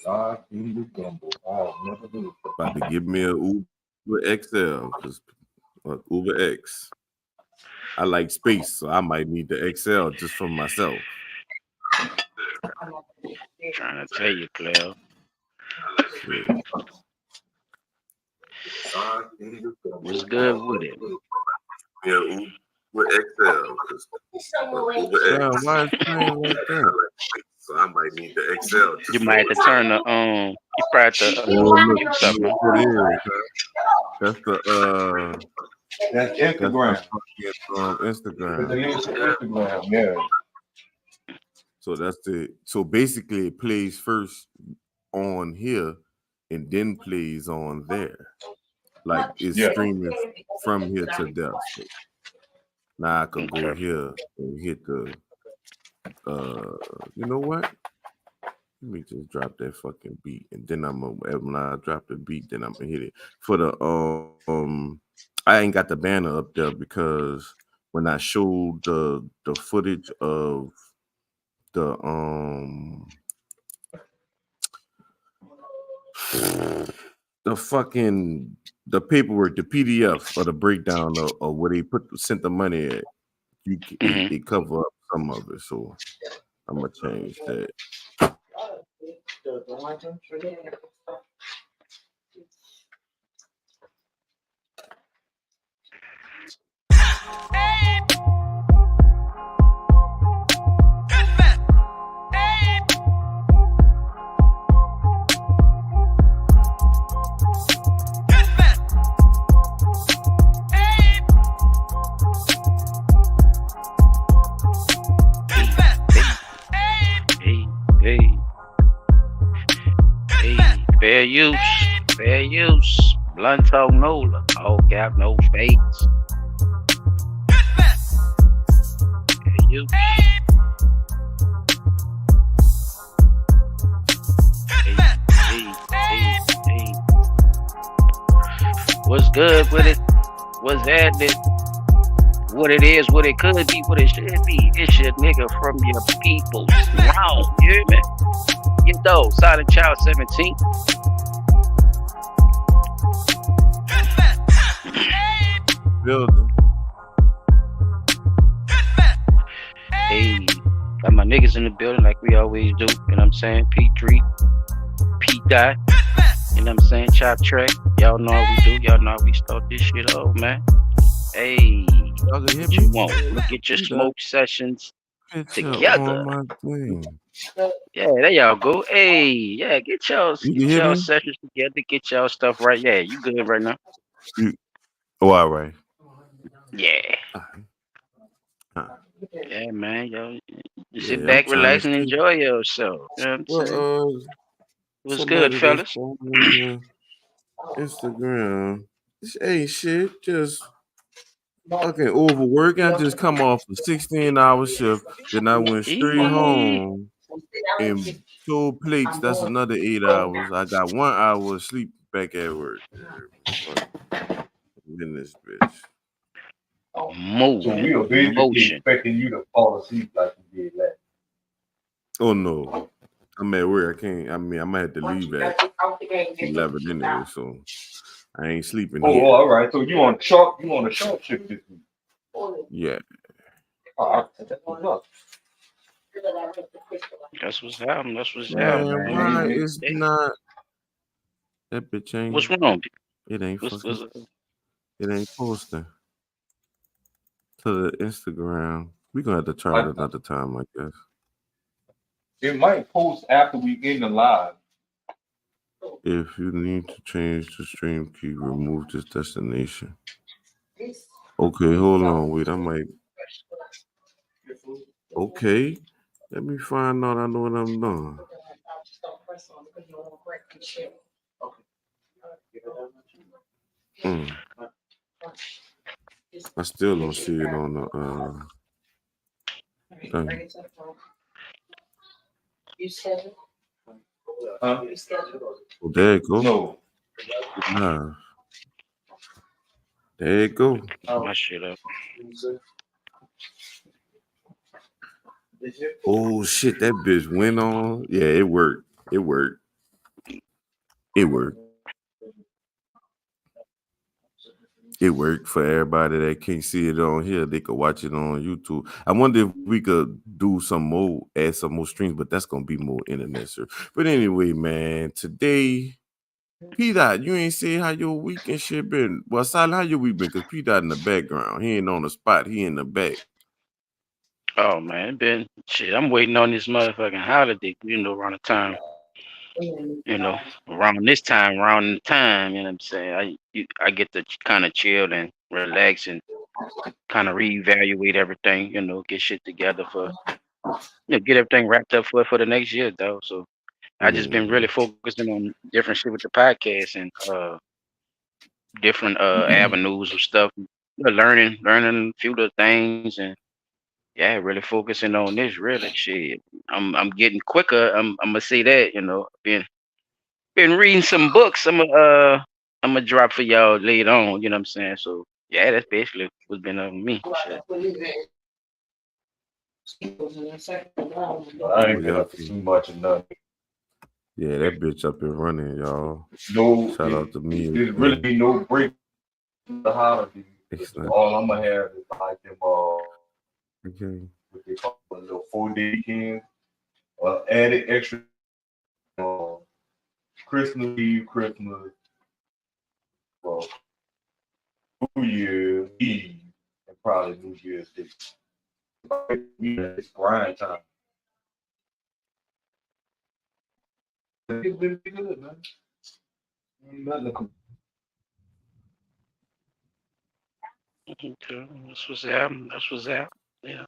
About to give me a Uber XL because Uber X. I like space, so I might need the XL just for myself. Trying to tell you, player. Shit. What's good with it? Yeah, Uber XL. Uber X. Damn, why is playing like that? So I might need the XL. You might have to turn the you probably have to Oh, look, something. look what it is. That's the That's Instagram. Instagram. Instagram, yeah. So so basically it plays first on here and then plays on there. Like it's streaming from here to there. So now I could go here and hit the you know what? Let me just drop that fucking beat, and then when I drop the beat, then I'm gonna hit it for the I ain't got the banner up there because when I showed the footage of the the paperwork, the PDF or the breakdown of where they sent the money at, it cover up some of it, so I'm gonna change that. Fair use. Blunto Nola. All cap, no fakes. Fair use. Hey. What's good with it? What's happening? What it is, what it could be, what it should be. It's your nigga from your people's realm. You hear me? You know, Silent Child 17. Building. Hey, got my niggas in the building like we always do. You know what I'm saying? P3, P Dot. You know what I'm saying? Chop Track. Y'all know how we do. Y'all know how we start this shit off, man. Hey, what you want? Look at your smoke sessions together. Yeah, there y'all go. Hey, yeah, get y'all sessions together. Get y'all stuff right. Yeah, you good right now? All right. Yeah. Yeah, man. Yo, sit back, relax, and enjoy yourself. You know what I'm saying? What's good, fellas? Instagram. This ain't shit. Just fucking overwork. I just come off a 16-hour shift. Then I went straight home and sold plates. That's another 8 hours. I got 1 hour of sleep back at work. In this bitch. So we are basically expecting you to fall asleep like you did last. Oh no. I'm at work. I can't. I might have to leave at 11 anyway, so I ain't sleeping here. Oh, all right. So you on a short shift this week? Yeah. That's what's happening. That's what's happening. Why is not that bitch ain't? What's wrong? It ain't it ain't posting to the Instagram. We're gonna have to try it another time, I guess. It might post after we end the live. If you need to change the stream key, remove this destination. Okay, hold on. Wait, I might. Okay, let me find out. I know what I'm doing. I still don't see it on the thing. You scheduled? Oh, there you go. No. Nah. There you go. My shit up. Oh shit, that bitch went on. Yeah, it worked. It worked. It worked. It worked for everybody that can't see it on here. They could watch it on YouTube. I wonder if we could do some more, add some more streams, but that's gonna be more internet search. But anyway, man, today, P-Dot, you ain't say how your week and shit been. Well, Silent, how your week been? Because P-Dot in the background. He ain't on the spot. He in the back. Oh man, been shit. I'm waiting on this motherfucking holiday. Around the time. Around this time, around the time. You know what I'm saying? I get to kind of chill and relax and kind of reevaluate everything. Get shit together for. Get everything wrapped up for the next year though. So I just been really focusing on different shit with the podcast and different avenues of stuff. Learning a few of the things and really focusing on this really shit. I'm getting quicker. I'm gonna say that, been reading some books. I'm gonna drop for y'all later on, you know what I'm saying? So yeah, that's basically what's been on me. Shit. I ain't been up to too much of nothing. Yeah, that bitch up and running, y'all. No, shout out to me. There's really be no break the holiday. All I'm gonna have is like them okay. What they call a little 4-day weekend, added extra Christmas Eve, Christmas, New Year's Eve, and probably New Year's Day. It's grind time. It's been good, man. That's what's happening. Yeah.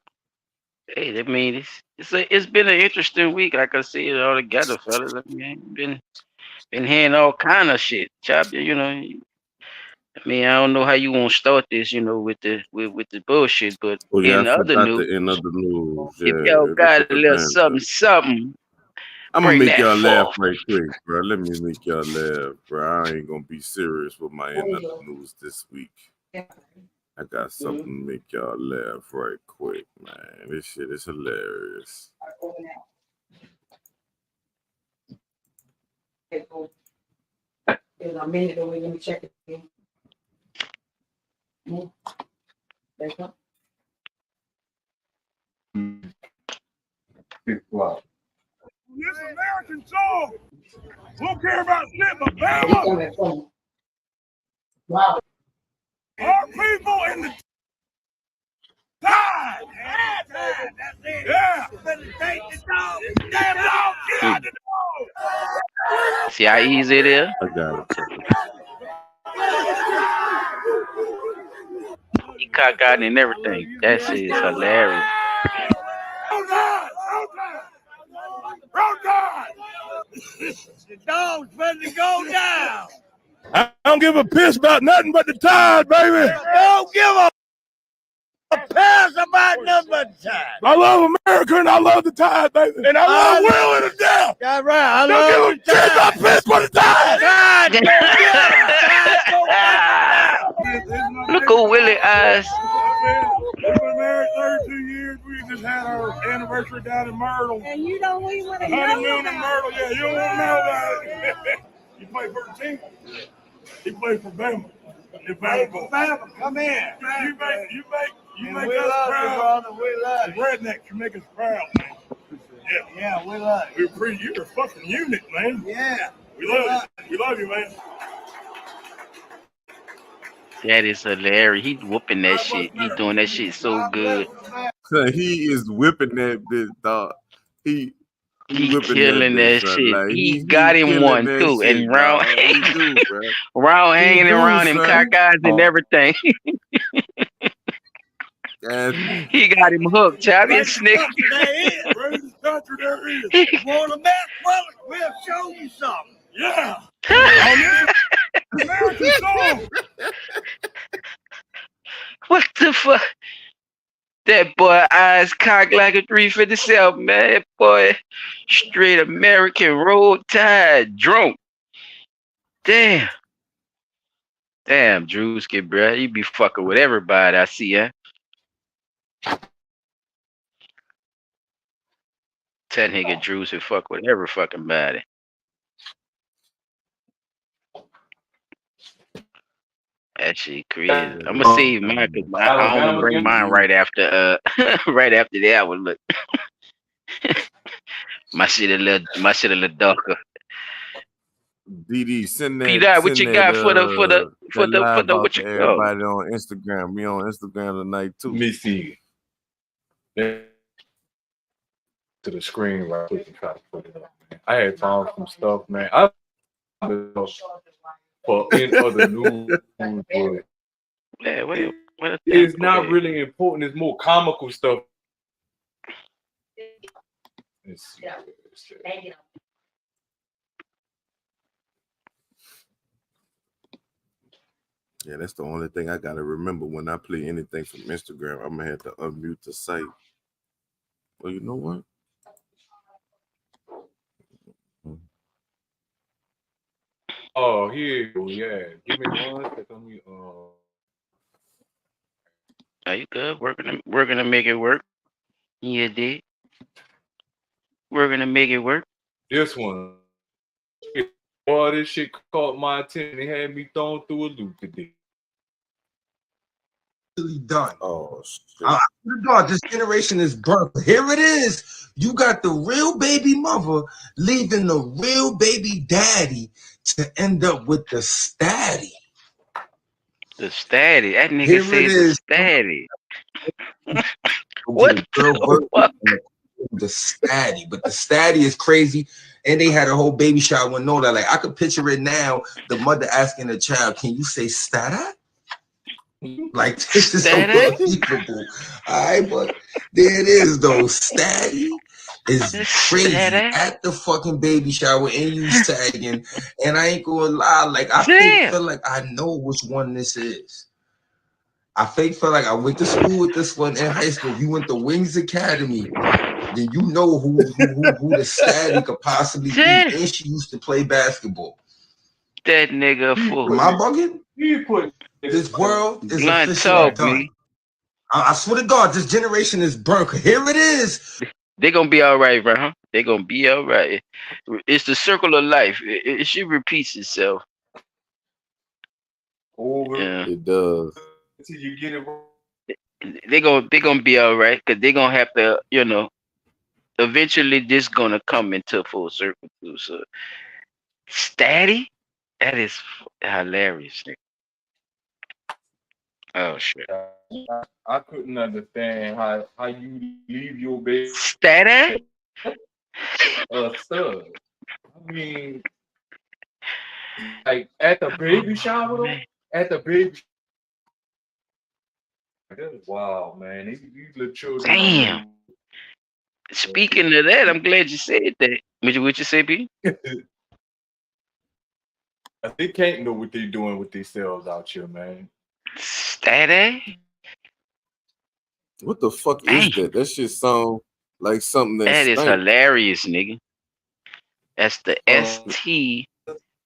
Hey, I mean, it's been an interesting week. Like I said, all together, fellas. I mean, been hearing all kind of shit. Chop, I mean, I don't know how you want to start this, with the bullshit, but in other news, if y'all got a little something, I'm gonna make y'all laugh right quick, bro. Let me make y'all laugh, bro. I ain't gonna be serious with my end of the news this week. I got something to make y'all laugh right quick, man. This shit is hilarious. In a minute, we're gonna check it again. There's one. This American song won't care about shit but Bama. Wow. Our people in the tide. Yeah. Damn dog, get out the dog. See how easy it is? I got it. He cockeyed and everything. That shit is hilarious. Roll Tide! The dog's ready to go down. I don't give a piss about nothing but the Tide, baby. Don't give a piss about nothing but the Tide. I love America and I love the Tide, baby. And I love Will and the Death. That's right. Don't give a piss about piss for the Tide. Look at Willie eyes. We've been married 32 years. We just had our anniversary down in Myrtle. And you don't even want to know Honeymoon in Myrtle. Yeah, you don't want to know about it. You play for the team? He played for Bama. Bama, come in. You make us proud. The rednecks, you make us proud, man. Yeah, we love you. You're a fucking unit, man. Yeah. We love you. We love you, man. That is hilarious. He whooping that shit. He doing that shit so good. He is whipping that bitch, dog. He killing that shit. Like, he got him one too, shit, and round hanging around him, cockeyes and everything. He got him hooked, Chappy Snick. Want a map, brother? We'll show you something. Yeah. American song. What the fuck? That boy eyes cocked like a 357, man. That boy straight American Roll Tide drunk. Damn, Drewski, bro. You be fucking with everybody I see, huh? That nigga Drewski fuck with every fucking body. That shit crazy. I'm gonna save mine because I'm gonna Alabama bring game? mine right after right after that one. Look, my shit a little darker. DD, send P that Dot, what you got for that live out what to you call? everybody on Instagram. We on Instagram tonight too. Let me see. To the screen right quick and try to put it up, man. I had found some stuff, man. I for in other news, but Yeah, what it's not really important. It's more comical stuff. Let's see. Yeah, that's the only thing I gotta remember when I play anything from Instagram. I'm gonna have to unmute the site. Well, you know what? Oh, here, yeah. Give me one second. Are you good? We're gonna make it work. Yeah, did. We're gonna make it work. This one. Boy, this shit caught my attention. It had me thrown through a loop today. Done. Oh shit. God, this generation is burnt. Here it is. You got the real baby mother leaving the real baby daddy to end up with the statty. The statty. That nigga Here said it the is. statty. What the fuck? The statty, but the statty is crazy. And they had a whole baby shower and all that. Like I could picture it now. The mother asking the child, "Can you say stata?" Like this is unbelievable. All right, but there it is though. Statty is crazy at the fucking baby shower and you tagging. And I ain't gonna lie, like I feel like I know which one this is. I feel like I went to school with this one in high school. If you went to Wings Academy, then you know who the statty could possibly be. And she used to play basketball. That nigga fool. Am I bugging? This world is officially done. I swear to God, this generation is burnt. Here it is. They're gonna be all right, bro. Huh? They're gonna be all right. It's the circle of life. It should repeat itself. Yeah. It does. Until you get it wrong. They're gonna be all right because they're gonna have to, eventually this gonna come into full circle too. So statty, that is hilarious, nigga. Oh shit. I couldn't understand how you leave your baby statty stud. I mean, like at the baby shower though, at the baby. That is wild, man. These little children. Damn. Speaking of that, I'm glad you said that. What you say, B? They can't know what they're doing with themselves out here, man. Statty? What the fuck is that? That shit sound like something that is hilarious, nigga. That's the ST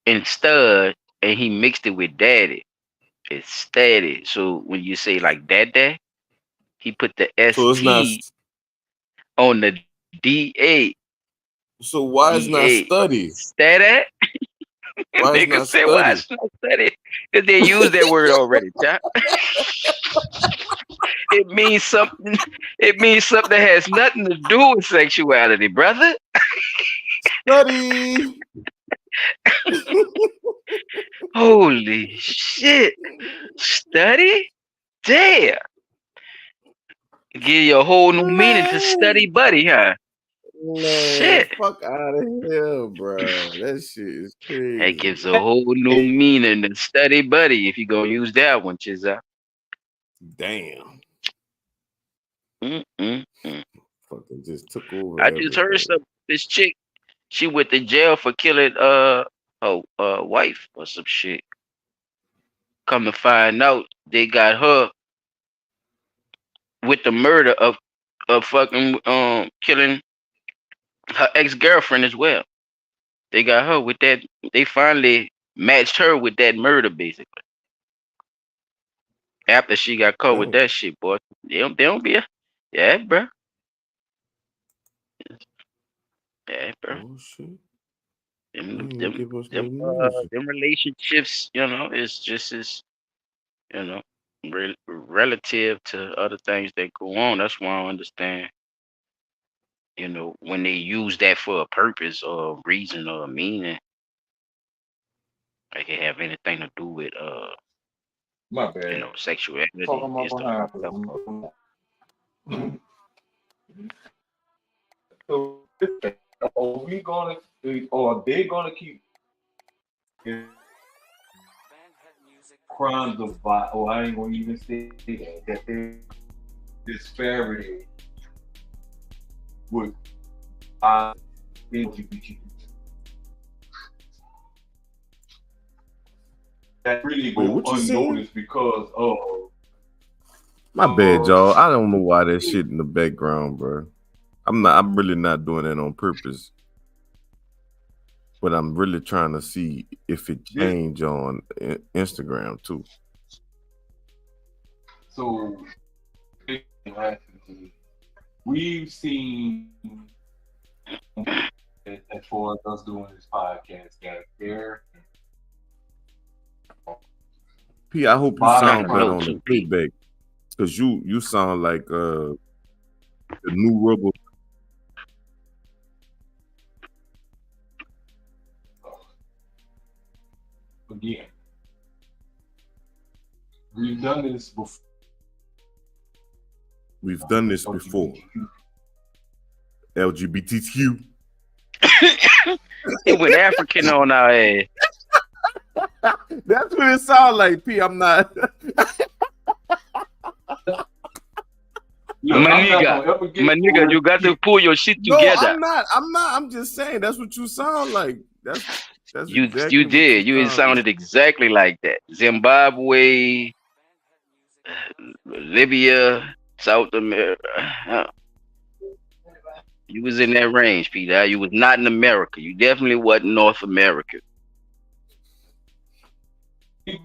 in stud, and he mixed it with daddy. It's steady. So when you say like dad, he put the ST on the DA. So why is not study? Steady? Nigga say why it's not study? Because they use that word already, John. It means something. It means something that has nothing to do with sexuality, brother. Study. Holy shit. Study? Damn. Give you a whole new meaning to study buddy, huh? Man, shit. Fuck out of here, bro. That shit is crazy. That gives a whole new meaning to study buddy if you gonna use that one, Chizza. Damn. Fucking just took over. I just heard this chick, she went to jail for killing her wife or some shit. Come to find out, they got her with the murder of fucking killing her ex-girlfriend as well. They got her with that. They finally matched her with that murder, basically. After she got caught with that shit, boy. They don't be yeah, bro. Yeah, bro. Oh shit. Them relationships, it's just as you know, relative to other things that go on. That's why I don't understand, you know, when they use that for a purpose or a reason or a meaning, like it have anything to do with My you bad. know, sexuality Talking my and stuff behind. like that. So, are we gonna, or are they gonna keep crimes of violence? Or I ain't gonna even say that there's disparity with LGBT. That really Wait, go what you saying? unnoticed because of My bad, y'all. I don't know why that shit in the background, bro. I'm really not doing that on purpose. But I'm really trying to see if it changed on Instagram too. so we've seen as far as us doing this podcast that there P, I hope you Bottom sound better on the row. playback. Cause you sound like the new Rebel. again. We've done this before. We've done this before. LGBTQ. It went African on our ass. That's what it sounds like, P. I'm not. Look, My I'm not nigga, gonna ever get my nigga, over you got to pull your shit No, together. I'm not. I'm just saying that's what you sound like. That's You exactly you what did. You sound sounded exactly like that. Zimbabwe, Libya, South America. You was in that range, Peter. You was not in America. You definitely wasn't North America.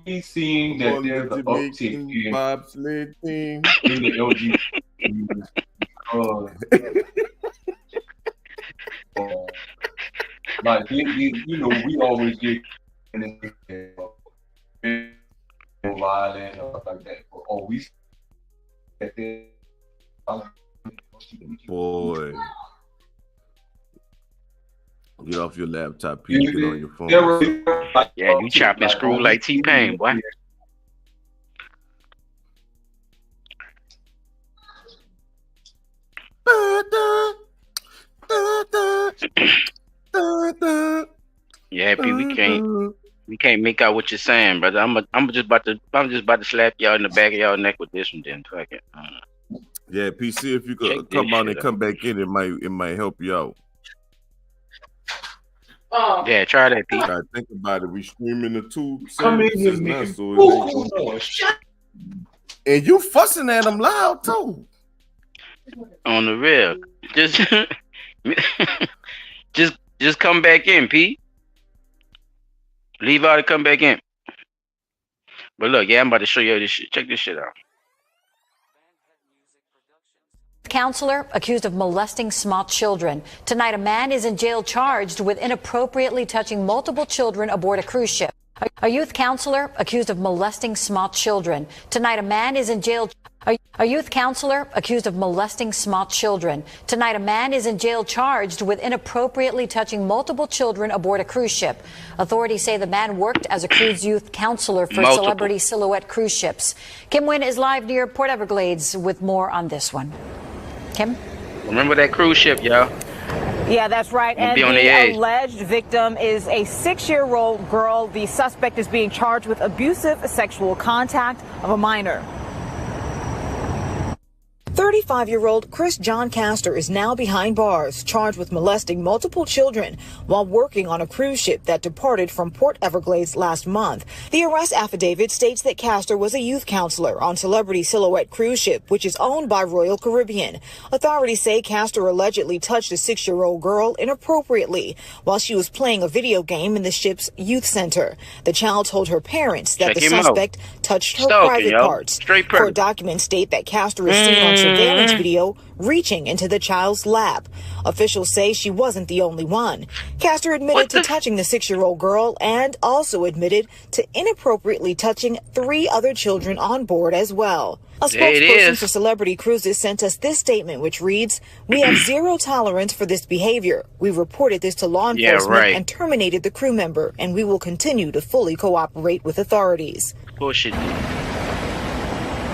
be seeing that On there's the an uptick Jamaican bobsled team. in the LGBT. Like you know, we always get violent or stuff like that. Or we that they Boy. Get off your laptop, P. Get on your phone. Yeah, you chopping screw like T-Pain, boy. Yeah, P, we can't make out what you're saying, brother. I'm just about to slap y'all in the back of y'all neck with this one, then. Fuck it. Yeah, PC, if you Check could this come out shit and out. come back in, it might help you out. Yeah, try that, P. Gotta think about it. We streaming the two Come in here, services now, nigga. so it ain't gonna... And you fussing at them loud too. On the real. Just come back in, P. Leave out and come back in. But look, yeah, I'm about to show you this shit. Check this shit out. Counselor accused of molesting small children. Tonight, a man is in jail charged with inappropriately touching multiple children aboard a cruise ship. A youth counselor accused of molesting small children. Tonight, a man is in jail. A youth counselor accused of molesting small children. Tonight, a man is in jail charged with inappropriately touching multiple children aboard a cruise ship. Authorities say the man worked as a cruise youth counselor for Celebrity Silhouette cruise ships. Kim Wynn is live near Port Everglades with more on this one. Kim? Remember that cruise ship, y'all. Yeah, that's right. We'll And be on the the edge. alleged victim is a 6-year-old girl. The suspect is being charged with abusive sexual contact of a minor. 35-year-old Chris John Castor is now behind bars, charged with molesting multiple children while working on a cruise ship that departed from Port Everglades last month. The arrest affidavit states that Castor was a youth counselor on Celebrity Silhouette cruise ship, which is owned by Royal Caribbean. Authorities say Castor allegedly touched a 6-year-old girl inappropriately while she was playing a video game in the ship's youth center. The child told her parents that the suspect touched her private parts. Court documents state that Castor is seen on surveillance surveillance video reaching into the child's lap. Officials say she wasn't the only one. Castor admitted to touching the 6-year-old girl and also admitted to inappropriately touching 3 other children on board as well. A spokesperson for Celebrity Cruises sent us this statement, which reads, "We have zero tolerance for this behavior. We reported this to law enforcement and terminated the crew member, and we will continue to fully cooperate with authorities." Bullshit.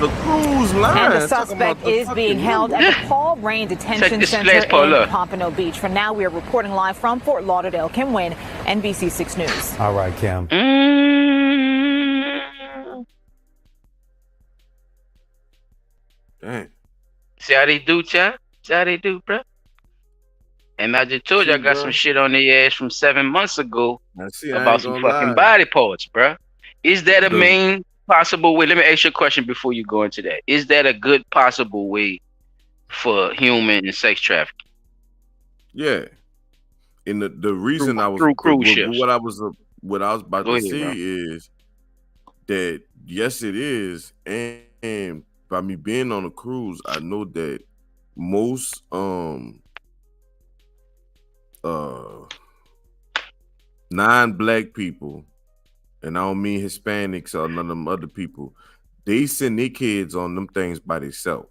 The cruise line. And the suspect is being held at the Paul Rain Detention Center in Pompano Beach. For now, we are reporting live from Fort Lauderdale. Kim Wynn, NBC 6 News. All right, Kim. Dang. See how they do, chat? See how they do, bro? And I just told you I got some shit on their ass from 7 months ago about some fucking body parts, bro. Is that a main possible way? Let me ask you a question before you go into that. Is that a good possible way for human and sex trafficking? Yeah. And the reason I was what I was about to say is that yes, it is, and by me being on a cruise, I know that most non-black people, and I don't mean Hispanics or none of them other people, they send their kids on them things by themselves.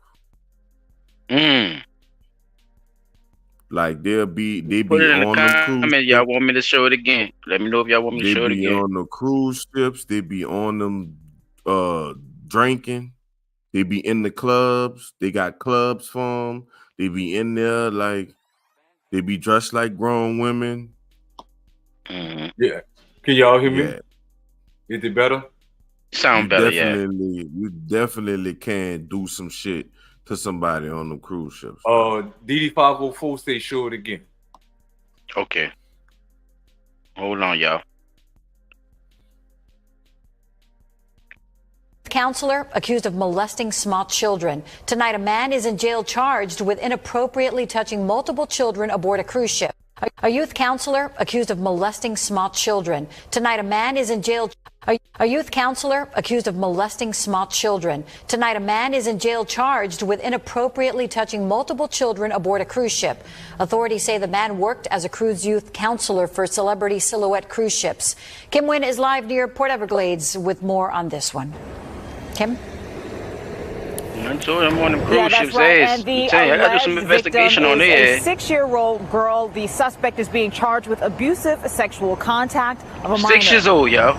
Like they be on the cruise. Y'all want me to show it again? Let me know if y'all want me to show it again. They be on the cruise ships. They be on them drinking. They be in the clubs. They got clubs for them. They be in there like they be dressed like grown women. Yeah. Can y'all hear me? Is it better? Sound better, You definitely can do some shit to somebody on the cruise ships. DD504 say show it again. Okay. Hold on, y'all. Counselor accused of molesting small children. Tonight, a man is in jail charged with inappropriately touching multiple children aboard a cruise ship. A youth counselor accused of molesting small children. Tonight, a man is in jail. A youth counselor accused of molesting small children. Tonight, a man is in jail charged with inappropriately touching multiple children aboard a cruise ship. Authorities say the man worked as a cruise youth counselor for Celebrity Silhouette cruise ships. Kim Wynn is live near Port Everglades with more on this one. Kim? I'm on them cruise that's ships. right. And the I got some investigation on there. A 6-year-old girl. The suspect is being charged with abusive sexual contact of a minor. 6 years old, yo.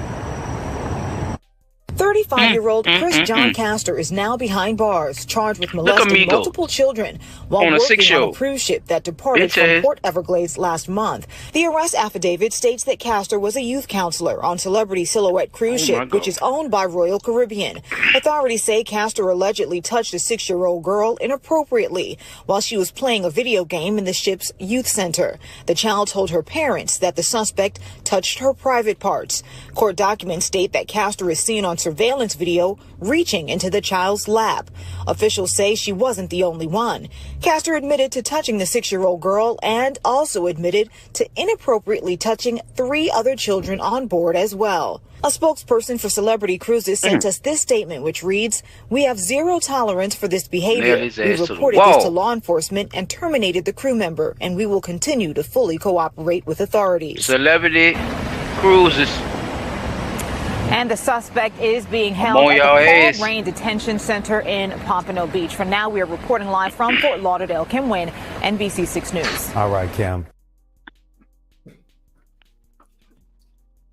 35-year-old Chris John Castor is now behind bars, charged with molesting multiple children while working on a cruise ship that departed from Port Everglades last month. The arrest affidavit states that Castor was a youth counselor on Celebrity Silhouette cruise ship, which is owned by Royal Caribbean. Authorities say Castor allegedly touched a 6-year-old girl inappropriately while she was playing a video game in the ship's youth center. The child told her parents that the suspect touched her private parts. Court documents state that Castor is seen on surveillance video reaching into the child's lap. Officials say she wasn't the only one. Castor admitted to touching the 6-year-old girl and also admitted to inappropriately touching 3 other children on board as well. A spokesperson for Celebrity Cruises sent us this statement, which reads, "We have zero tolerance for this behavior. We reported this to law enforcement and terminated the crew member, and we will continue to fully cooperate with authorities." Celebrity Cruises. And the suspect is being held at the Paul Rain Detention Center in Pompano Beach. For now, we are reporting live from Fort Lauderdale. Kim Wynn, NBC 6 News. All right, Kim.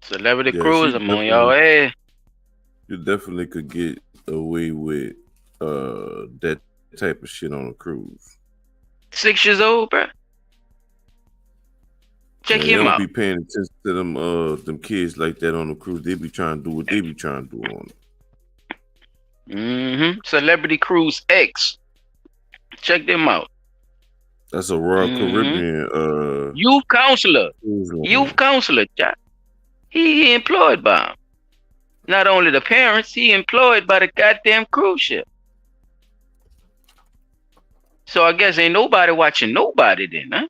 Celebrity Cruise, I'm on y'all ass. You definitely could get away with that type of shit on a cruise. 6 years old, bro. Check him out. They don't be paying attention to them kids like that on the cruise. They be trying to do what they be trying to do on it. Celebrity Cruise X. Check them out. That's a Royal Caribbean youth counselor. Youth counselor, Jack. He employed by him. Not only the parents, he employed by the goddamn cruise ship. So I guess ain't nobody watching nobody then, huh?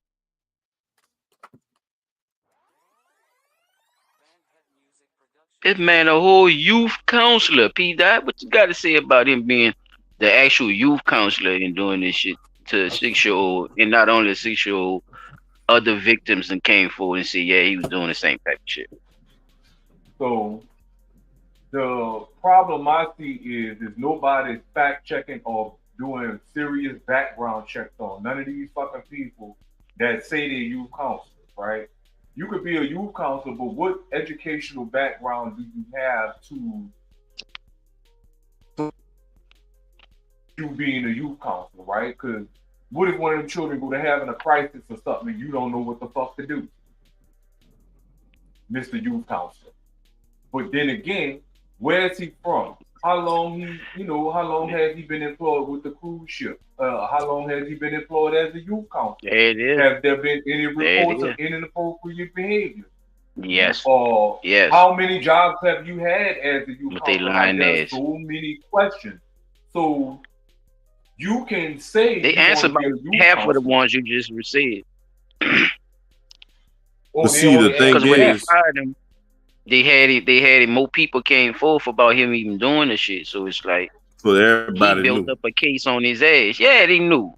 This man a whole youth counselor, P. Dot. What you got to say about him being the actual youth counselor in doing this shit to a 6-year-old, and not only a 6-year-old, other victims and came forward and said, yeah, he was doing the same type of shit. So the problem I see is nobody's fact checking or doing serious background checks on none of these fucking people that say they're youth counselors, right? You could be a youth counselor, but what educational background do you have to you being a youth counselor, right? Because what if one of them children go to having a crisis or something and you don't know what the fuck to do, Mr. Youth Counselor? But then again, where is he from? How long has he been employed with the cruise ship? How long has he been employed as a youth counselor? There it is. Have there been any reports of inappropriate behavior? Yes. Yes. How many jobs have you had as a youth counselor? There's so many questions. So you can say they answer about half of the ones you just received. But see, the thing is, they had it. More people came forth about him even doing the shit. So it's like, so everybody he built up a case on his ass. Yeah, they knew.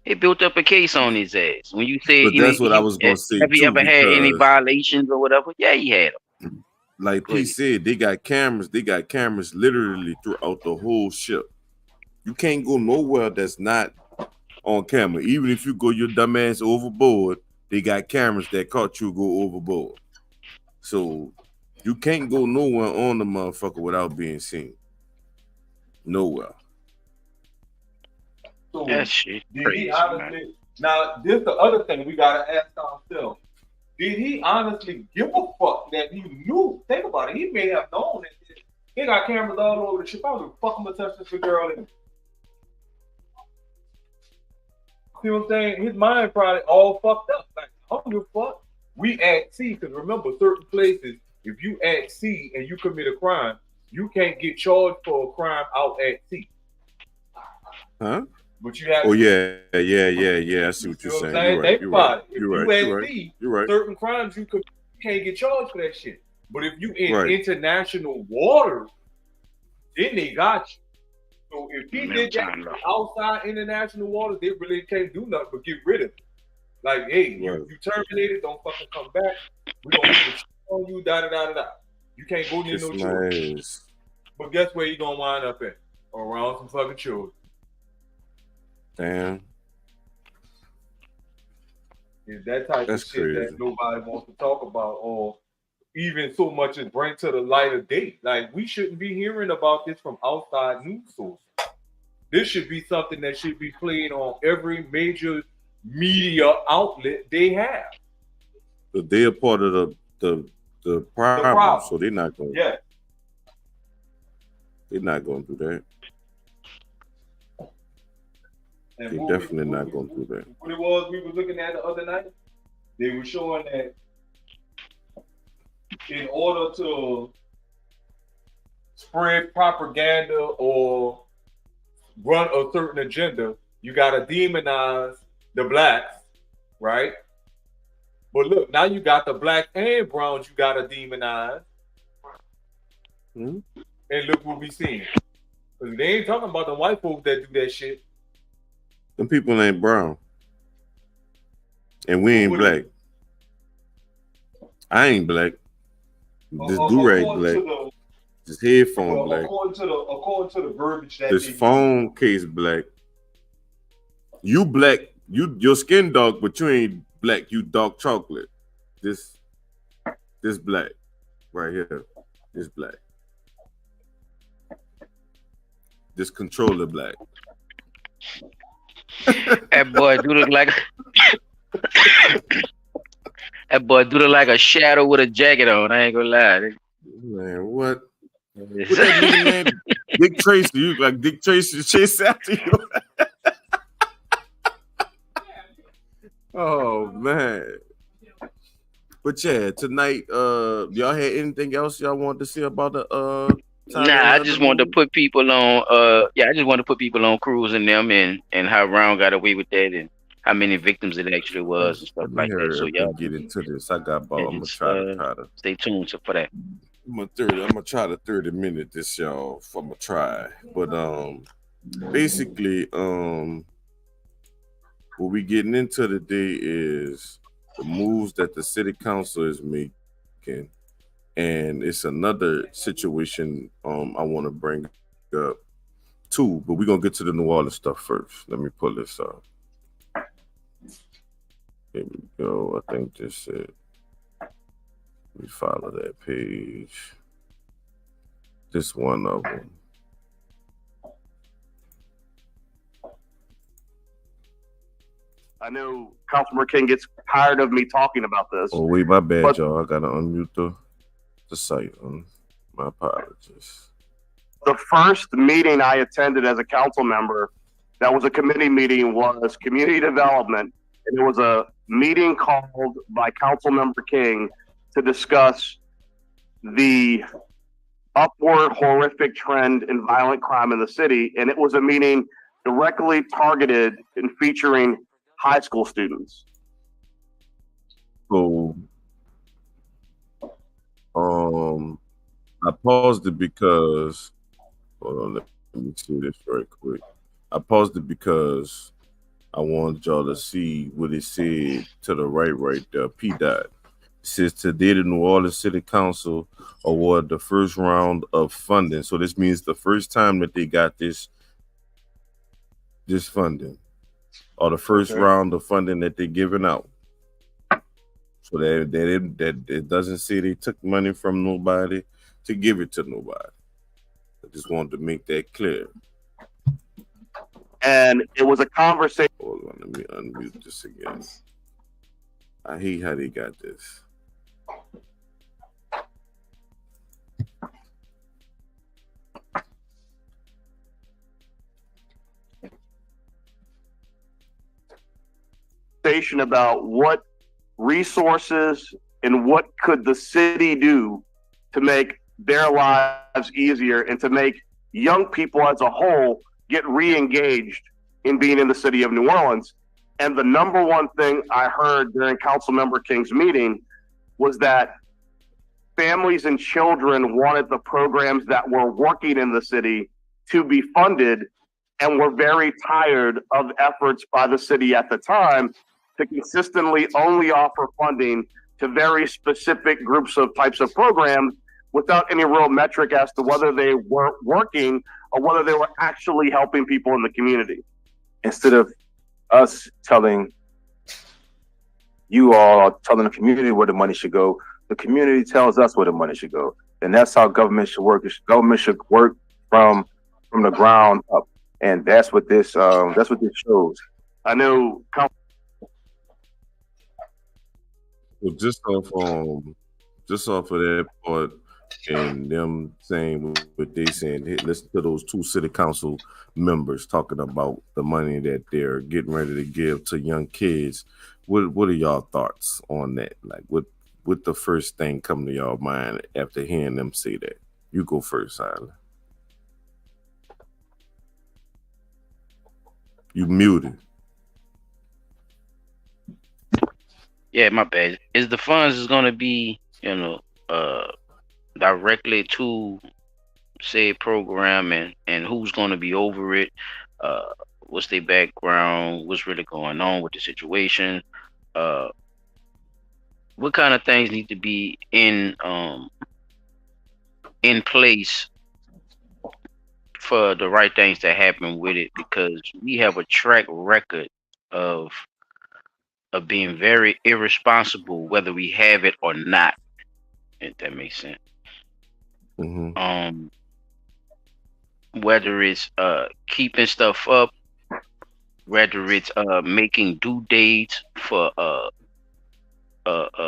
They built up a case on his ass. When you say, but that's what I was gonna say. Have he ever had any violations or whatever? Yeah, he had them. Like he said, they got cameras. They got cameras literally throughout the whole ship. You can't go nowhere that's not on camera. Even if you go your dumb ass overboard, they got cameras that caught you go overboard. So you can't go nowhere on the motherfucker without being seen. Nowhere. So that shit crazy, now, this is the other thing we gotta ask ourselves. Did he honestly give a fuck that he knew? Think about it. He may have known that he got cameras all over the ship. I would fuck him to touch this girl. See what I'm saying? His mind probably all fucked up. Like, I don't give a fuck. We at sea, because remember, certain places, if you at sea and you commit a crime, you can't get charged for a crime out at sea. Huh? But you have. Oh yeah. I see what you're saying. Think about it. You're right. Certain crimes you can't get charged for that shit. But if you in international waters, then they got you. So if he did that outside international waters, they really can't do nothing but get rid of it. Like, hey, you terminated, don't fucking come back. We don't want to on you, da. You can't go near no children. But guess where you gonna wind up at? Around some fucking children. Damn. It's that type of shit that nobody wants to talk about, or even so much as bring to the light of day. Like, we shouldn't be hearing about this from outside news sources. This should be something that should be played on every major media outlet they have. But they're part of the problem, so they're not going. Yeah. They're not going to do that. And they're definitely not going to do that. What it was we were looking at the other night, they were showing that in order to spread propaganda or run a certain agenda, you got to demonize the blacks, right? But look, now you got the black and browns you got to demonize. Mm-hmm. And look what we seeing. Because they ain't talking about the white folks that do that shit. Them people ain't brown. And we ain't black. I ain't black. This do-rag black. This headphone black. According to the verbiage that this phone case black. You black. Your skin dark, but you ain't black. You dark chocolate. This black. Right here. This black. This controller black. That boy do look like a shadow with a jacket on. I ain't gonna lie. Man, what? What that nigga name? Dick Tracy. You look like Dick Tracy chase after you. Oh man. But yeah, tonight, y'all had anything else y'all wanted to say about the I just wanted to put people on I just wanted to put people on Cruz and them and how Brown got away with that and how many victims it actually was and stuff like that. So y'all get into this. I got about I'm gonna try to stay tuned for that. I'm gonna try to 30 minute this, y'all. I'm gonna try. But basically, what we getting into today is the moves that the city council is making, and it's another situation I want to bring up too. But we're gonna get to the New Orleans stuff first. Let me pull this up. Here we go. I think this is it. We follow that page. This one of them. I know Councilman King gets tired of me talking about this. Oh wait, my bad, y'all. I gotta unmute the site. My apologies. The first meeting I attended as a council member, that was a committee meeting, was community development, and it was a meeting called by Councilmember King to discuss the upward horrific trend in violent crime in the city, and it was a meeting directly targeted and featuring high school students. So, I paused it because, hold on, let me see this right quick. I paused it because I wanted y'all to see what it said to the right there, PDOT. It says today the New Orleans City Council awarded the first round of funding. So this means the first time that they got this funding, or the first round of funding that they're giving out. So that it doesn't say they took money from nobody to give it to nobody. I just wanted to make that clear. And it was a conversation. Hold on, let me unmute this again. I hate how they got this. About what resources and what could the city do to make their lives easier and to make young people as a whole get re-engaged in being in the city of New Orleans. And the number one thing I heard during Councilmember King's meeting was that families and children wanted the programs that were working in the city to be funded, and were very tired of efforts by the city at the time to consistently only offer funding to very specific groups of types of programs without any real metric as to whether they were working or whether they were actually helping people in the community. Instead of us telling you all, telling the community where the money should go, the community tells us where the money should go. And that's how government should work. Government should work from the ground up. And that's what this shows. I know. Well, just off of that part and them saying what they saying, hey, listen to those two city council members talking about the money that they're getting ready to give to young kids. What are y'all thoughts on that? Like, what the first thing come to y'all mind after hearing them say that? You go first, Silas. You muted. Yeah, my bad. Is the funds is gonna be, directly to said program, and who's gonna be over it? What's their background? What's really going on with the situation? What kind of things need to be in place for the right things to happen with it? Because we have a track record of being very irresponsible, whether we have it or not, if that makes sense. Mm-hmm. Whether it's keeping stuff up, whether it's making due dates for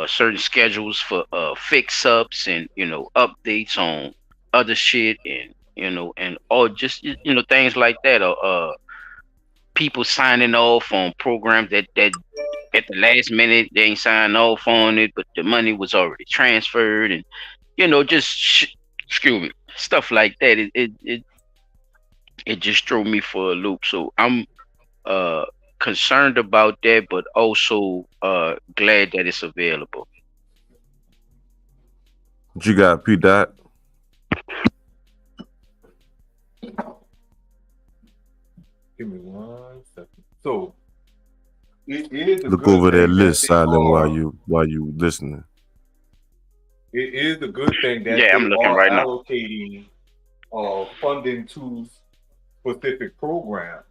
certain schedules for fix-ups and updates on other shit, and and all just things like that, or people signing off on programs that at the last minute they ain't signed off on it, but the money was already transferred, and just excuse me, stuff like that. It just threw me for a loop. So I'm concerned about that, but also glad that it's available. What you got, P. Dot? it is a Look good over that thing list, they Silent, are. while you listening. It is a good thing that Yeah, I'm they looking are right now. allocating funding to specific programs.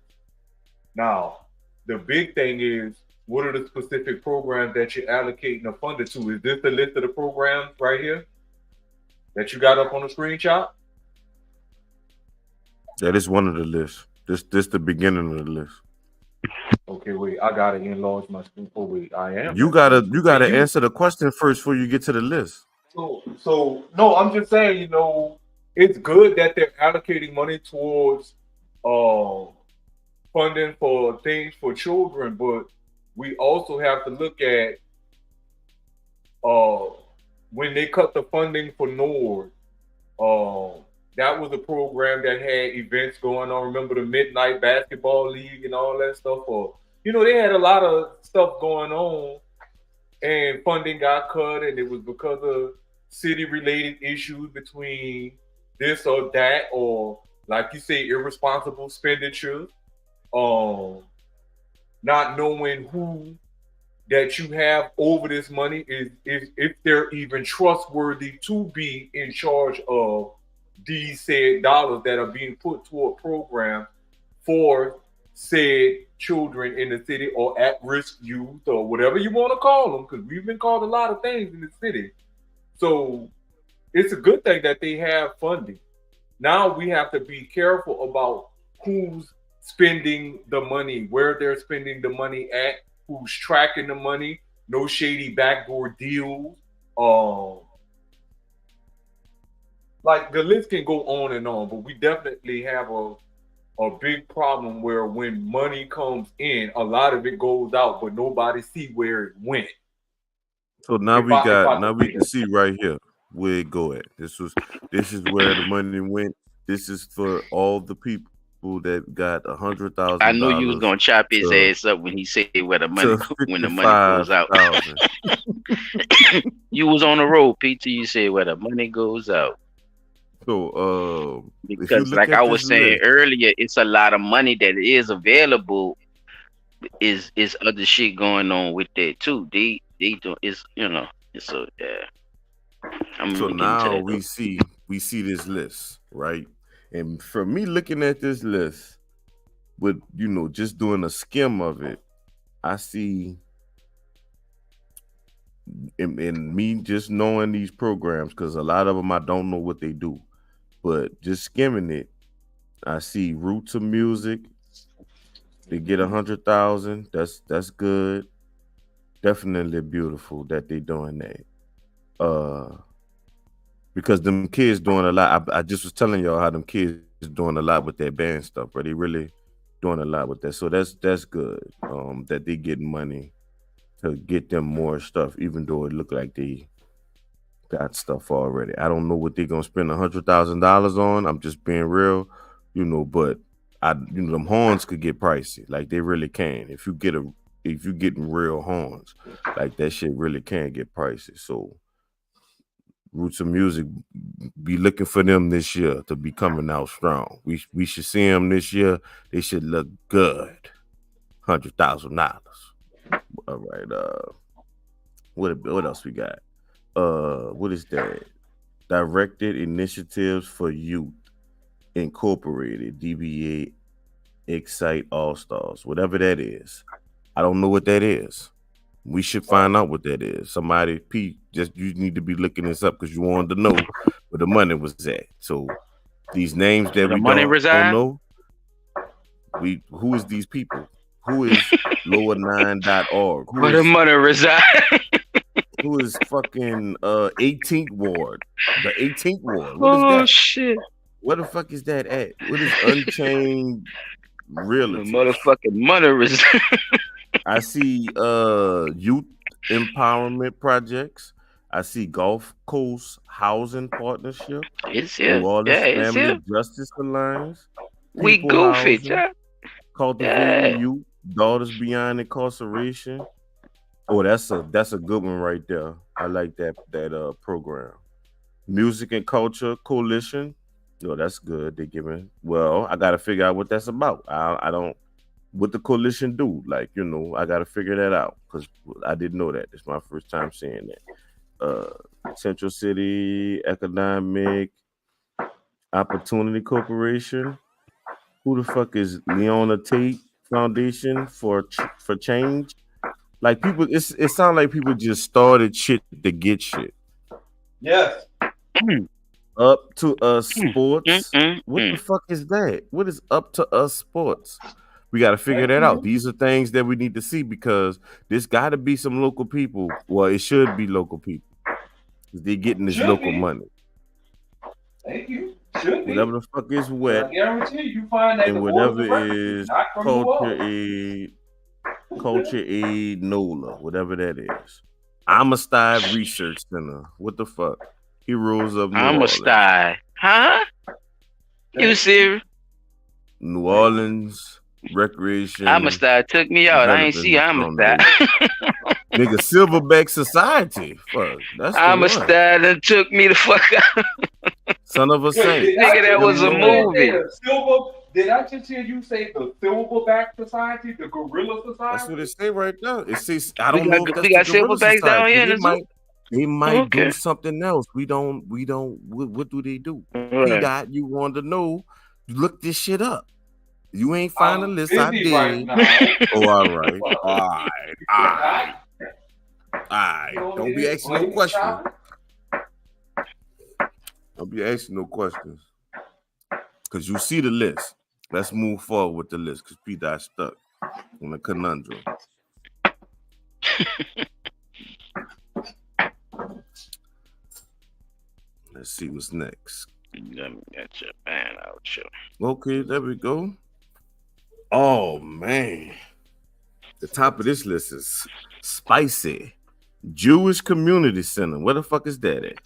Now, the big thing is, what are the specific programs that you're allocating the funding to? Is this the list of the programs right here that you got up on the screenshot? That is one of the lists. This the beginning of the list. Okay, wait, I gotta enlarge my screen. Oh wait, I am. You gotta answer the question first before you get to the list. So no, I'm just saying, you know, it's good that they're allocating money towards funding for things for children, but we also have to look at when they cut the funding for NORD. That was a program that had events going on. Remember the Midnight Basketball League and all that stuff? Or, you know, they had a lot of stuff going on, and funding got cut, and it was because of city-related issues between this or that, or like you say, irresponsible expenditures, not knowing who that you have over this money is if they're even trustworthy to be in charge of these said dollars that are being put toward programs for said children in the city or at-risk youth or whatever you want to call them, because we've been called a lot of things in the city. So it's a good thing that they have funding. Now we have to be careful about who's spending the money, where they're spending the money at, who's tracking the money, no shady backdoor deals. Like the list can go on and on, but we definitely have a big problem where when money comes in, a lot of it goes out, but nobody see where it went. So now we can see right here where it go at. This is where the money went. This is for all the people that got $100,000. I knew you was gonna chop his ass up when he said where the money goes out. You was on the road, PT. You said where the money goes out. So because like I was saying earlier, it's a lot of money that is available. Is other shit going on with that too? They do it's it's so yeah. So now we see this list, right? And for me looking at this list, with just doing a skim of it, I see in me just knowing these programs, because a lot of them I don't know what they do, but just skimming it, I see Roots of Music. They get 100,000. That's good. Definitely beautiful that they doing that. Because them kids doing a lot. I just was telling y'all how them kids is doing a lot with that band stuff, but they really doing a lot with that. So that's good. That they getting money to get them more stuff, even though it look like they got stuff already. I don't know what they're gonna spend $100,000 on. I'm just being real, but them horns could get pricey. Like they really can. If you getting real horns, like that shit really can get pricey. So Roots of Music, be looking for them this year to be coming out strong. We should see them this year. They should look good. $100,000. All right. What else we got? What is that? Directed Initiatives for Youth Incorporated, DBA Excite All Stars, whatever that is. I don't know what that is. We should find out what that is. Somebody, Pete, you need to be looking this up because you wanted to know where the money was at. So these names that we don't know, who is these people? Who is lower9.org? Where the money reside? Who is fucking 18th Ward? The 18th Ward. What is that? Shit. Where the fuck is that at? What is Unchained Realty? The motherfucking money reside. I see youth empowerment projects. I see Gulf Coast Housing Partnership. It's here. It's Family Justice Alliance. We goofy, yeah. Cultivating Youth, Daughters Beyond Incarceration. Oh, that's a good one right there. I like that program. Music and Culture Coalition. That's good. They giving. Well, I gotta figure out what that's about. what the coalition do. Like, you know, I got to figure that out because I didn't know that. It's my first time seeing that. Central City Economic Opportunity Corporation. Who the fuck is Leona Tate Foundation for Change? Like, people, it sounds like people just started shit to get shit. Yes. Up to Us Sports. What the fuck is that? What is Up to Us Sports? We got to figure that out. These are things that we need to see because there's got to be some local people. Well, it should be local people. They're getting this local money. Thank you. Should be. Whatever the fuck is wet. I guarantee you find that. And whatever is Culture Aid NOLA, whatever that is. Amistad Research Center. What the fuck? Heroes of New Orleans. Amistad. Huh? You serious? New Orleans Recreation. Amistad took me out. I ain't see Amistad. Nigga, Silverback Society. Fuck. That's Amistad that took me the fuck out. Son of a saint. Nigga, that was a movie. Did I just hear you say the Silverback Society, the Gorilla Society? That's what it say right there. It says I don't know if that's we got the Gorilla Silverbacks down here. They might do something else. We don't. What do they do? Right. You want to know? Look this shit up. You ain't find a list. I did. Right oh, all right. Don't be asking no questions. Don't be asking no questions. Because you see the list. Let's move forward with the list because P-Dot stuck in a conundrum. Let's see what's next. Let me get your man out, sure. Okay, there we go. Oh, man. The top of this list is Spicy Jewish Community Center. Where the fuck is that at?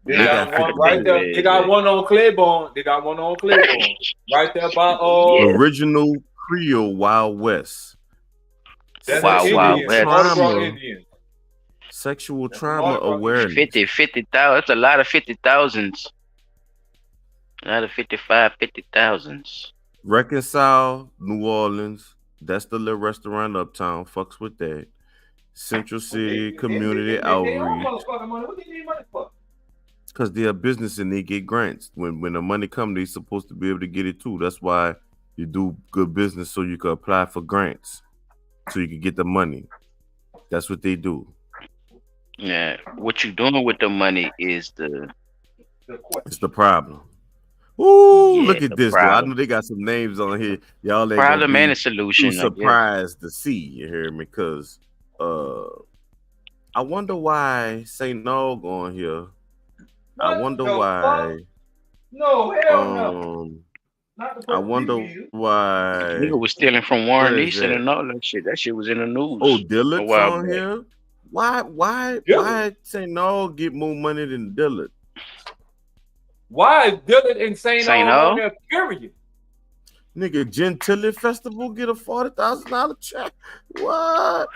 They got one right there. They got one on Claiborne. Right there by Original Creole Wild West. That's Wild West. Sexual trauma awareness. 50,000. That's a lot of 50,000s. A lot of 50,000s. Reconcile New Orleans. That's the little restaurant uptown. Fucks with that. Central City Community Outreach. What do you need money for? Because they're a business and they get grants. When the money comes, they're supposed to be able to get it too. That's why you do good business so you can apply for grants. So you can get the money. That's what they do. Yeah. What you doing with the money is it's the problem. Ooh, yeah, look at this. I know they got some names on here. Y'all ain't problem and a solution. Surprised to see, you hear me? Because I wonder why St. Nog on here. I wonder why. No, hell no. I wonder why. Nigga was stealing from Warren Easton and all that shit. That shit was in the news. Oh, Dillard's on here. Why St. Nog get more money than Dillard? Why is Dillard and St. Nog on there, period? Nigga, Gentilly Festival get a $40,000 check. What?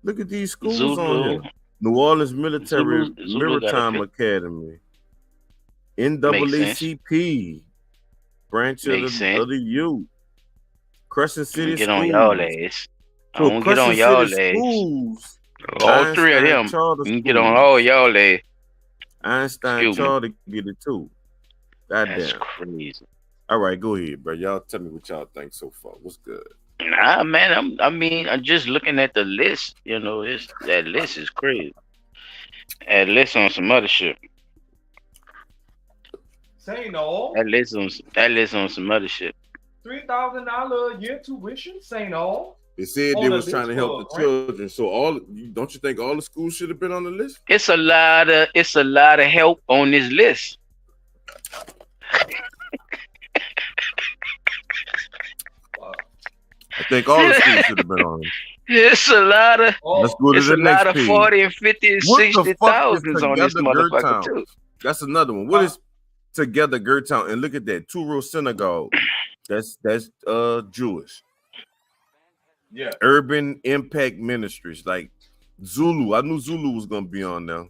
Look at these schools on here. New Orleans Military Maritime Academy. NAACP. Branch of the youth. Crescent City Get on y'all ass. I won't get on y'all ass. All three of them. You can get on all y'all ass. Einstein Charter get it too. Goddamn. That's crazy. All right, go ahead, bro. Y'all tell me what y'all think so far. What's good? Nah, man. I'm just looking at the list. You know, that list is crazy. That list on some other shit. St. Nog. That list on some other shit. $3,000 a year tuition, St. Nog. They said they was trying to help the children. So don't you think all the schools should have been on the list? It's a lot of help on this list. I think all the schools should have been on it. It's a lot of Let's go to the next page. 40 and 50 and 60,000s on this motherfucker too. That's another one. What is Together Gertown? And look at that, Two-Row Synagogue. That's Jewish. Yeah. Urban Impact Ministries, like Zulu. I knew Zulu was gonna be on there.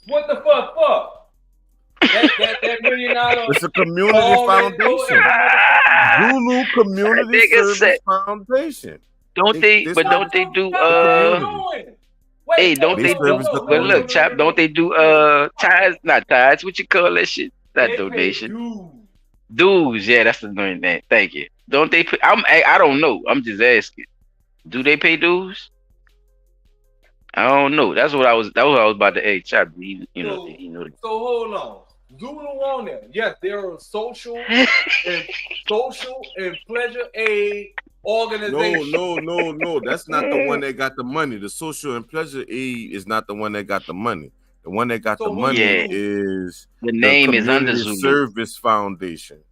What the fuck? That $1 million. It's a community foundation. Zulu Community Service Foundation. Don't they? But don't they do? Hey, don't they do? But look, chap, don't they do? Ties, not ties. What you call that shit? Not donation. Dues. Yeah, that's the name. Thank you. Don't they pay? I don't know. I'm just asking. Do they pay dues? I don't know. That's what I was about to ask. Chap, you know. So hold on. Zulu on there. Yes, there are social and pleasure aid organizations. No. That's not the one that got the money. The social and pleasure aid is not the one that got the money. The one that got the money is the name is under Zulu Service Foundation.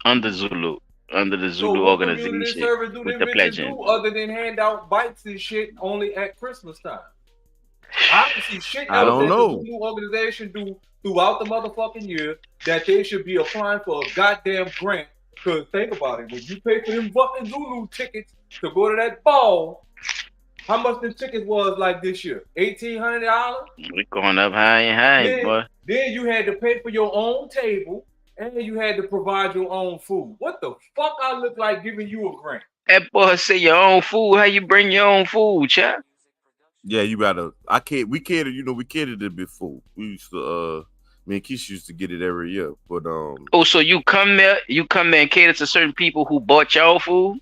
Under the Zulu organization with the pledging. Other than hand out bikes and shit only at Christmas time. I don't see shit else that the Zulu organization do throughout the motherfucking year that they should be applying for a goddamn grant. Because think about it, when you pay for them fucking Zulu tickets to go to that ball, how much the tickets was like this year? $1,800? We're going up high and high, boy. Then you had to pay for your own table and you had to provide your own food. What the fuck I look like giving you a grant? That boy say your own food. How you bring your own food, chap? Yeah, you gotta. We catered. We catered it before. We used to. Me and Keisha used to get it every year. But Oh, so you come there and cater to certain people who bought y'all food?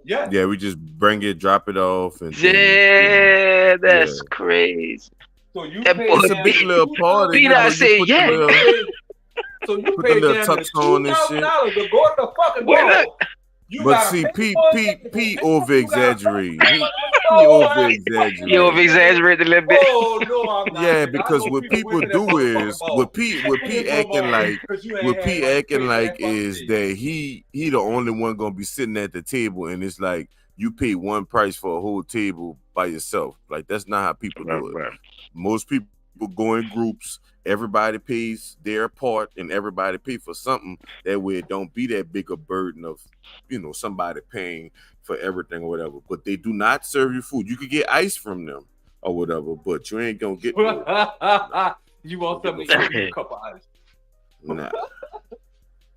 Yeah. Yeah, we just bring it, drop it off, and that's crazy. So you that pay it's a big little party. Peter, I say yeah. So you put pay the little tux on and shit. To go to the fucking ball. But see, Pete over exaggerating. He over exaggerating. You over exaggerate a little bit. Oh no, I'm not. Yeah, because what people do is what Pete acting like is that he the only one gonna be sitting at the table, and it's like you pay one price for a whole table by yourself. Like that's not how people do it. Right. Most people go in groups. Everybody pays their part and everybody pay for something. That way it don't be that big a burden of, somebody paying for everything or whatever. But they do not serve you food. You could get ice from them or whatever, but you ain't gonna get You want something to give you a cup of ice. Nah.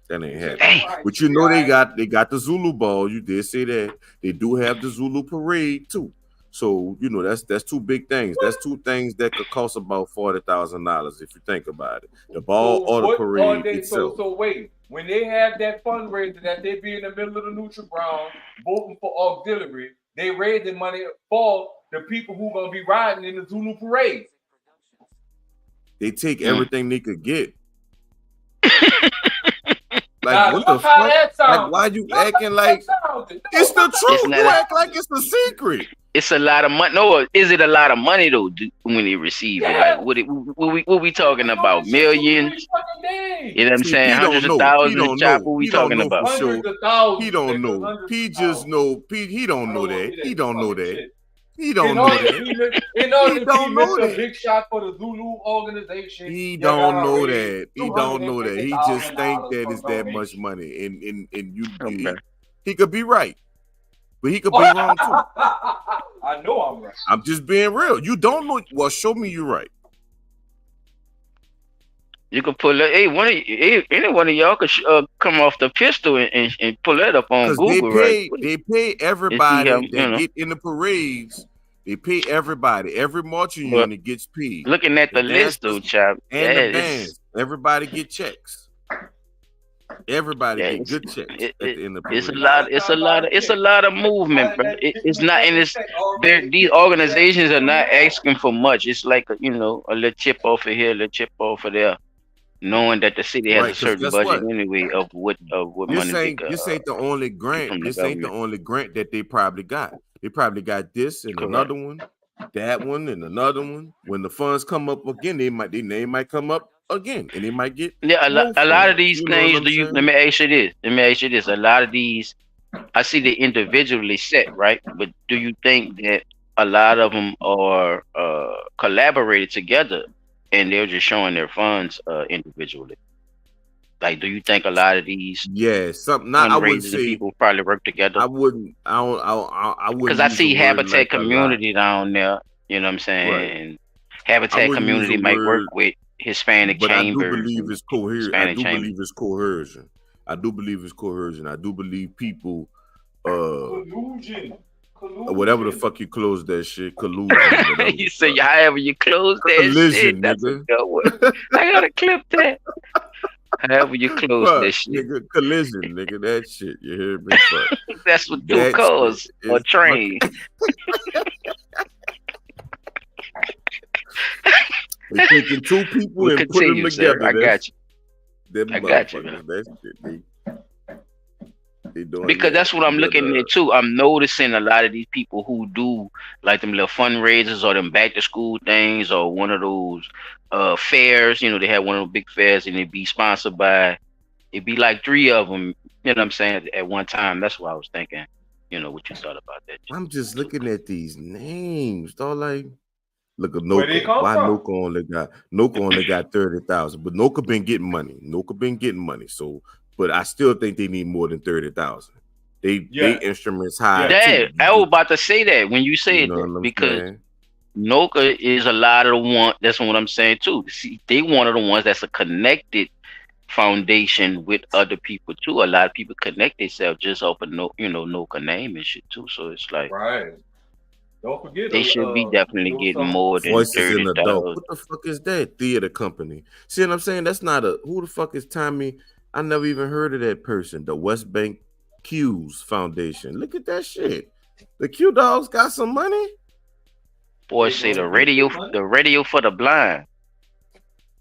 That ain't happening. But they got the Zulu ball. You did say that. They do have the Zulu parade too. So that's two big things. That's two things that could cost about $40,000 if you think about it. The ball or the parade itself. So wait, when they have that fundraiser that they be in the middle of the neutral ground voting for auxiliary, they raising money for the people who gonna be riding in the Zulu parade. They take everything they could get. Like what the fuck? Like why you acting like it's the truth? You act like it's the secret. It's a lot of money. No, is it a lot of money though when they receive it? Like what we talking about? Millions? You know what I'm saying? Hundreds of thousands. What we talking about? He don't know. He just know. He don't know that. He don't know that. He don't know that. In order to be a big shot for the Zulu organization. He don't know that. He don't know that. He just think that it's that much money, and he could be right, but he could be wrong too. I know I'm right. I'm just being real. You don't know. Well, show me you're right. You can pull it. Hey, any one of y'all could come off the pistol and pull that up on Google. They pay everybody that get in the parades. They pay everybody. Every marching unit gets paid. Looking at the list, though, chap. And the bands. Everybody get checks. Everybody get good checks at the end of the parade. It's a lot of movement, bro. It's not in this. These organizations are not asking for much. It's like a little chip off of here, a little chip off of there. Knowing that the city has a certain budget anyway of what money they got. This ain't the only grant. This ain't the only grant that they probably got. They probably got this and another one, that one and another one. When the funds come up again, their name might come up again, and they might get a lot of these things. Let me ask you this. A lot of these, I see they individually set, right? But do you think that a lot of them are collaborated together? And they're just showing their funds individually. Like, do you think a lot of these? Yeah, something. I wouldn't say people probably work together. I wouldn't. I wouldn't. Because I see Habitat Community down there. You know what I'm saying? Right. And Habitat Community might work with Hispanic but chambers. I do believe it's coercion. I do chambers. believe it's coercion. I do believe it's coercion. I do believe people, Collusion. whatever the fuck you close that shit, collusion. You say however you close that Collision, shit. That's a nigga. good one. I gotta clip that. However you close Fuck, that shit. nigga, collision, nigga, that shit. You hear me? Fuck. That's what That two cars shit or is train. They're taking two people We'll and put them continue, sir. together. I got you. Them I got you, motherfuckers, that shit, they doing Because that. that's what I'm But, looking at too. I'm noticing a lot of these people who do like them little fundraisers or them back to school things or one of those fairs. You know, they have one of those big fairs and it'd be sponsored by. It'd be like 3 of them. You know what I'm saying? At one time. That's what I was thinking. You know what you thought about that. I'm just looking at these names, dog. Like, look at Where they Noka. come Why from? Noka only got 30,000, but Noka been getting money. So, but I still think they need more than 30,000. They instruments high. Yeah, too. I was about to say that when you said You know that what I'm because saying? Noka is a lot of the one. That's what I'm saying too. See, they one of the ones that's a connected foundation with other people too. A lot of people connect themselves just off of Noka name and shit too. So it's like Right. Don't forget they should be definitely getting more than Voices in the Dark. 30,000. What the fuck is that? Theater company. See what I'm saying? That's not a. Who the fuck is Tommy? I never even heard of that person. The West Bank Q's Foundation. Look at that shit. The Q Dogs got some money. Boy, say the radio for the blind.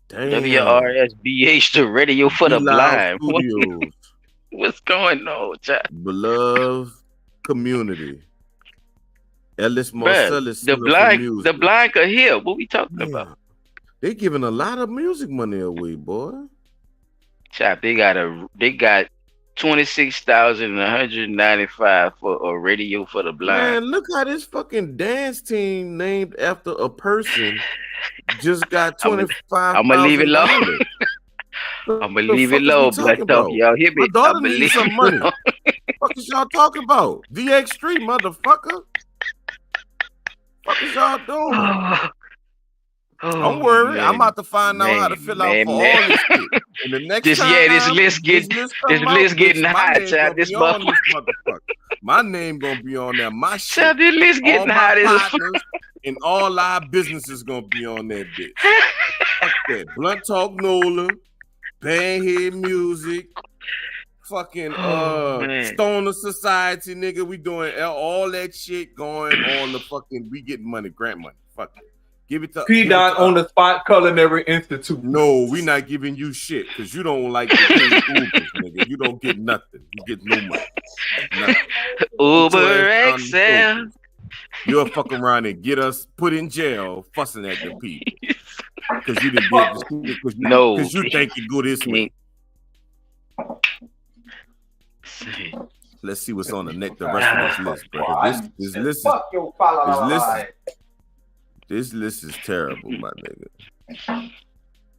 Damn. WRSBH, the radio for the Loud blind. Studios. What's going on, child? Beloved Community. Ellis Bruh, Marcellus. the blind could hear. What we talking about? They giving a lot of music money away, boy. Chap, they got 26,195 for a radio for the blind. Man, look how this fucking dance team named after a person just got 25. I'm gonna leave it low. I'm gonna leave it low, Black Talk. Y'all hear me? My daughter needs some money. What is y'all talking about? DX3, motherfucker. What is y'all doing? Don't worry, man. I'm about to find out how to fill out for all this shit. And the next This list getting hot, child. This motherfucker. My name gonna be on there. My shit. Child, this list getting hot as fuck. And all our businesses gonna be on that bitch. Fuck that. Blunt Talk Nola, Bandhead Music, fucking Stoner Society, nigga. We doing all that shit going on the fucking. We getting money, grant money. Fuck it. Give it to P-Dot on the Spot Culinary Institute. No, we not giving you shit because you don't like the Ubers, nigga. You don't get nothing. You get no money. Nothing. Uber XL. You'll fuck around and get us put in jail fussing at the people because you didn't get the school because you think you go this way. Let's see what's on the rest of this list, bro. This list is terrible, my nigga.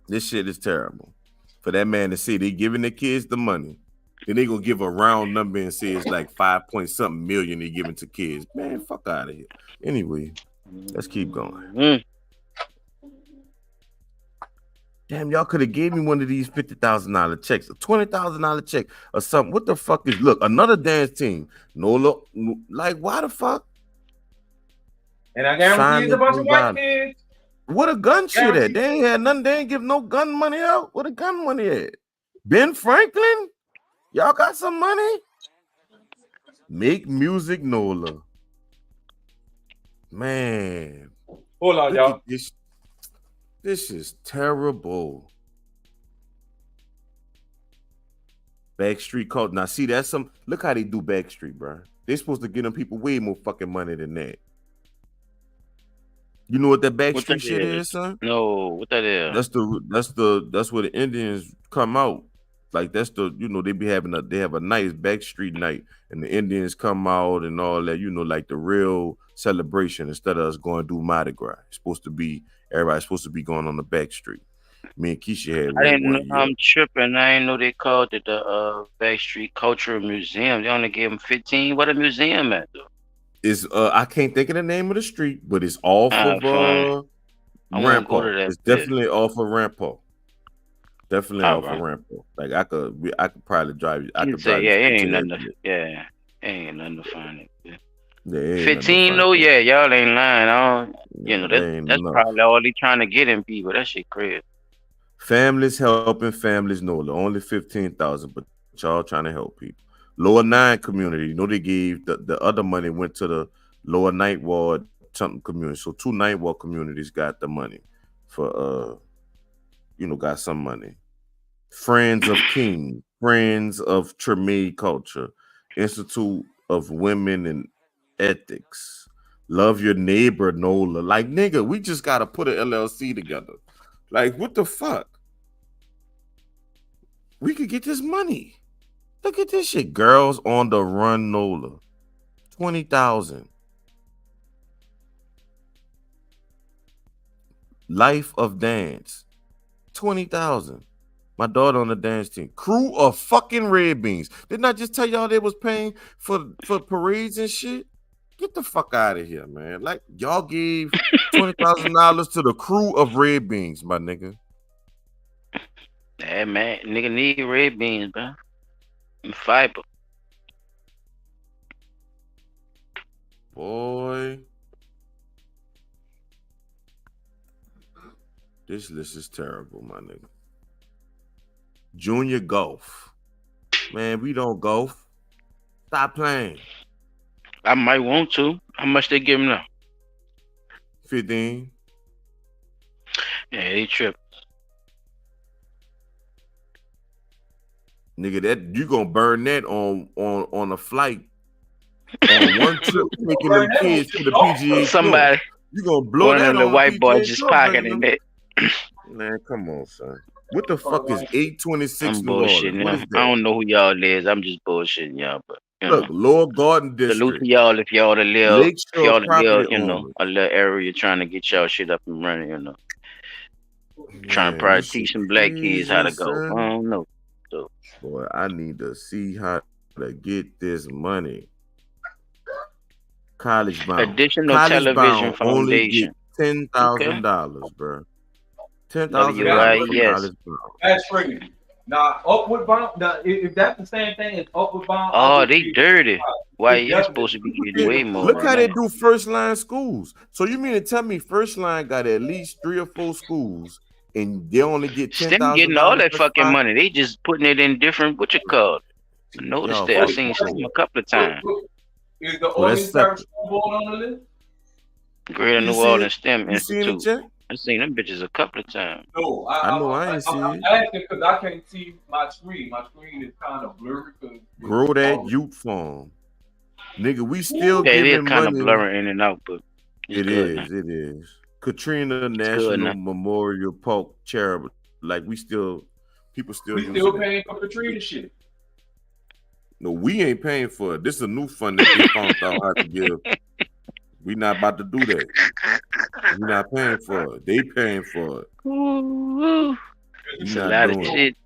This shit is terrible. For that man to say they giving the kids the money, then they gonna give a round number and say it's like 5-point-something million they giving to kids. Man, fuck out of here. Anyway, let's keep going. Damn, y'all could have gave me one of these $50,000 checks, a $20,000 check, or something. What the fuck is? Look, another dance team. No, like why the fuck? And I guarantee it's a bunch of white kids. What a gun shit at? They ain't had nothing. They ain't give no gun money out. What a gun money at? Ben Franklin? Y'all got some money? Make Music Nola. Man. Hold on, y'all. This is terrible. Backstreet Cult. Now, see, that's some. Look how they do Backstreet, bro. They're supposed to give them people way more fucking money than that. You know what that Backstreet shit is, son? No, what that is? That's where the Indians come out. Like that's the they have a nice Backstreet night, and the Indians come out and all that. You know, like the real celebration instead of us going to do Mardi Gras. It's supposed to be everybody's supposed to be going on the Backstreet. Me and Keisha had. I didn't know. I'm tripping. I didn't know they called it the Backstreet Cultural Museum. They only gave them 15. What a museum at though? Is I can't think of the name of the street, but it's off of I want to go to that. It's definitely off of Rampart. Definitely off of Rampart. Like I could probably drive you. I could drive you. It ain't nothing. Ain't nothing to find it. 15 though, y'all ain't lying. That's probably all they trying to get in people. That shit crazy. Families helping families, no, only 15,000, but y'all trying to help people. Lower 9 community, they gave the other money went to the Lower Ninth Ward something community. So 2 Ninth Ward communities got the money for got some money. Friends of King, Friends of Treme Culture, Institute of Women and Ethics, Love Your Neighbor, NOLA. Like, nigga, we just gotta put an LLC together. Like, what the fuck? We could get this money. Look at this shit. Girls on the Run, NOLA, 20,000. Life of Dance, 20,000. My daughter on the dance team. Crew of fucking Red Beans. Didn't I just tell y'all they was paying for parades and shit? Get the fuck out of here, man. Like, y'all gave $20,000 to the Crew of Red Beans, my nigga. Yeah, man. Nigga need red beans, bro. And fiber. Boy. This list is terrible, my nigga. Junior golf. Man, we don't golf. Stop playing. I might want to. How much they give him now? 15. Yeah, they trip. Nigga, that you gonna burn that on a flight. On one trip, taking them kids to the PGA. Somebody. You gonna blow one that of the on white boys just pocketing it. Man, come on, son. What the fuck is 826 I'm New Orleans? bullshitting. What is that? I don't know who y'all is. I'm just bullshitting y'all. But look, Lower Garden District. Salute to y'all if y'all to live, Lakeshore property a little area trying to get y'all shit up and running, Trying to probably teach some black kids how to go. Son. I don't know. So, boy, I need to see how to get this money. College Bound. Additional College Television Bound Foundation. Only get $10,000, bro. $10,000. That's crazy. Now, Upward Bound. Now, if that's the same thing as Upward Bound. Oh, they dirty. Why you supposed to be getting way more? Look how they do first line schools. So you mean to tell me first line got at least 3 or 4 schools and they only get $10,000? Them getting all that fucking money. They just putting it in different. What you call? I noticed that. I seen some a couple of times. Is the Orleans Parish School Board on the list? Greater New Orleans STEM Institute. I seen them bitches a couple of times. No, I ain't seen it. I'm asking because I can't see my screen. My screen is kind of blurry. Grow that youth farm. Nigga, we still it giving is kind money. of blurring in and out, but it is. Katrina National Memorial Park Charitable. Like we still paying for Katrina shit. No, we ain't paying for it. This is a new fund that they found out how to give. We not about to do that. We not paying for it. They paying for it. It's a lot of shit.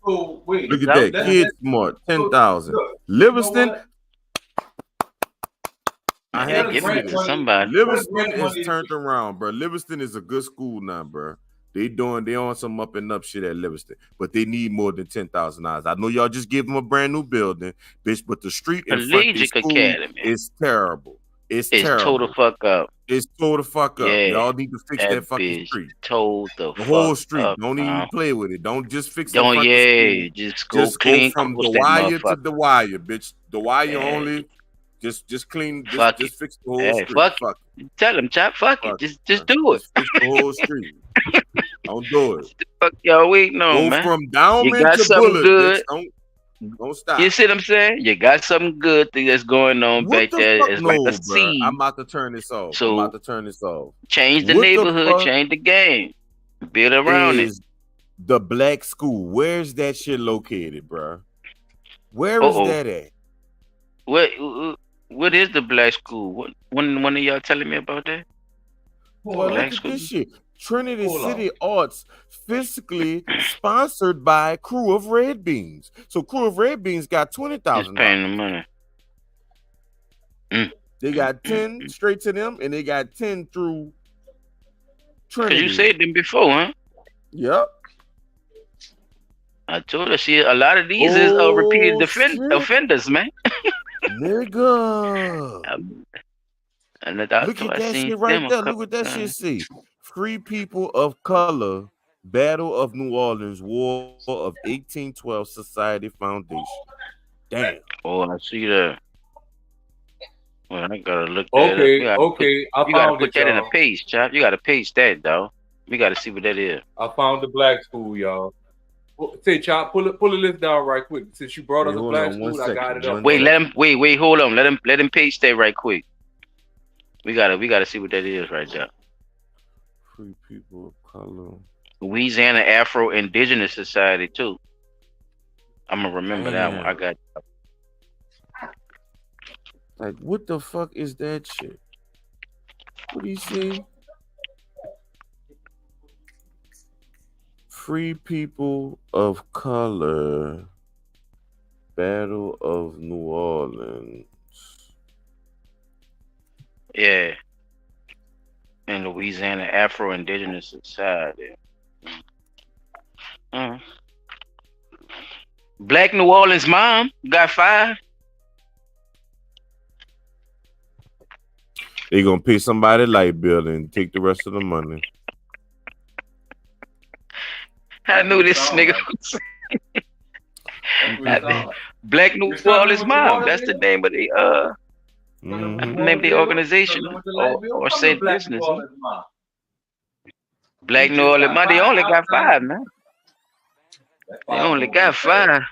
Oh, wait, look at that. Kid Smart, 10,000. Livingston. I had given it to somebody. Livingston is turned around, bro. Livingston is a good school now, bro. They on some up and up shit at Livingston, but they need more than $10,000. I know y'all just gave them a brand new building, bitch, but the street in front of the school Academy is terrible. It's terrible. Total fuck up. It's total fuck up. Yeah, y'all need to fix that fucking street. Told the whole street. Up, don't even play with it. Don't just fix it. Just go clean. Go from the wire to the wire, bitch. The wire only. Just clean. Just fix the whole street. Fuck it. Tell them, chop. Fuck it. Just do it. Just fix the whole street. Don't do it. Fuck y'all waiting on, man. Go from Downman you got to something Bullet, good. Bitch. Don't stop. You see what I'm saying? You got something good that's going on back there. It's like a seed. I'm about to turn this off. So, I'm about to turn this off. Change the neighborhood, change the game. Build around it. The black school. Where's that shit located, bro? Where is that at? What is the black school? What one of y'all telling me about that? Well, look at this shit. Trinity City Arts, physically sponsored by Crew of Red Beans. So Crew of Red Beans got $20,000. Paying the money. They got 10 straight to them, and they got 10 through Trinity. you said them before, huh? Yep. I told her, see, a lot of these is repeated offenders, man. Nigga. And Look at that shit right there. Look what that shit see. Free people of color, Battle of New Orleans, War of 1812 Society Foundation. Damn. Oh, I see that. Well, I gotta look that Okay, up. okay. I You gotta found put it, that in y'all. a page, chap. You gotta page that, dog. We gotta see what that is. I found the black school, y'all. Say, Chop, pull the list down right quick. Since you brought up the black school, I got it up. Wait, hold on. Let him page that right quick. We gotta see what that is right there. Free people of color. Louisiana Afro Indigenous Society too. I'm gonna remember that one. I got. Like, what the fuck is that shit? What do you see? Free people of color, Battle of New Orleans. Yeah. And Louisiana Afro Indigenous Society. Black New Orleans mom got fired. They gonna pay somebody light bill and take the rest of the money. I knew this nigga was Black New Orleans mom. That's the name of the name of the organization or said business. Black New Orleans mom. They only got 5, man. They only got 5.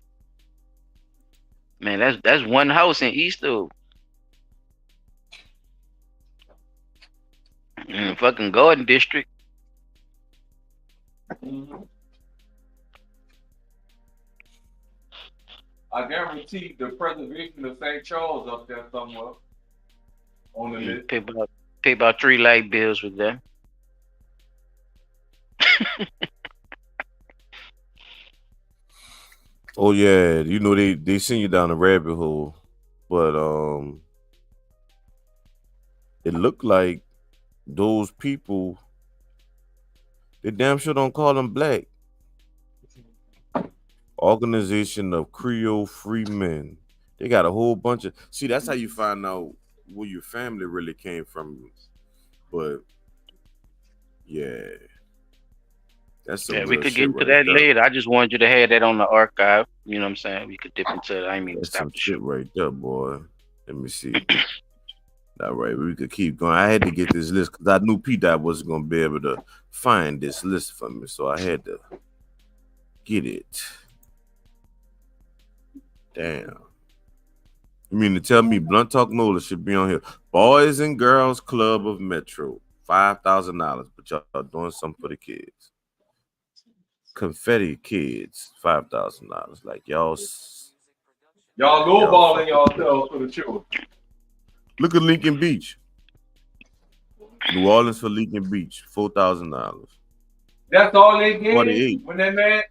Man, that's one house in Easto. In the fucking Garden District. I guarantee the preservation of St. Charles up there somewhere on the list. Pay about 3 light bills with that. Oh yeah, you know they send you down a rabbit hole, but it looked like those people, they damn sure don't call them black. Organization of Creole Free Men. They got a whole bunch of. See, that's how you find out where your family really came from. But yeah, that's some we real could shit get into right that there. later. I just wanted you to have that on the archive. You know what I'm saying? We could dip into it. I ain't mean to That's stop some the shit show. right there, boy. Let me see. All right, we could keep going. I had to get this list because I knew P-Dot wasn't gonna be able to find this list for me, so I had to get it. Damn. You mean to tell me Blunt Talk Nola should be on here? Boys and Girls Club of Metro, $5,000, but y'all doing something for the kids. Confetti Kids, $5,000. Like y'all lowballing yourselves for the children. Look at Lincoln Beach. New Orleans for Lincoln Beach, $4,000. That's all they gave 48. when that man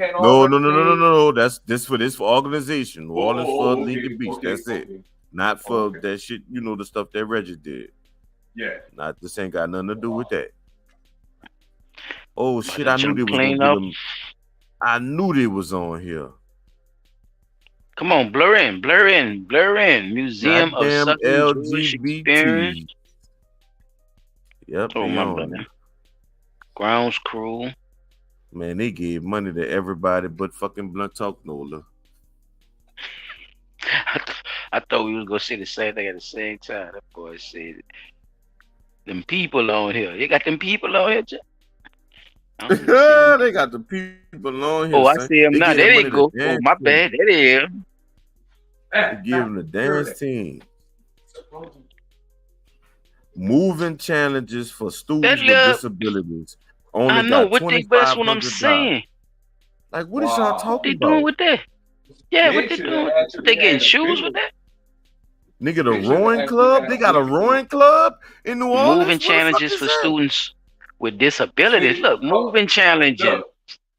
had all No. That's this for organization. New Orleans for Lincoln Beach. That's it. Not for that shit, you know, the stuff that Reggie did. Yeah. Not this ain't got nothing to do with that. Oh shit, I Let knew they them was gonna clean get up. them. I knew they was on here. Come on, blur in. Museum of Goddamn Southern Jewish Experience. LGBT. Yep, Oh they my on brother. it. Grounds Crew. Man, they gave money to everybody but fucking Blunt Talk Nola. I thought we was gonna say the same thing at the same time. That boy said, "Them people on here. You got them people on here, Jeff?" They got the people on here. Oh, I son. see him They now. gave There them they money go. to Oh, dance my team. bad. There they is. They give them the dance team. Moving challenges for students with disabilities. Only I know got what they. That's what I'm $2,500. saying. Like, what is y'all What talking they doing about? with that? Yeah, what they doing? They getting shoes with that? Nigga, the rowing club? They got a rowing club in New Orleans? Moving challenges for students with disabilities. Look, moving challenges.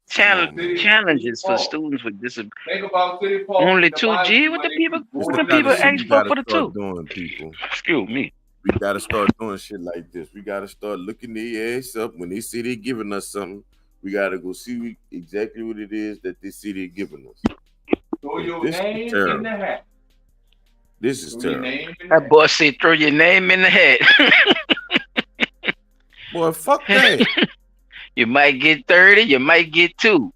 Challenges for students with disabilities. Think about City Park. Only 2G. What the people It's the kind of shit ask you gotta for the start 2? doing, people. Excuse me. We gotta start doing shit like this. We gotta start looking their ass up when they say they're giving us something. We gotta go see exactly what it is that they see they're giving us. Throw your name in the hat. This is terrible. That boy said, "Throw your name in the hat." Boy, fuck that. You might get 30, you might get 2,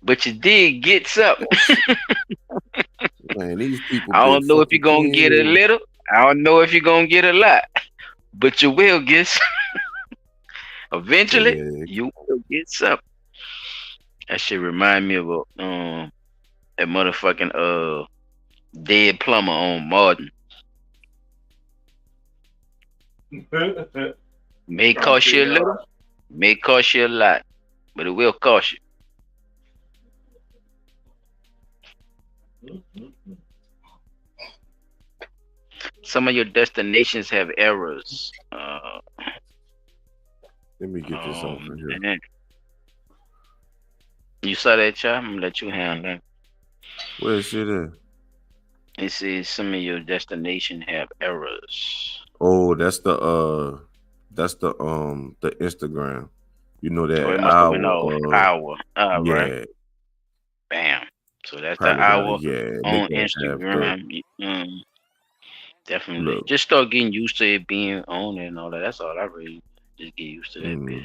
but you did get something. Man, these people. I don't know if you're gonna get a little. I don't know if you're gonna get a lot, but you will get some. Eventually, you will get something. That shit remind me of that motherfucking dead plumber on Martin. May cost you a little, may cost you a lot, but it will cost you. Some of your destinations have errors. Let me get this off of here. Man. You saw that, child? I'm gonna let you handle that. Where's shit at? It says some of your destination have errors. Oh, that's the Instagram. You know that hour. Yeah. Right. Bam. So that's Probably the hour on Instagram. Definitely. Look. Just start getting used to it being on it and all that. That's all I really just get used to that bit.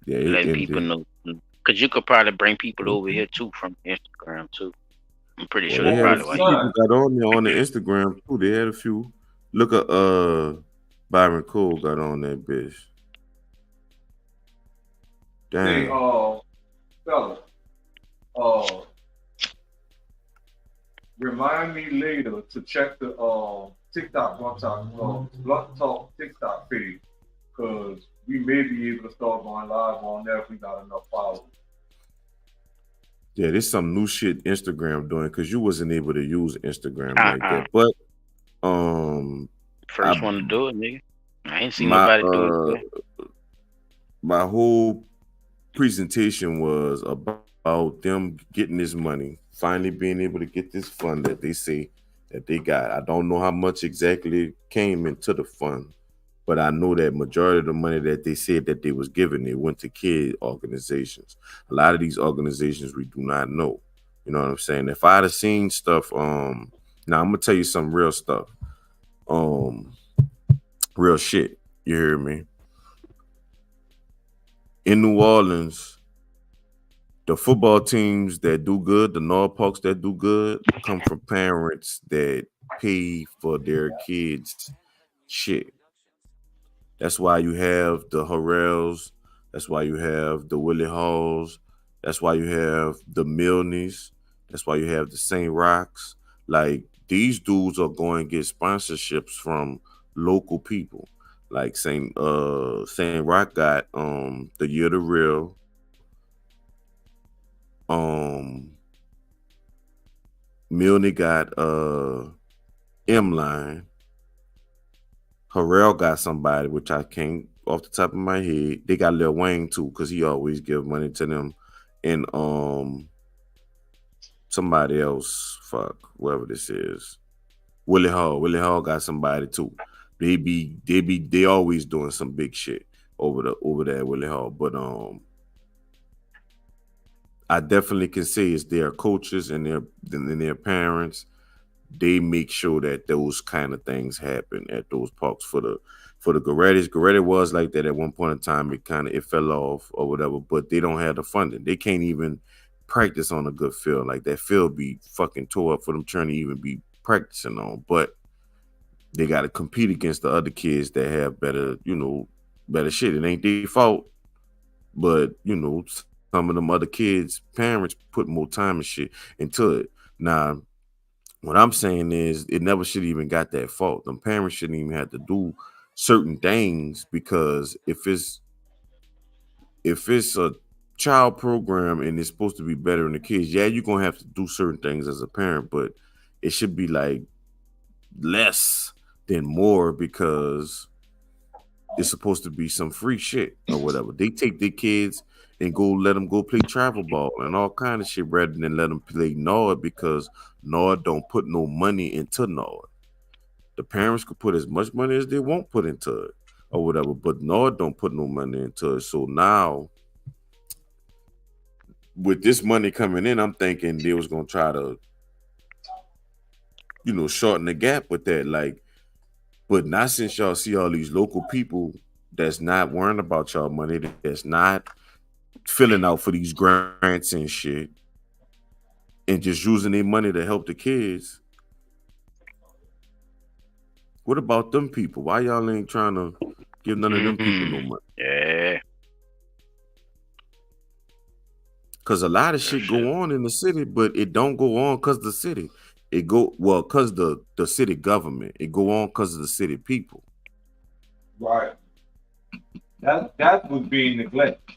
Yeah, let people know. Because you could probably bring people over here too from Instagram too. I'm pretty sure they probably people got on there on the Instagram too. They had a few. Look at Byron Cole got on that bitch. Damn. Hey, fella. Remind me later to check the TikTok Blunt Talk TikTok page, because we may be able to start going live on there if we got enough followers. Yeah, there's some new shit Instagram doing, because you wasn't able to use Instagram like that. But first one to do it, nigga. I ain't seen nobody do it. My whole presentation was about them getting this money, finally being able to get this fund that they say that they got. I don't know how much exactly came into the fund, but I know that majority of the money that they said that they was giving, it went to kid organizations. A lot of these organizations we do not know. You know what I'm saying? If I'd have seen stuff, now I'm gonna tell you some real stuff. Real shit. You hear me? In New Orleans, the football teams that do good, the Norfolks that do good, come from parents that pay for their kids' shit. That's why you have the Harrells. That's why you have the Willie Halls. That's why you have the Milneys. That's why you have the St. Rocks. Like, these dudes are going to get sponsorships from local people. Like St. Rock got the Year the Real. Milne got M-Line. Harrell got somebody, which I can't off the top of my head. They got Lil Wayne too, because he always give money to them. And somebody else, whoever this is. Willie Hall got somebody too. They always doing some big shit over there at Willie Hall. But I definitely can say it's their coaches and their parents. They make sure that those kind of things happen at those parks for the Gorettis. Goretti was like that at one point in time. It fell off or whatever, but they don't have the funding. They can't even practice on a good field. Like, that field be fucking tore up for them trying to even be practicing on. But they got to compete against the other kids that have better shit. It ain't their fault, but some of them other kids' parents put more time and shit into it. Now, what I'm saying is, it never should even got that fault. Them parents shouldn't even have to do certain things, because if it's a child program and it's supposed to be better than the kids, yeah, you're gonna have to do certain things as a parent, but it should be like less than more, because it's supposed to be some free shit or whatever. They take their kids and let them go play travel ball and all kind of shit rather than let them play Nord, because Nord don't put no money into Nord. The parents could put as much money as they want put into it or whatever, but Nord don't put no money into it. So now, with this money coming in, I'm thinking they was gonna try to, shorten the gap with that. Like, but not since y'all see all these local people that's not worrying about y'all money, that's not filling out for these grants and shit, and just using their money to help the kids. What about them people? Why y'all ain't trying to give none of them people no money? Yeah. Because a lot of shit go on in the city, but it don't go on because the city. It go because the city government. It go on because of the city people. Right. That was being neglected.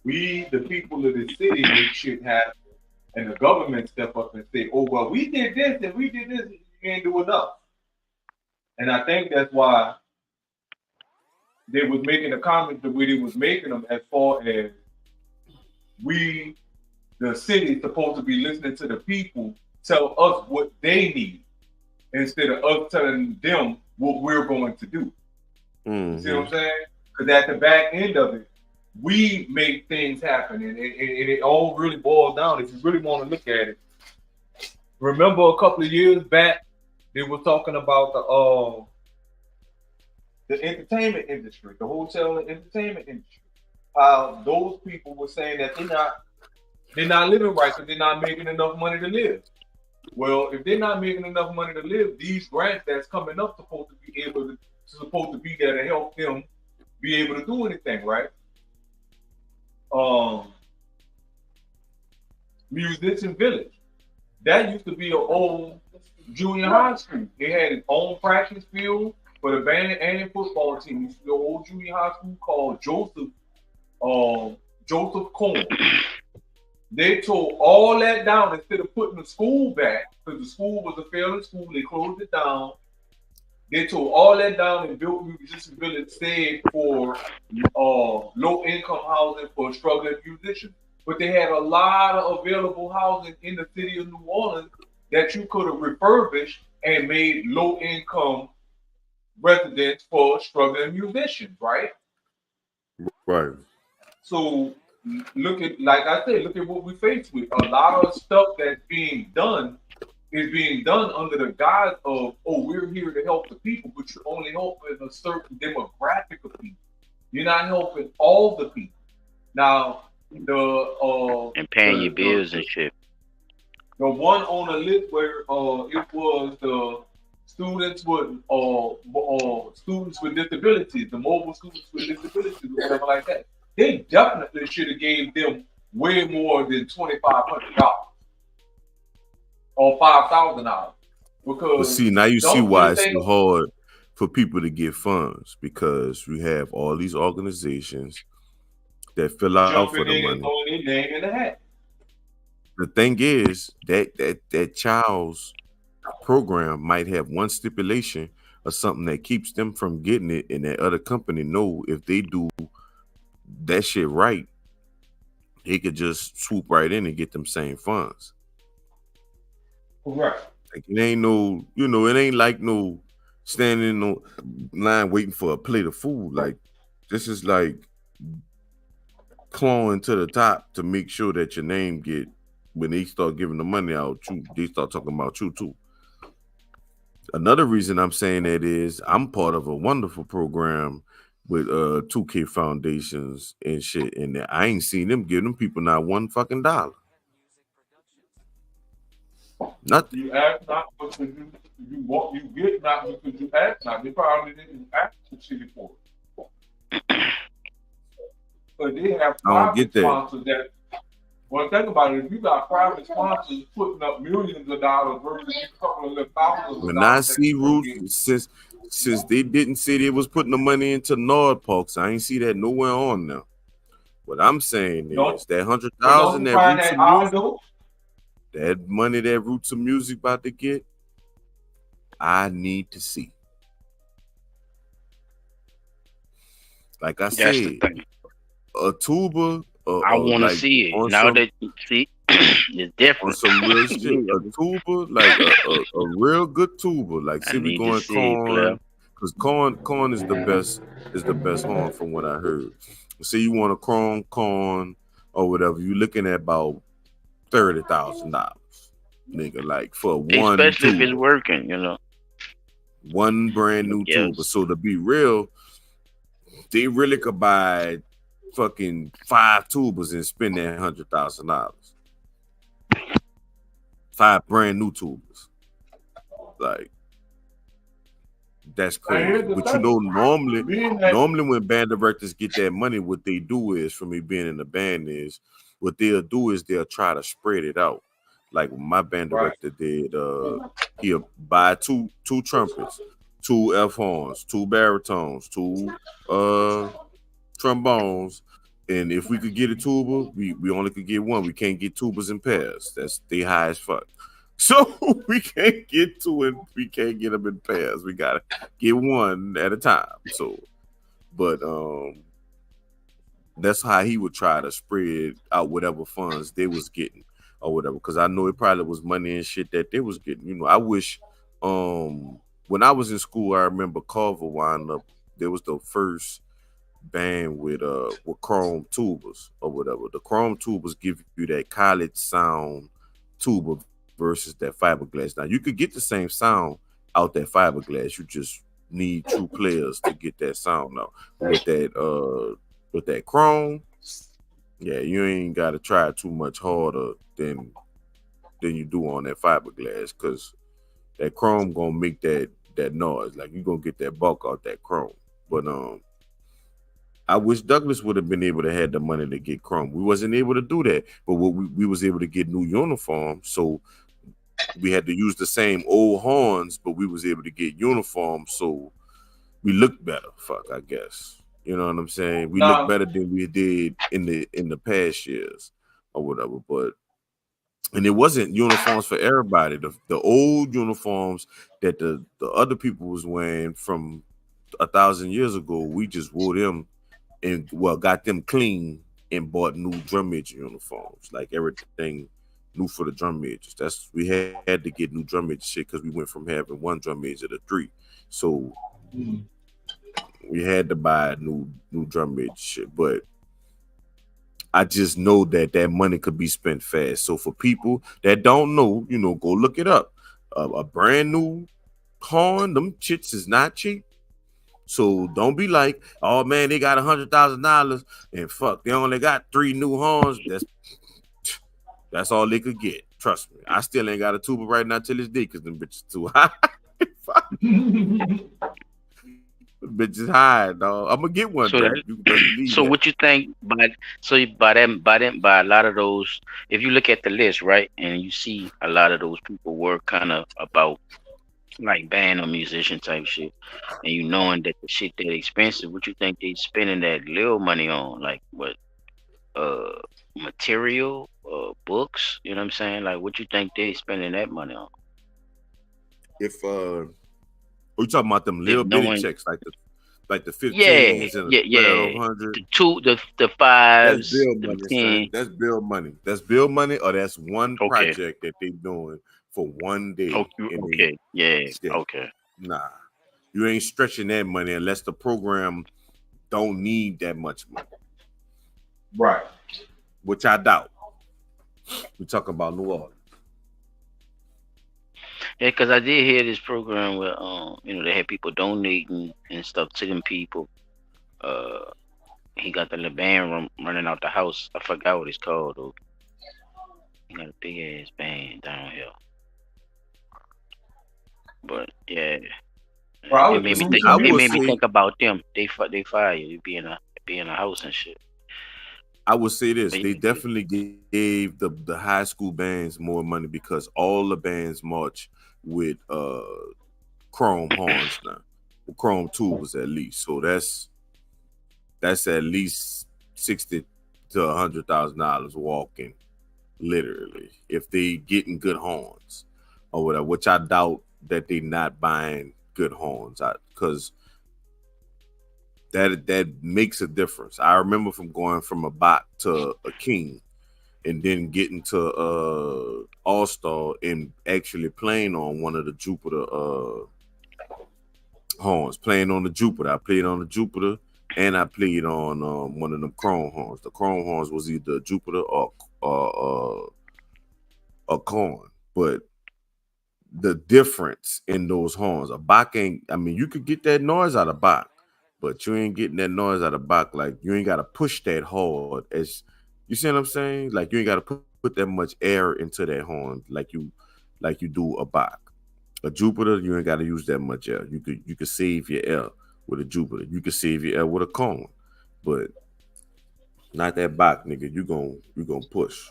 We, the people of the city, make shit happen, and the government step up and say, "Oh well, we did this and we did this, and you ain't do enough." And I think that's why they was making the comments the way they was making them, as far as we, the city, supposed to be listening to the people tell us what they need instead of us telling them what we're going to do. Mm-hmm. See what I'm saying? Because at the back end of it, we make things happen, and it all really boils down. If you really want to look at it, remember a couple of years back, they were talking about the entertainment industry, the hotel and entertainment industry. Those people were saying that they're not living right because they're not making enough money to live. Well, if they're not making enough money to live, these grants that's coming up supposed to be there to help them be able to do anything, right? Musician Village. That used to be an old junior high school. They had its own practice field for the band and football team. It's the old junior high school called Joseph Cohen. They tore all that down instead of putting the school back, because the school was a failing school. They closed it down. They tore all that down and built Musician Village instead for low-income housing for struggling musicians. But they had a lot of available housing in the city of New Orleans that you could have refurbished and made low-income residents for struggling musicians, right? Right. So look at what we faced with. A lot of stuff that's being done is being done under the guise of, we're here to help the people, but you're only helping a certain demographic of people. You're not helping all the people. Now, and paying your bills and shit. The one on the list where it was the students with disabilities, the mobile students with disabilities, or whatever like that. They definitely should have gave them way more than $2,500 or $5,000 because. But see, now you see why it's so hard for people to get funds, because we have all these organizations that fill out for the money. Name in the hat. The thing is that child's program might have one stipulation or something that keeps them from getting it, and that other company know if they do that shit right, he could just swoop right in and get them same funds. Correct. Like, it ain't no, it ain't like no standing in no line waiting for a plate of food. Like, this is like clawing to the top to make sure that your name get, when they start giving the money out, they start talking about you too. Another reason I'm saying that is I'm part of a wonderful program with 2K Foundations and shit, and I ain't seen them give them people not one fucking dollar. Nothing. You ask not because you get not because you ask not. They probably didn't ask the city for it. But they have private sponsors that. Well, think about it. If you got private sponsors putting up millions of dollars versus a couple of thousands. When I see Roots, since they didn't say they was putting the money into Nord Parks, I ain't see that nowhere on now. What I'm saying is that $100,000 that Roots of Music, that money that Roots of Music about to get, I need to see. Like I said, a tuba. I want to see it now that you see. It's different. On some real shit. A tuba, like a real good tuba. Like, see, we going corn. Because corn is the best horn from what I heard. Say you want a corn or whatever, you're looking at about $30,000, nigga. Like for one, especially tuba. if it's working, you know. One brand new tuba. So to be real, they really could buy fucking 5 tubas and spend that $100,000. 5 brand new tubas. Like, that's crazy. But you know, normally when band directors get that money, what they do is, for me being in the band, is what they'll do is they'll try to spread it out. Like my band director did, he'll buy two trumpets, 2 F horns, 2 baritones, 2 trombones, and if we could get a tuba, we only could get one. We can't get tubas in pairs. They high as fuck. So we can't get 2 and we can't get them in pairs. We gotta get one at a time. So, but that's how he would try to spread out whatever funds they was getting or whatever. Because I know it probably was money and shit that they was getting. You know, I wish when I was in school, I remember Carver wound up. There was the first band with chrome tubas or whatever. The chrome tubas give you that college sound tuba versus that fiberglass. Now you could get the same sound out that fiberglass. You just need true players to get that sound out. With that chrome, yeah, you ain't gotta try too much harder than you do on that fiberglass, because that chrome gonna make that noise. Like, you gonna get that bulk out that chrome. But I wish Douglas would have been able to have the money to get chrome. We wasn't able to do that, but we was able to get new uniforms, so we had to use the same old horns, but we was able to get uniforms, so we looked better. Fuck, I guess. You know what I'm saying? We look better than we did in the past years or whatever. And it wasn't uniforms for everybody. The old uniforms that the other people was wearing from 1,000 years ago, we just wore them and got them clean and bought new drum major uniforms. Like, everything new for the drum majors. We had to get new drum major shit because we went from having 1 drum major to 3. So we had to buy new drum major shit. But I just know that money could be spent fast. So for people that don't know, you know, go look it up. A brand new horn, them shits is not cheap. So don't be like, oh man, they got $100,000 and fuck, they only got 3 new horns. That's all they could get. Trust me. I still ain't got a tuba right now till this day because them bitches too high. Bitches high, dog. I'm gonna get one. So what you think by a lot of those, if you look at the list, right, and you see a lot of those people were kind of about like band or musician type shit, and you knowing that the shit that expensive, what you think they spending that little money on? Like what material, books, you know what I'm saying? Like, what you think they spending that money on? If we talking about them little bitty checks, like the 15s and the 1200, the 5s, the 10. That's bill money. That's bill money, or that's one project that they doing for one day. Okay. Nah, you ain't stretching that money unless the program don't need that much money. Right. Which I doubt. We talk about New Orleans. Yeah, because I did hear this program where you know, they had people donating and stuff to them people. He got the little band running out the house. I forgot what it's called though. He got a big ass band down here. But yeah, it made me think about them. They fire you. You be in a house and shit. I would say this: they definitely gave the high school bands more money because all the bands march with chrome horns now, chrome tubas at least. So that's at least $60,000 to $100,000 walking, literally, if they getting good horns or whatever. Which I doubt that they not buying good horns, because that makes a difference. I remember from going from a Bach to a King, and then getting to All-Star and actually playing on one of the Jupiter horns, playing on the Jupiter. I played on the Jupiter and I played on one of them chrome horns. The chrome horns was either Jupiter or a corn, but the difference in those horns, a Bach ain't, I mean, you could get that noise out of Bach, but you ain't getting that noise out of Bach. Like, you ain't got to push that hard, as you see what I'm saying? Like, you ain't got to put that much air into that horn like you do a Bach. A Jupiter, you ain't got to use that much air. You could save your air with a Jupiter. You could save your air with a cone, but not that Bach, nigga. You gonna push.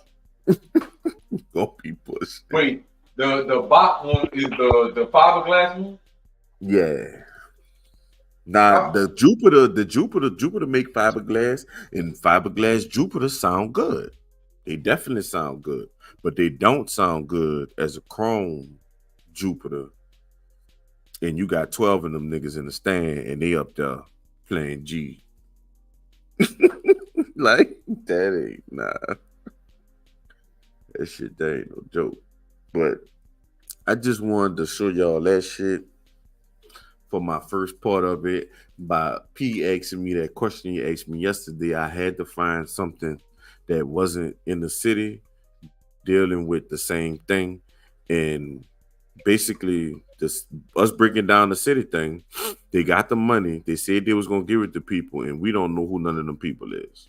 Gonna be pushed. Wait, the Bach one is the fiberglass one? Yeah. Now the Jupiter make fiberglass, and fiberglass Jupiter sound good. They definitely sound good, but they don't sound good as a chrome Jupiter. And you got 12 of them niggas in the stand, and they up there playing G. Like, that ain't nah. That shit, that ain't no joke. But I just wanted to show y'all that shit for my first part of it. By P asking me that question he asked me yesterday, I had to find something that wasn't in the city dealing with the same thing. And basically, us breaking down the city thing, they got the money. They said they was going to give it to people, and we don't know who none of them people is.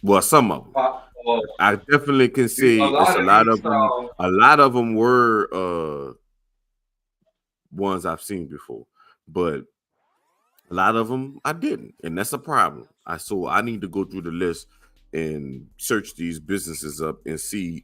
Well, some of them. I definitely can say it's a lot of them. A lot of them were ones I've seen before, but a lot of them I didn't, and that's a problem. So I need to go through the list and search these businesses up and see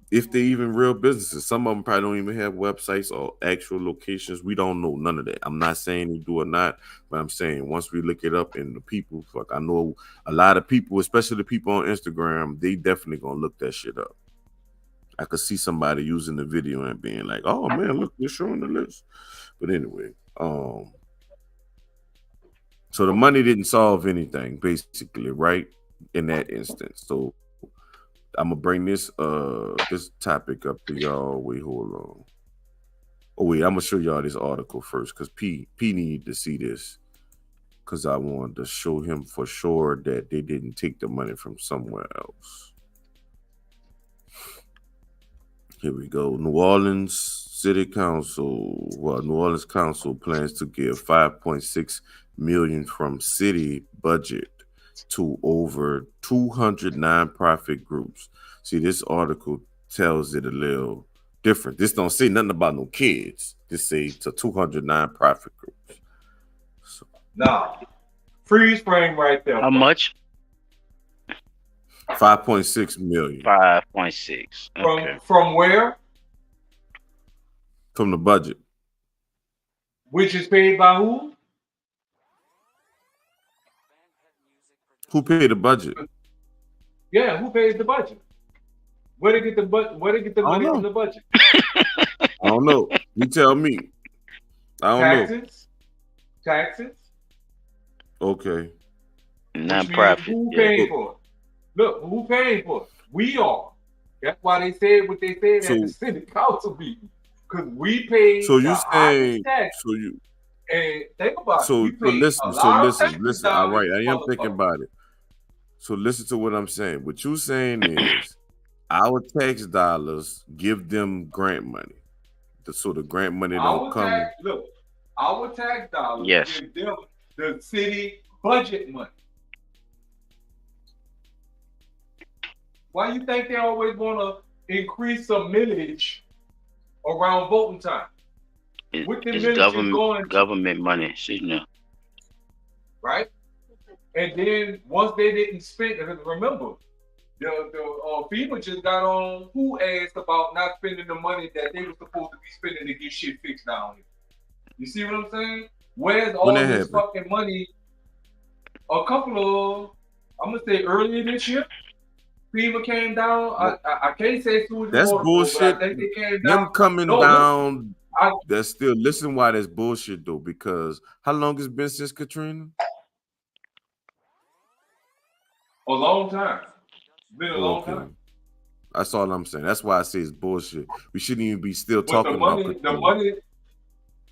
if they're even real businesses. Some of them probably don't even have websites or actual locations. We don't know none of that. I'm not saying they do or not, but I'm saying once we look it up and the people, fuck, I know a lot of people, especially the people on Instagram, they definitely gonna look that shit up. I could see somebody using the video and being like, oh man, look, they're showing the list. But anyway, so the money didn't solve anything, basically, right? In that instance. So I'm gonna bring this topic up to y'all. Wait, hold on. Oh wait, I'm gonna show y'all this article first because P needed to see this because I wanted to show him for sure that they didn't take the money from somewhere else. Here we go. New Orleans City Council. Well, New Orleans Council plans to give $5.6 million from city budget to over 200 nonprofit groups. See, this article tells it a little different. This don't say nothing about no kids. This say to 200 nonprofit groups. So, nah, freeze frame right there. How much? 5.6 million. 5.6. Okay. From where? From the budget. Which is paid by who? Who paid the budget? Yeah, who pays the budget? Where they get the money from the budget? I don't know. You tell me. I don't know. Taxes. Okay. Nonprofit. Who paying for it? Look, who paying for it? We are. That's why they said what they said at the city council meeting. Because we pay. So you saying? So you. And think about it. So listen. All right, I am thinking about it. So listen to what I'm saying. What you saying is our tax dollars give them grant money. So the grant money don't come. Our tax dollars give them the city budget money. Why you think they always want to increase some millage around voting time? It's government money, you know. Right? And then once they didn't spend, remember, the FEMA just got on who asked about not spending the money that they were supposed to be spending to get shit fixed down here. You see what I'm saying? Where's all this fucking money? A couple of, I'm gonna say earlier this year, FEMA came down. I can't say that's bullshit. I think they came down. Them coming down. That's still, listen why that's bullshit though, because how long has it been since Katrina? A long time. It's been a long time. That's all I'm saying. That's why I say it's bullshit. We shouldn't even be still But talking about the money.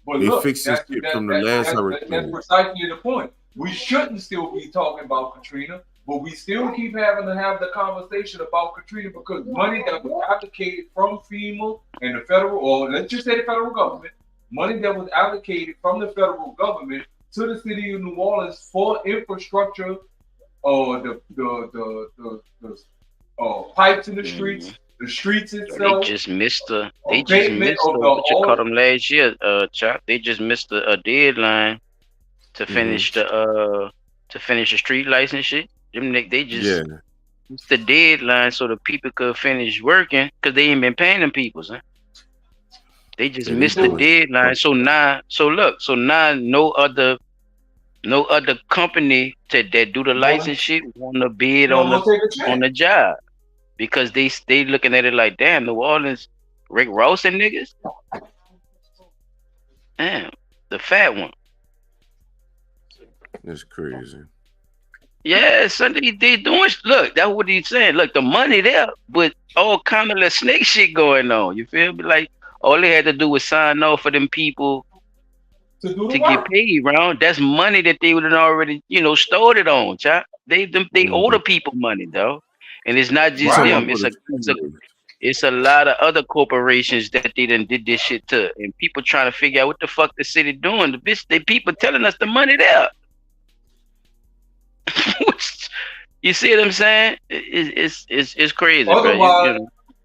But they look, fixed this shit from the last hurricane. That's precisely the point. We shouldn't still be talking about Katrina, but we still keep having to have the conversation about Katrina because money that was allocated from FEMA and the federal, or let's just say the federal government, money that was allocated from the federal government to the city of New Orleans for infrastructure, the pipes in the streets, the streets itself. They just missed what you called them last year, Chop. They just missed a deadline to finish the street license shit. They just missed the deadline so the people could finish working because they ain't been paying them people, huh? They just missed the deadline. So now no other company that do the license shit want to bid on the job. Because they looking at it like, damn, New Orleans, Rick Ross and niggas. Damn, the fat one. It's crazy. Yeah, Sunday they doing. Look, that's what he's saying. Look, the money there, but all kind of snake shit going on. You feel me? Like all they had to do was sign off for them people to get paid, round. That's money that they would have already, stored it on. Chop. They owe the people money, though. And it's not just them. It's a lot of other corporations that they done did this shit to, and people trying to figure out what the fuck the city doing. The people telling us the money there. You see what I'm saying? It's crazy. Otherwise,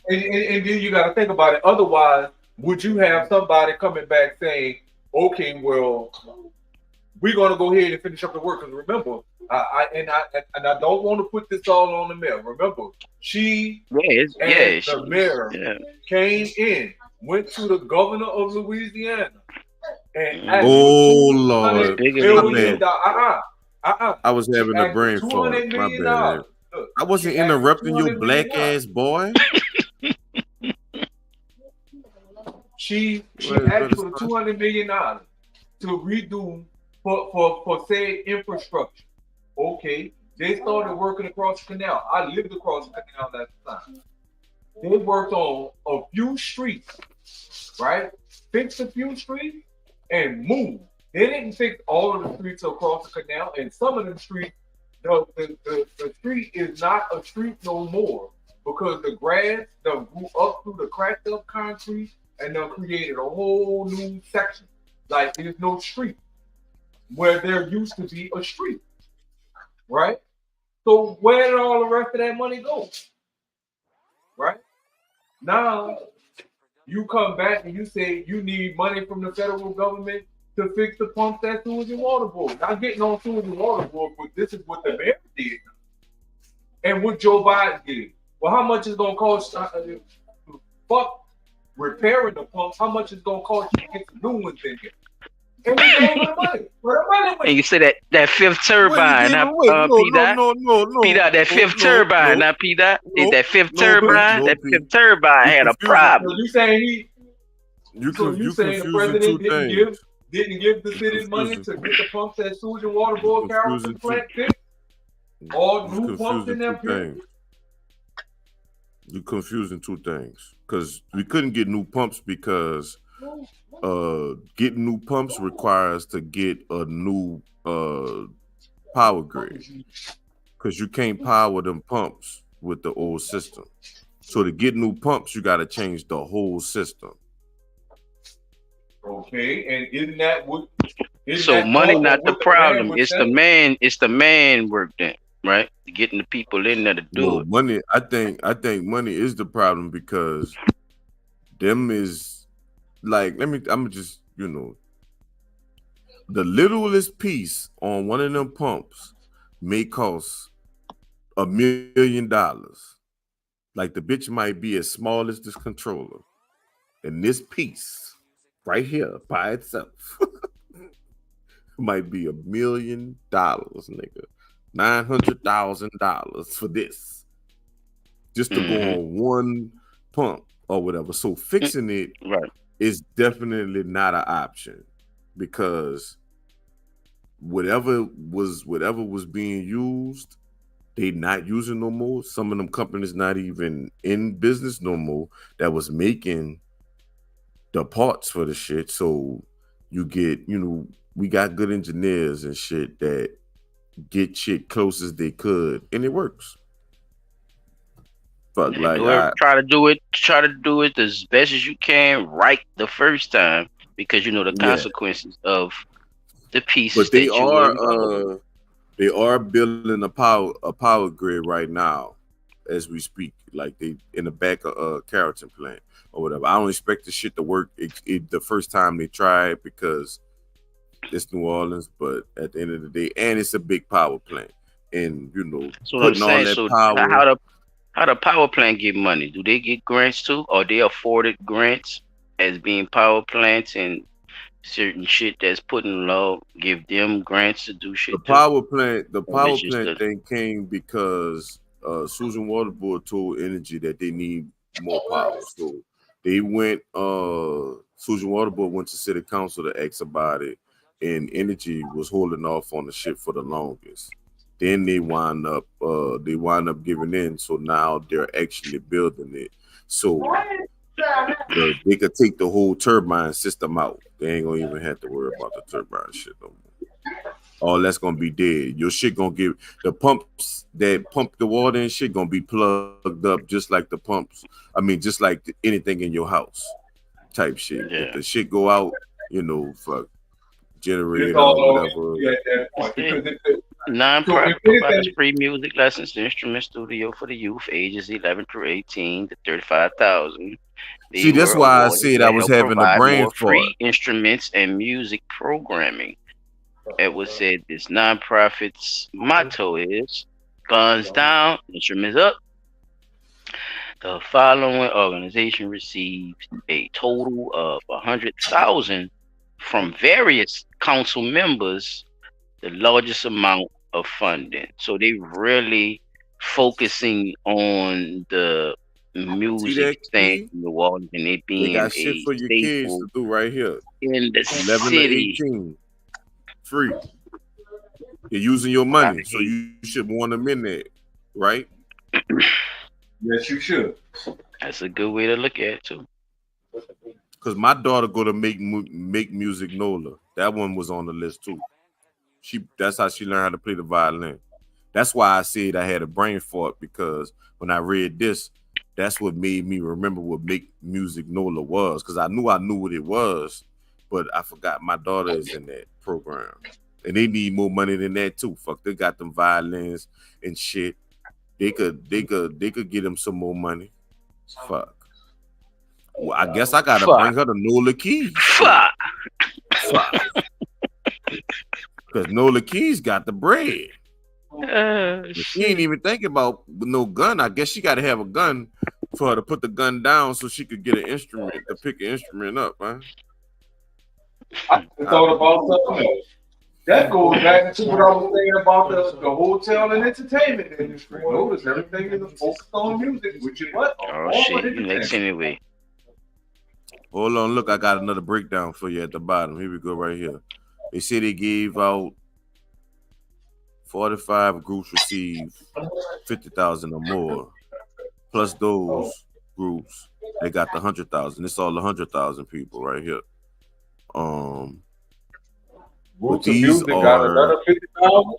and then you got to think about it. Otherwise, would you have somebody coming back saying, "Okay, well, we're gonna go ahead and finish up the work"? Because remember. I don't want to put this all on the mayor. Remember, the mayor came in, went to the governor of Louisiana, and asked Lord, I was having a brain fart. My bad. I wasn't interrupting your black ass boy. She asked for $200 million to redo for said infrastructure. Okay, they started working across the canal. I lived across the canal at the time. They worked on a few streets, right? Fixed a few streets and moved. They didn't fix all of the streets across the canal, and some of them streets, the street is not a street no more because the grass done grew up through the cracked up concrete and done created a whole new section. Like there's no street where there used to be a street. Right? So where did all the rest of that money go? Right? Now, you come back and you say you need money from the federal government to fix the pumps at Sewage and Water Board. Not getting on Sewage and Water Board, but this is what the mayor did. And what Joe Biden did. Well, how much is going to cost repairing the pumps? How much is going to cost you to get the new ones in here? And we gave them money. And you say that fifth turbine, P-Dot, that fifth turbine, not P-Dot. That fifth turbine had a problem. So you saying the president didn't give the city money to get the pumps at Sewage and Water Board Carrollton plant fixed? All new pumps in that plant? You're confusing two things. Because we couldn't get new pumps because getting new pumps requires to get a new power grid because you can't power them pumps with the old system. So to get new pumps, you got to change the whole system. Okay, and isn't that what? So money not the problem. It's the man work then, right? Getting the people in there to do it. Money. I think money is the problem because them is. Like, I'm just, the littlest piece on one of them pumps may cost $1 million. Like, the bitch might be as small as this controller. And this piece right here by itself might be $1 million, nigga. $900,000 for this. Just to go on one pump or whatever. So fixing it is definitely not an option because whatever was being used, they not using no more. Some of them companies not even in business no more that was making the parts for the shit. So you get, we got good engineers and shit that get shit close as they could, and it works. Fuck, like try to do it as best as you can right the first time, because you know the consequences of the pieces. But they are building a power grid right now as we speak, like they in the back of Carrollton plant or whatever. I don't expect the shit to work the first time they try it because it's New Orleans, but at the end of the day, and it's a big power plant, and so putting all that power. How the power plant get money? Do they get grants too, or they afforded grants as being power plants and certain shit that's put in law give them grants to do shit? The power plant thing came because Susan Water Board told Energy that they need more power, so they went. Susan Water Board went to City Council to ask about it, and Energy was holding off on the shit for the longest. Then they wind up giving in. So now they're actually building it. So they could take the whole turbine system out. They ain't gonna even have to worry about the turbine shit no more. All that's gonna be dead. Your shit gonna give the pumps that pump the water and shit gonna be plugged up just like the pumps. I mean, just like anything in your house type shit. If the shit go out, fuck generator or whatever. Non-profit provides free music lessons, instrument studio for the youth ages 11 through 18 to 35,000. See, that's why I said I was having a brain fart. Free instruments and music programming. It was said this nonprofit's motto is guns down, instruments up. The following organization received a total of 100,000 from various council members, the largest amount of funding. So they really focusing on the music thing in New Orleans, and it being they got shit for your kids to do right here in the 11 city. To 18, free. You're using your money, so you should want them in there, right? Yes, you should. That's a good way to look at it too. Because my daughter go to make music NOLA. That one was on the list too. That's how she learned how to play the violin. That's why I said I had a brain fart, because when I read this, that's what made me remember what Make Music NOLA was, because I knew what it was, but I forgot my daughter is in that program. And they need more money than that too. Fuck, they got them violins and shit. They could get them some more money. Fuck. Well, I guess I gotta bring her to Nola Keys. Fuck. Because Nola Keys got the bread. She ain't even thinking about no gun. I guess she got to have a gun for her to put the gun down so she could get an instrument to pick an instrument up, man. I thought about something else. That goes back to what I was saying about the hotel and entertainment industry. Notice everything is focused on music, which is what? Oh shit, next anyway. Hold on, look, I got another breakdown for you at the bottom. Here we go, right here. They say they gave out 45 groups received 50,000 or more. Plus those groups, they got the 100,000. It's all 100,000 people right here. Roots of Music got another 50,000.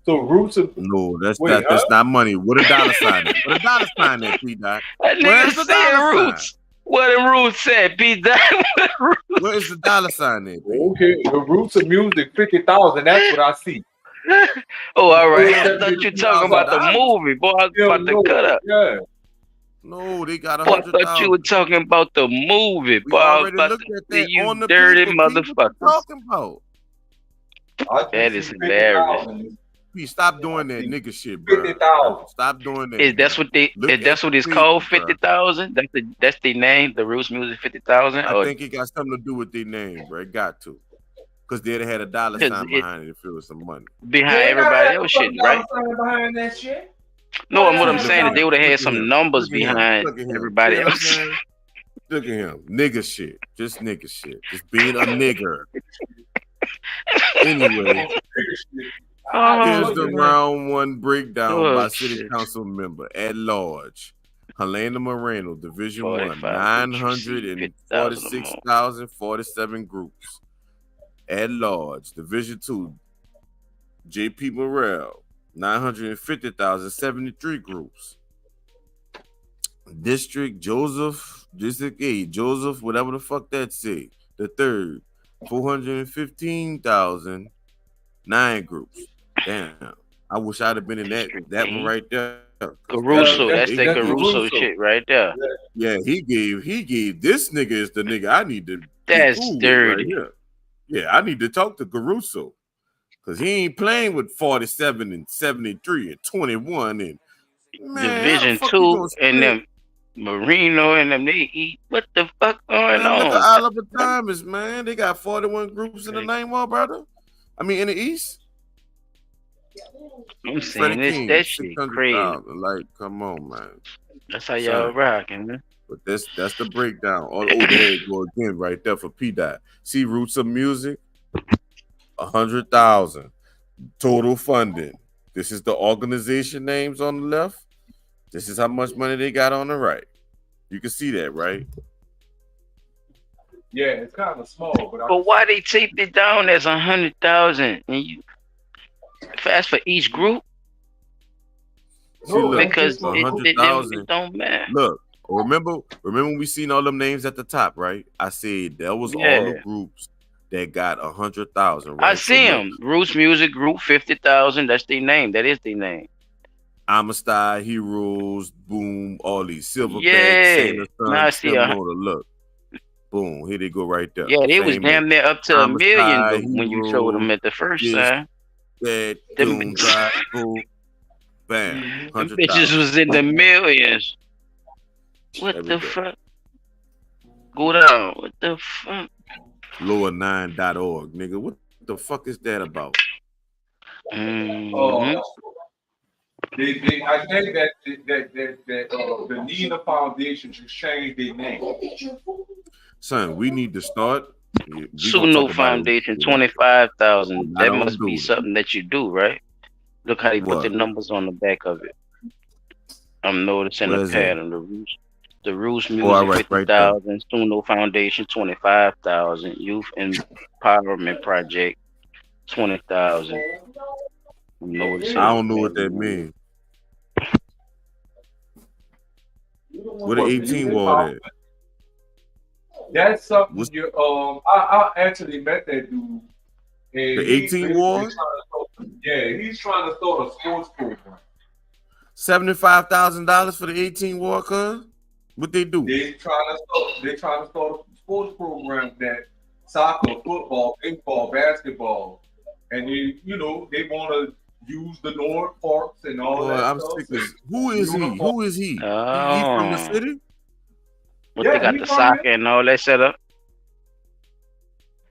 So Roots of that's not money. What a dollar sign at? What a dollar sign at, P-Dot? That nigga said Roots. What the Roots said, P-Dot? Where is the dollar sign at? Okay, the Roots of Music 50,000. That's what I see. Oh, all right. I thought you were talking about the movie, boy. I was about to cut up. Yeah. No, they got 100,000. I thought you were talking about the movie, boy. I was about to say, you dirty motherfucker. Talking about. That is hilarious. Please stop doing that nigga shit, bro. 50,000. Stop doing that. Is that's what it's called? 50,000. That's the name. The Roots Music 50,000. I think it got something to do with their name, bro. It got to, because they'd have had a dollar sign behind it if it was some money. Behind everybody else shit, right? Behind that shit. No, what I'm saying is they would have had some numbers behind everybody else. Look at him, nigga shit, just nigga shit, just being a nigger. Anyway, Here's the round one breakdown by city council member at large. Helena Moreno, Division 1, 946,047 groups. At large, Division 2, JP Morrell, 950,073 groups. District 8, Joseph, whatever the fuck that say. The third, 415,009 groups. Damn. I wish I'd have been in that one right there. Caruso, that's that Caruso shit right there. Yeah, he gave this nigga is the nigga I need to. That's cool dirty. Right here. Yeah, I need to talk to Caruso because he ain't playing with 47 and 73 and 21 and man, Division 2 and them Marino and them, they eat. What the fuck going on? Look at Oliver Thomas, man. They got 41 groups in the name, brother. I mean, in the East. I'm saying that shit crazy. Like, come on, man. That's how y'all rocking, man. But that's the breakdown. Oh, there you go again, right there for P-Dot. See, Roots of Music, 100,000 total funding. This is the organization names on the left. This is how much money they got on the right. You can see that, right? Yeah, it's kind of small, but why they taped it down as 100,000 and you fast for each group? See, because it don't matter. Look, remember when we seen all them names at the top, right? I said that was all the groups that got 100,000. Right? I see them. Roots Music Group 50,000. That's their name. That is their name. Amistad, Heroes, Boom, all these Silverback, Yeah, now I see look. Boom, here they go right there. Yeah, they was damn near up to $1 million when you showed them at the first time. Boom, boom, bam. Them bitches was in the millions. What the fuck? Go down. What the fuck? Lower9.org, nigga. What the fuck is that about? I think that the Nina Foundation should change their name. Son, we need to start. Suno Foundation, 25,000. That must be something that you do, right? Look how they put the numbers on the back of it. I'm noticing a pattern. The Roots Music, 50,000. Suno Foundation, 25,000. Youth Empowerment Project, 20,000. I don't know what that means. What the 18 ward at? That's something I actually met that dude. The 18 ward? Yeah, he's trying to start a sports program. $75,000 for the 18 ward, cuz? What they do? They're trying to start a sports program that soccer, football, baseball, basketball, and they want to use the North Parks and all that. I'm sick of Who is he? Who is he? Oh. He from the city? What they got the soccer and all that set up?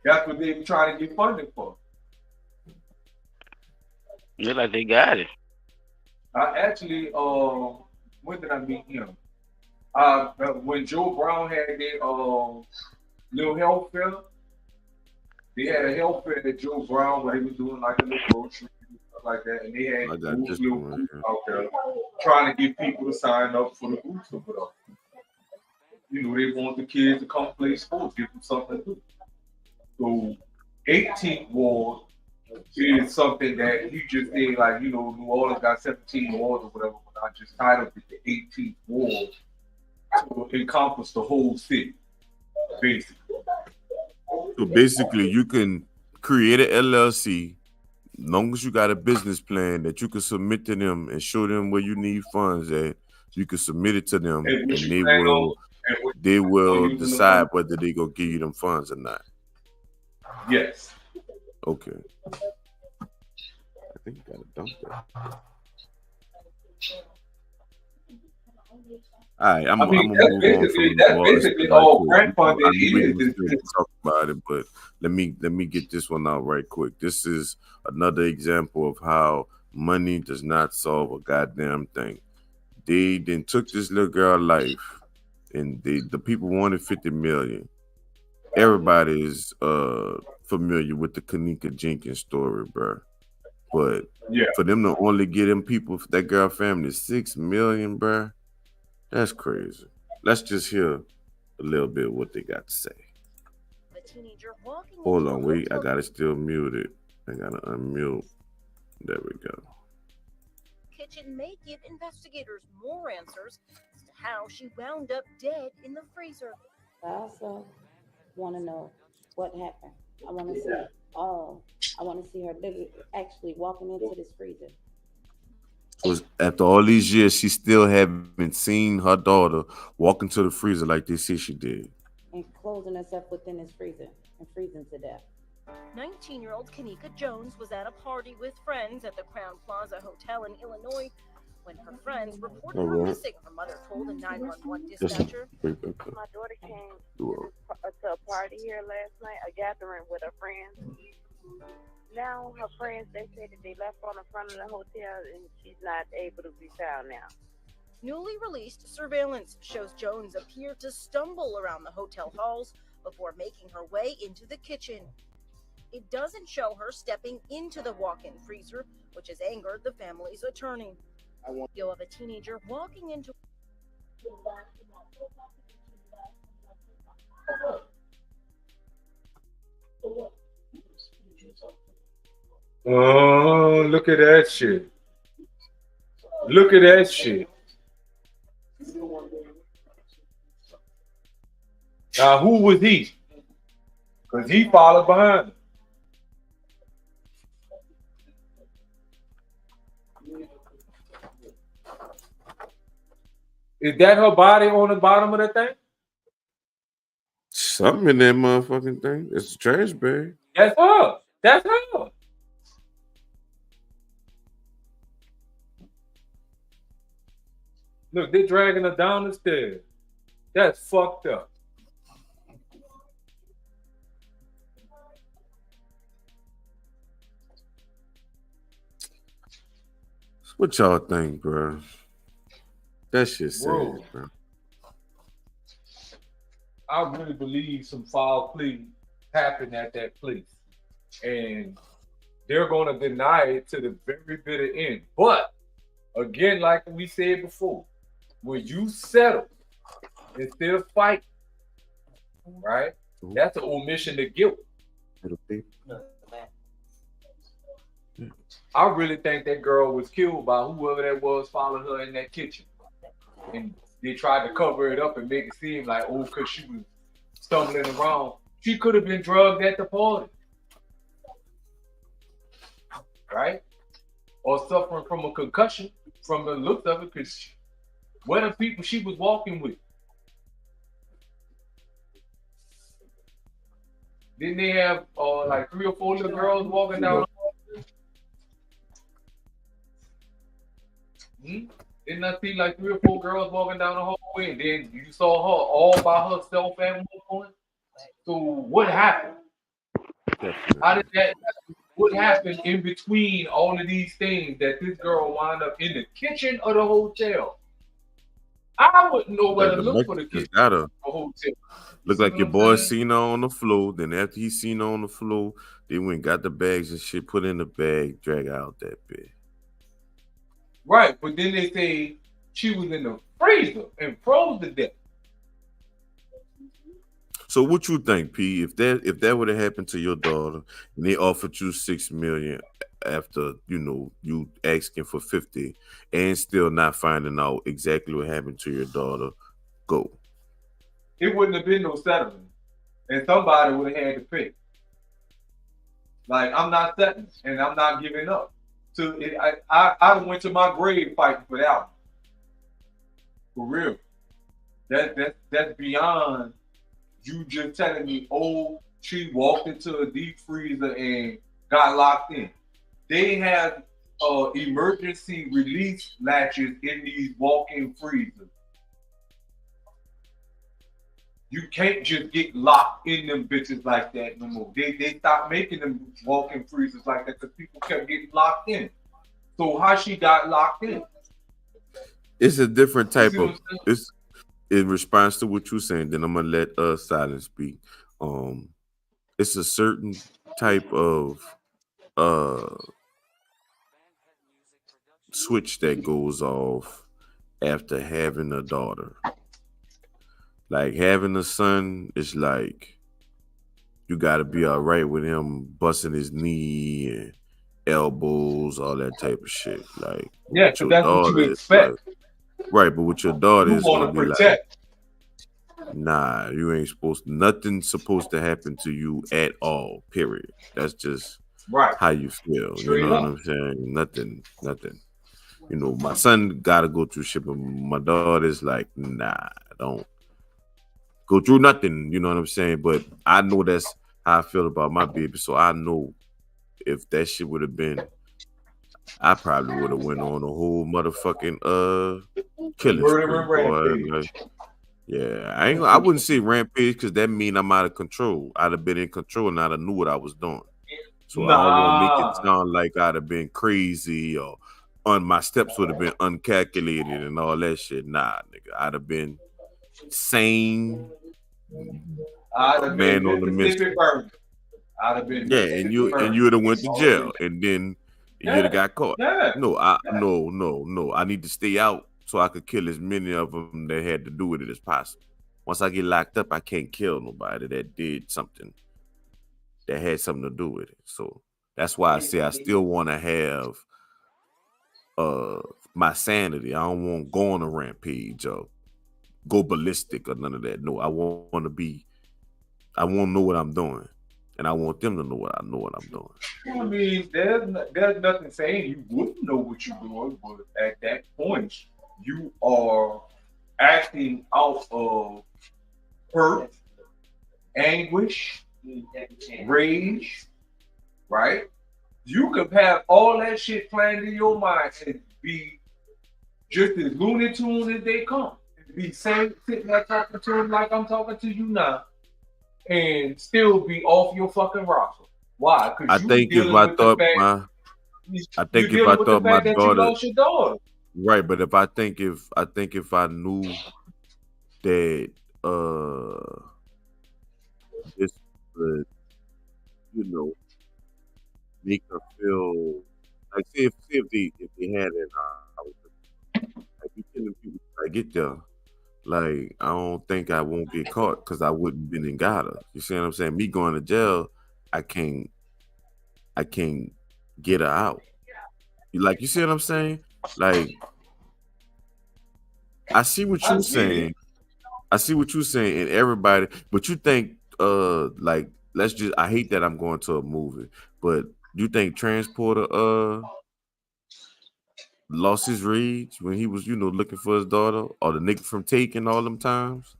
That's what they be trying to get funding for. Look like they got it. I actually, when did I meet him? When Joe Brown had their little health fair, they had a health fair at Joe Brown where he was doing like a little grocery and stuff like that, and they had little groups out there trying to get people to sign up for the groups or whatever. They want the kids to come play sports, give them something to do. So 18th Ward is something that he just did, like, New Orleans got 17 wards or whatever, but I just titled it the 18th Ward to encompass the whole city, basically. So basically, you can create an LLC, as long as you got a business plan that you can submit to them and show them where you need funds at. You can submit it to them, and they will decide whether they gonna give you them funds or not. Yes. Okay. I think you gotta dump that. All right, I'm gonna move on from basically all grant funding talk about it, but let me get this one out right quick. This is another example of how money does not solve a goddamn thing. They then took this little girl's life, and the people wanted 50 million. Everybody is familiar with the Kanika Jenkins story, bro. But for them to only get them people, that girl family, 6 million, bruh, that's crazy. Let's just hear a little bit of what they got to say. Hold on, wait, I gotta still mute it. I gotta unmute. There we go. Kitchen may give investigators more answers as to how she wound up dead in the freezer. I also want to know what happened. I want to see I want to see her actually walking into this freezer. Was after all these years, she still haven't seen her daughter walk into the freezer like they say she did. And closing herself within this freezer and freezing to death. 19-year-old Kanika Jones was at a party with friends at the Crown Plaza Hotel in Illinois when her friends reported her missing. Her mother told a 911 dispatcher. My daughter came to a party here last night, a gathering with her friends. Now her friends, they say that they left on the front of the hotel and she's not able to be found now. Newly released surveillance shows Jones appeared to stumble around the hotel halls before making her way into the kitchen. It doesn't show her stepping into the walk-in freezer, which has angered the family's attorney. Video of a teenager walking into Oh, look at that shit. Look at that shit. Now, who was he? Because he followed behind him. Is that her body on the bottom of the thing? Something in that motherfucking thing. It's a trash bag. That's her. That's her. Look, they're dragging her down the stairs. That's fucked up. What y'all think, bro? That shit sad, bro. I really believe some foul play happened at that place. And they're going to deny it to the very bitter end. But, again, like we said before, when you settle instead of fight, right? That's an omission of guilt. I really think that girl was killed by whoever that was following her in that kitchen. And they tried to cover it up and make it seem like, oh, because she was stumbling around. She could have been drugged at the party. Right? Or suffering from a concussion from the looks of it, because what the people she was walking with? Didn't they have like 3 or 4 little girls walking down? Didn't I see like 3 or 4 girls walking down the hallway, and then you saw her all by herself at one point? So what happened? How did that? What happened in between all of these things that this girl wound up in the kitchen of the hotel? I wouldn't know where to look for the kitchen of the hotel. Look like your boy seen her on the floor. Then after he seen her on the floor, they went got the bags and shit, put in the bag, drag out that bit. Right, but then they say she was in the freezer and froze to death. So what you think, P? If that would have happened to your daughter and they offered you $6 million after you asking for 50 and still not finding out exactly what happened to your daughter, go. It wouldn't have been no settlement, and somebody would have had to pay. Like, I'm not settling and I'm not giving up. So I went to my grave fighting for that one. For real. That's beyond you just telling me, oh, she walked into a deep freezer and got locked in. They have emergency release latches in these walk-in freezers. You can't just get locked in them bitches like that no more. They stopped making them walk-in freezers like that because people kept getting locked in. So how she got locked in? It's a different type of. It's in response to what you're saying. Then I'm gonna let Silence speak. It's a certain type of switch that goes off after having a daughter. Like having a son is like you gotta be all right with him busting his knee and elbows, all that type of shit. Like yeah, so that's what you expect. Like, right, but with your daughter, it's gonna be protect. like, nah, you ain't supposed to, nothing's supposed to happen to you at all, period. That's just right how you feel. Straight you know up. what I'm saying? Nothing. You know, my son gotta go through shit, but my daughter's like, nah, don't go through nothing. You know what I'm saying? But I know that's how I feel about my baby. So I know if that shit would have been, I probably would have went on a whole motherfucking killing spree. Like, yeah, I wouldn't say rampage because that mean I'm out of control. I'd have been in control and I'd have knew what I was doing. So I don't want to make it sound like I'd have been crazy or my steps would have been uncalculated and all that shit. Nah, nigga, I'd have been sane. I'd have man been on the mission. I'd have been and you would have went to jail and then you'd have got caught. No, I need to stay out so I could kill as many of them that had to do with it as possible. Once I get locked up, I can't kill nobody that did something that had something to do with it. So that's why I say I still want to have my sanity. I don't want to go on a rampage or go ballistic or none of that. No, I want to know what I'm doing. And I want them to know what I'm doing. I mean, there's nothing saying you wouldn't know what you're doing, but at that point, you are acting out of hurt, anguish, rage, right? You could have all that shit planned in your mind and be just as Looney Tunes as they come. Be sitting there talking to them like I'm talking to you now, and still be off your fucking roster. Why? I think if I thought my daughter, right? But if I knew that this would, make her feel like if they had it, like you killing people, I get there. Like, I don't think I won't get caught because I wouldn't been in got her. You see what I'm saying? Me going to jail, I can't get her out. You see what I'm saying? Like, I see what you're saying. I see what you're saying, and everybody, but you think, I hate that I'm going to a movie, but you think Transporter, lost his rage when he was, looking for his daughter, or the nigga from Taken all them times?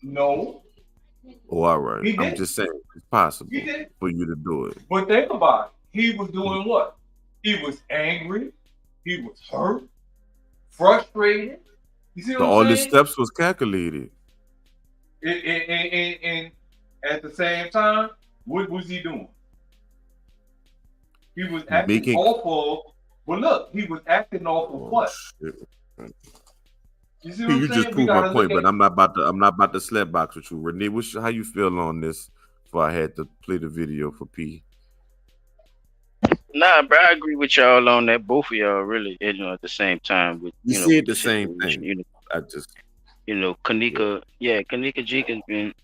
No. Oh, all right. I'm just saying it's possible for you to do it. But think about it. He was doing what? He was angry. He was hurt, frustrated. You see what I'm all saying? his steps was calculated. And at the same time, what was he doing? He was acting off of. Well, look, he was acting off of what? Shit. You see what I'm saying? Just proved my point, but I'm not about to slap box with you, Renee. How you feel on this? Before I had to play the video for P. Nah, bro, I agree with y'all on that. Both of y'all really, at the same time. With you see the same thing. I just, Kanika G has been,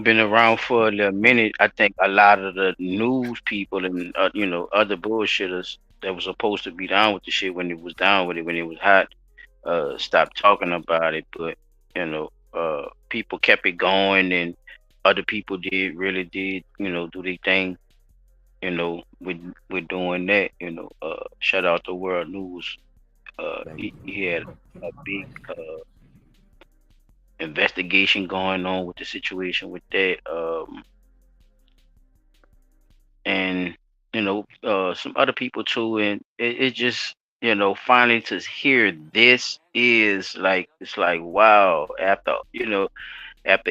been around for a minute. I think a lot of the news people and other bullshitters that was supposed to be down with the shit when it was down with it, when it was hot, stopped talking about it. But people kept it going, and other people really did do their thing. With doing that. Shout out to World News. He had a big investigation going on with the situation with that, and some other people too, and it just finally to hear this is like, it's like, wow, after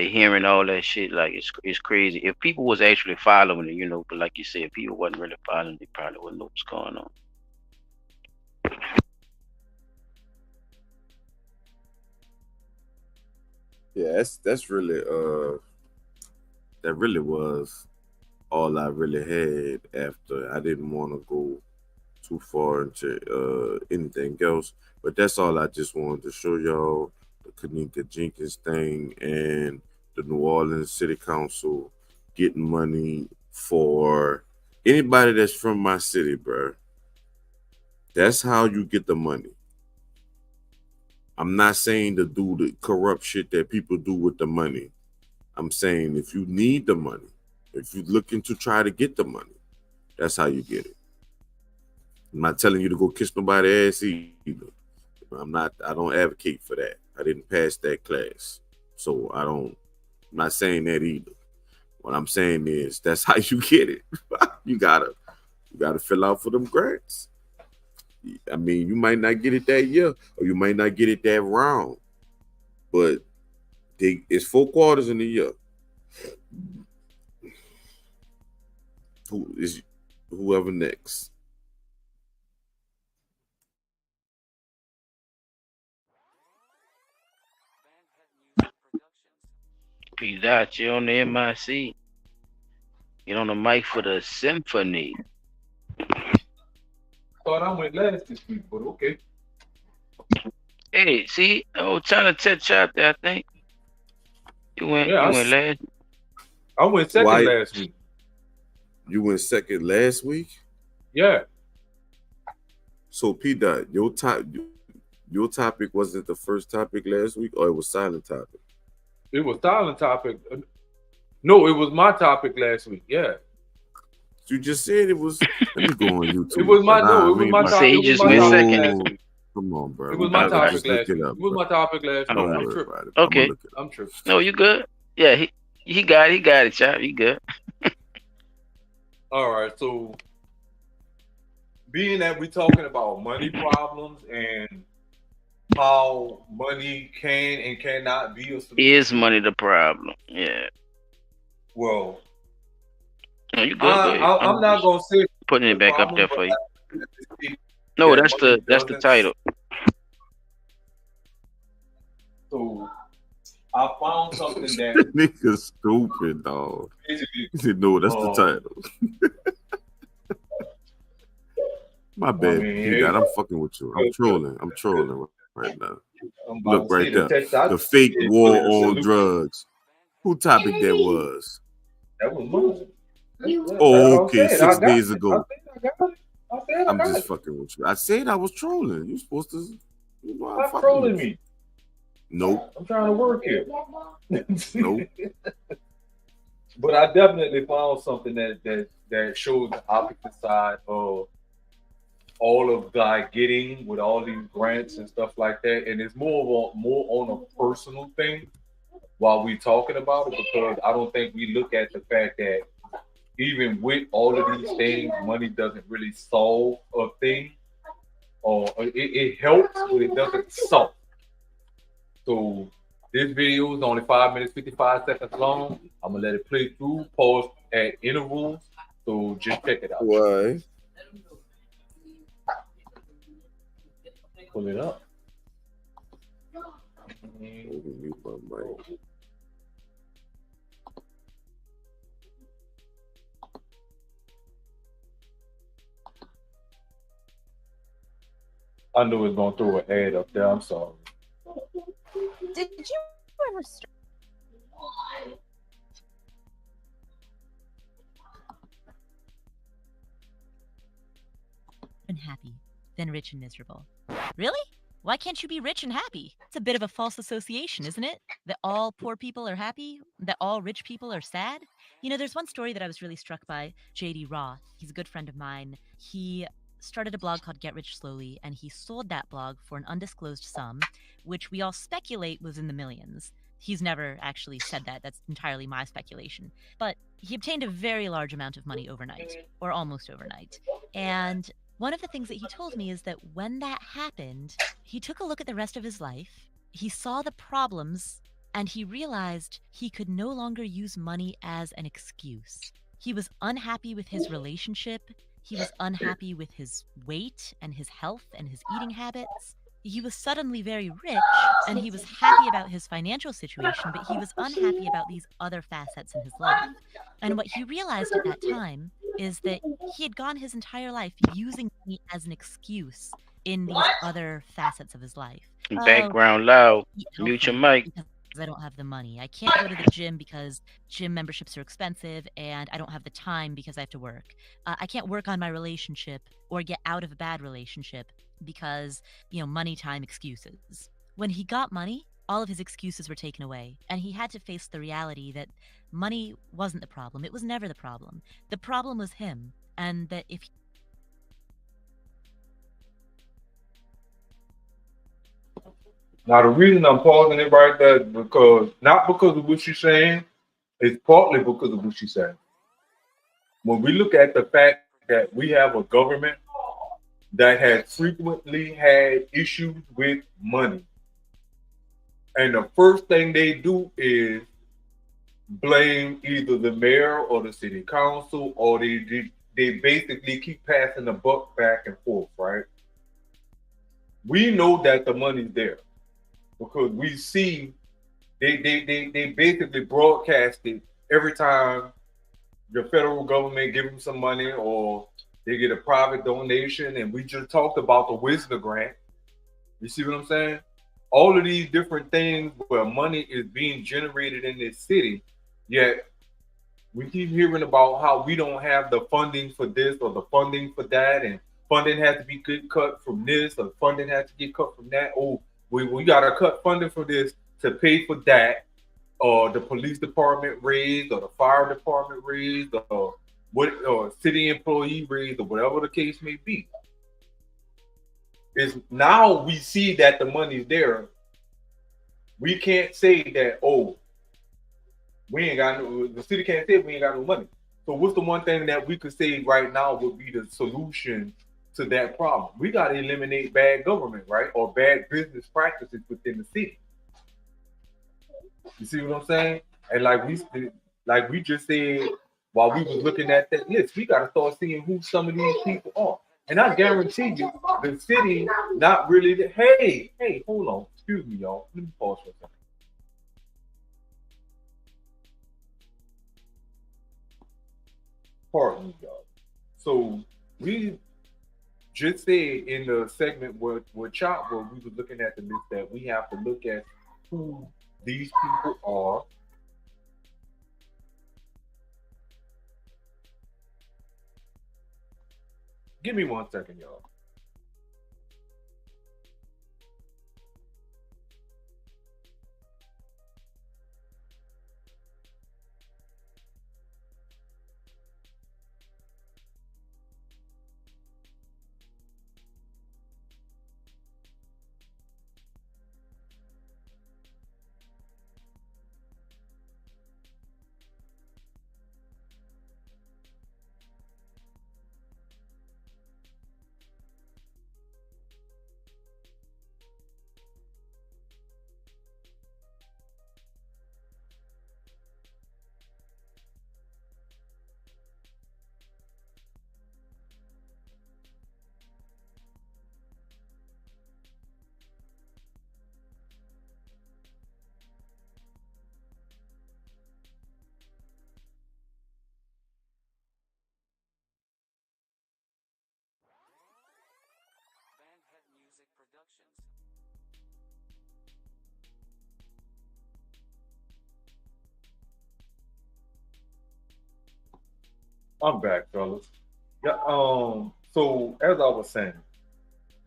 hearing all that shit, like it's crazy. If people was actually following it, but like you said, if people wasn't really following it, they probably wouldn't know what's going on. Yeah, that's really that really was all I really had after. I didn't want to go too far into anything else, but that's all I just wanted to show y'all, the Kenneka Jenkins thing and the New Orleans City Council getting money for anybody that's from my city, bro. That's how you get the money. I'm not saying to do the corrupt shit that people do with the money. I'm saying if you need the money, if you're looking to try to get the money, that's how you get it. I'm not telling you to go kiss nobody's ass either. I don't advocate for that. I didn't pass that class. So I'm not saying that either. What I'm saying is that's how you get it. You gotta fill out for them grants. I mean, you might not get it that year, or you might not get it that round, but it's 4 quarters in the year. Whoever next? P. Dot, you on the MIC. Get on the mic for the symphony. Thought I went last this week, but okay. Hey, see, China Tech out there, I think. You went last. I went second last week. You went second last week? Yeah. So P. Dot, your topic wasn't the first topic last week, or it was silent topic? It was silent topic. No, it was my topic last week. Yeah. You just said it was. Let me go on YouTube. It was my topic. You just went second. Come on, bro. It was my topic last week. It was my topic last week. I'm tripping. Okay. I'm tripping. No, you good. Yeah, he got it, chap. He good. All right, so being that we're talking about money problems and how money can and cannot be a solution. Is money the problem? Yeah. Well, no, you good. I'm not gonna say putting it back up there for you. No, that's the title. So I found something that nigga stupid, dog. He said, no, that's the title. My bad, I'm fucking with you. I'm trolling right now. Look right there. The fake war on drugs. Who topic that was? That was mine. Oh, okay. 6 days ago. I'm just fucking with you. I said I was trolling. You supposed to. Stop trolling me. Nope. I'm trying to work here. Nope. But I definitely found something that shows the opposite side of all of God getting with all these grants and stuff like that, and it's more on a personal thing while we talking about it, because I don't think we look at the fact that even with all of these things, money doesn't really solve a thing, or it helps, but it doesn't solve. So this video is only 5 minutes 55 seconds long. I'm gonna let it play through, pause at intervals, so just check it out. Why? Pull it up. I knew it was gonna throw an ad up there. I'm sorry. Did you ever start? And happy, then rich and miserable. Really? Why can't you be rich and happy? It's a bit of a false association, isn't it? That all poor people are happy? That all rich people are sad? You know, there's one story that I was really struck by. J.D. Roth, he's a good friend of mine. He started a blog called Get Rich Slowly, and he sold that blog for an undisclosed sum, which we all speculate was in the millions. He's never actually said that. That's entirely my speculation. But he obtained a very large amount of money overnight, or almost overnight. And one of the things that he told me is that when that happened, he took a look at the rest of his life, he saw the problems, and he realized he could no longer use money as an excuse. He was unhappy with his relationship. He was unhappy with his weight and his health and his eating habits. he was suddenly very rich and he was happy about his financial situation, but he was unhappy about these other facets in his life. And what he realized at that time is that he had gone his entire life using money as an excuse in these other facets of his life. Background loud. Mute your mic. Because I don't have the money. I can't go to the gym because gym memberships are expensive, and I don't have the time because I have to work. I can't work on my relationship or get out of a bad relationship because, money, time, excuses. When he got money, all of his excuses were taken away, and he had to face the reality that money wasn't the problem. It was never the problem. The problem was him, and that if Now, the reason I'm pausing it right there is not because of what she's saying, it's partly because of what she's saying. When we look at the fact that we have a government that has frequently had issues with money, and the first thing they do is blame either the mayor or the city council, or they basically keep passing the buck back and forth, right? We know that the money's there, because we see they basically broadcast it every time the federal government give them some money or they get a private donation. And we just talked about the Wisdom Grant. You see what I'm saying? All of these different things where money is being generated in this city, yet we keep hearing about how we don't have the funding for this or the funding for that, and funding has to be cut from this or funding has to get cut from that. Oh, we got to cut funding for this to pay for that, or the police department raised, or the fire department raised, or city employee raised, or whatever the case may be. Is now we see that the money's there. We can't say that, the city can't say we ain't got no money. So what's the one thing that we could say right now would be the solution to that problem? We got to eliminate bad government, right? Or bad business practices within the city. You see what I'm saying? And like we just said while we was looking at that list, we got to start seeing who some of these people are. And I guarantee you, the city not really. Hey, hold on. Excuse me, y'all. Let me pause for a second. Pardon me, y'all. So we just said in the segment where we were looking at the list, that we have to look at who these people are. Give me 1 second, y'all. I'm back, fellas. Yeah. So as I was saying,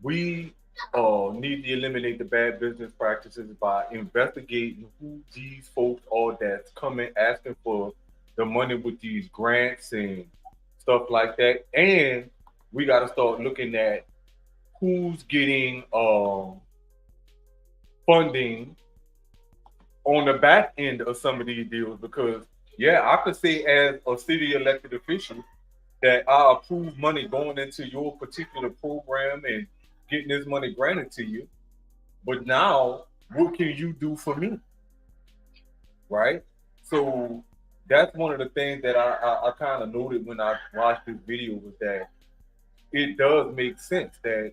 we need to eliminate the bad business practices by investigating who these folks are that's coming asking for the money with these grants and stuff like that. And we got to start looking at who's getting funding on the back end of some of these deals, because I could say as a city elected official that I approve money going into your particular program and getting this money granted to you. But now, what can you do for me? Right? So that's one of the things that I kind of noted when I watched this video, was that it does make sense that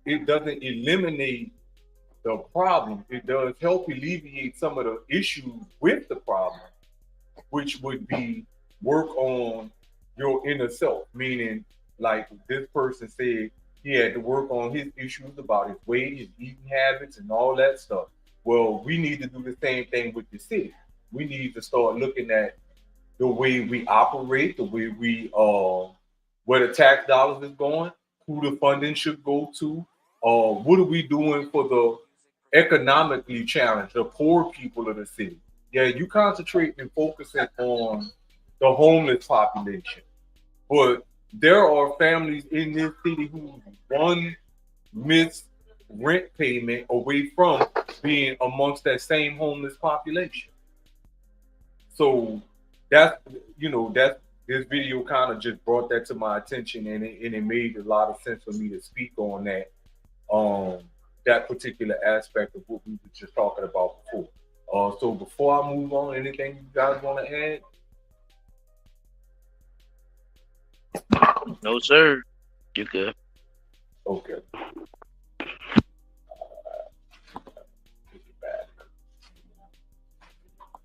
it doesn't eliminate the problem. It does help alleviate some of the issues with the problem, which would be work on your inner self, meaning like this person said he had to work on his issues about his weight, his eating habits, and all that stuff. Well, we need to do the same thing with the city. We need to start looking at the way we operate, the way we where the tax dollars is going, who the funding should go to, what are we doing for the economically challenged, the poor people of the city. Yeah, you concentrate and focusing on the homeless population, but there are families in this city who one missed rent payment away from being amongst that same homeless population. So that's, that this video kind of just brought that to my attention, and it made a lot of sense for me to speak on that, that particular aspect of what we were just talking about before. So before I move on, anything you guys want to add? No, sir. You good? Okay.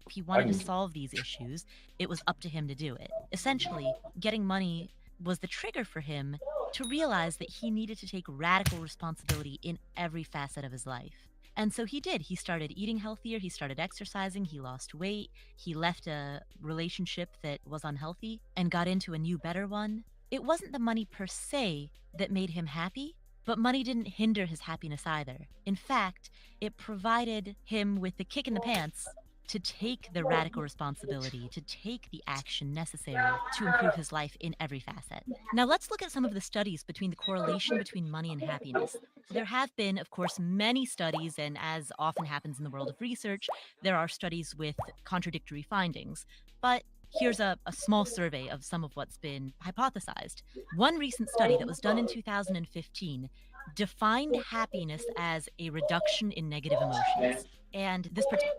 If he wanted to solve these issues, it was up to him to do it. Essentially, getting money was the trigger for him to realize that he needed to take radical responsibility in every facet of his life. And so he did. He started eating healthier, he started exercising, he lost weight, he left a relationship that was unhealthy and got into a new, better one. It wasn't the money per se that made him happy, but money didn't hinder his happiness either. In fact, it provided him with the kick in the pants to take the radical responsibility, to take the action necessary to improve his life in every facet. Now let's look at some of the studies between the correlation between money and happiness. There have been, of course, many studies, and as often happens in the world of research, there are studies with contradictory findings. But here's a small survey of some of what's been hypothesized. One recent study that was done in 2015 defined happiness as a reduction in negative emotions. And this particular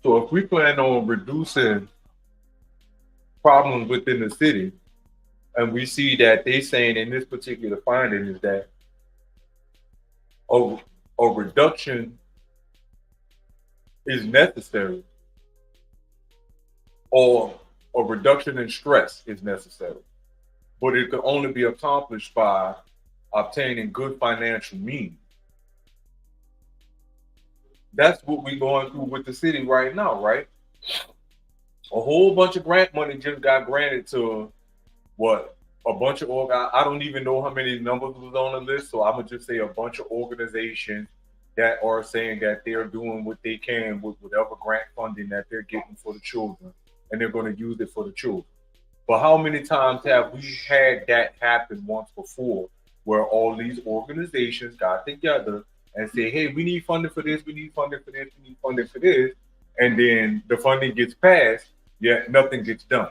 So if we plan on reducing problems within the city, and we see that they saying in this particular finding is that a reduction is necessary, or a reduction in stress is necessary, but it can only be accomplished by obtaining good financial means. That's what we're going through with the city right now, right? A whole bunch of grant money just got granted to a bunch of I don't even know how many numbers was on the list, so I'm gonna just say a bunch of organizations that are saying that they're doing what they can with whatever grant funding that they're getting for the children, and they're going to use it for the children. But how many times have we had that happen once before, where all these organizations got together and say, hey, we need funding for this, we need funding for this, we need funding for this, and then the funding gets passed, yet nothing gets done.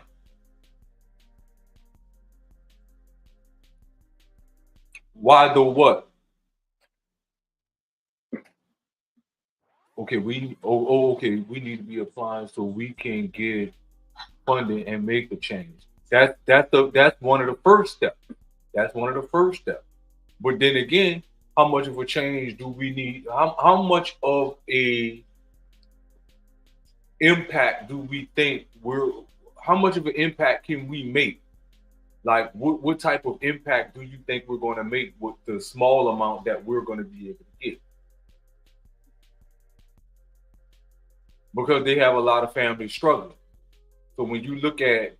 Why the what? Okay, we need to be applying so we can get funding and make the change. That's one of the first steps. That's one of the first steps. But then again, how much of a change do we need? How much of a impact do we think how much of an impact can we make? Like what type of impact do you think we're going to make with the small amount that we're going to be able to get? Because they have a lot of families struggling. So when you look at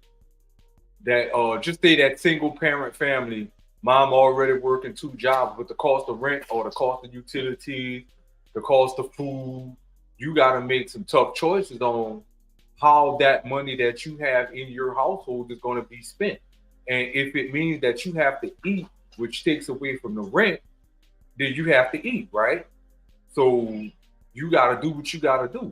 that, just say that single parent family, mom already working 2 jobs, but the cost of rent or the cost of utilities, the cost of food, you got to make some tough choices on how that money that you have in your household is going to be spent. And if it means that you have to eat, which takes away from the rent, then you have to eat, right? So you got to do what you got to do.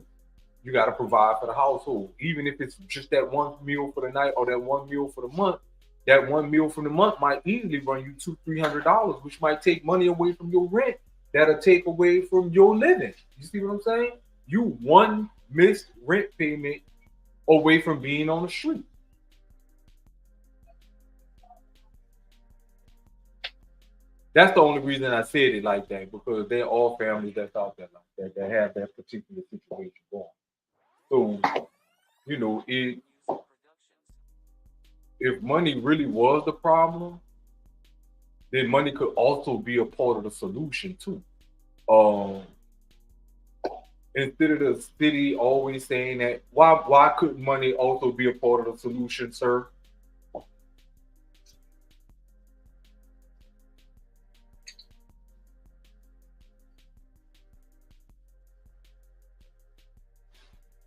You got to provide for the household, even if it's just that one meal for the night or that one meal for the month. That one meal for the month might easily run you $200-300, which might take money away from your rent. That'll take away from your living. You see what I'm saying? You one missed rent payment away from being on the street. That's the only reason I said it like that, because they're all families that's out there like that, that have that particular situation going. So, you know, if money really was the problem, then money could also be a part of the solution too. Instead of the city always saying that, why couldn't money also be a part of the solution, sir?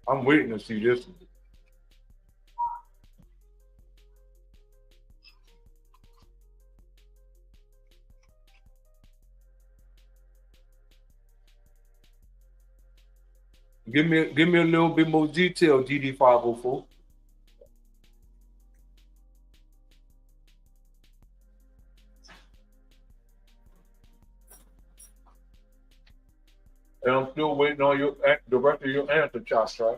I'm waiting to see this one. Give me a little bit more detail, GD504. And I'm still waiting on the rest of your answer, Josh, right?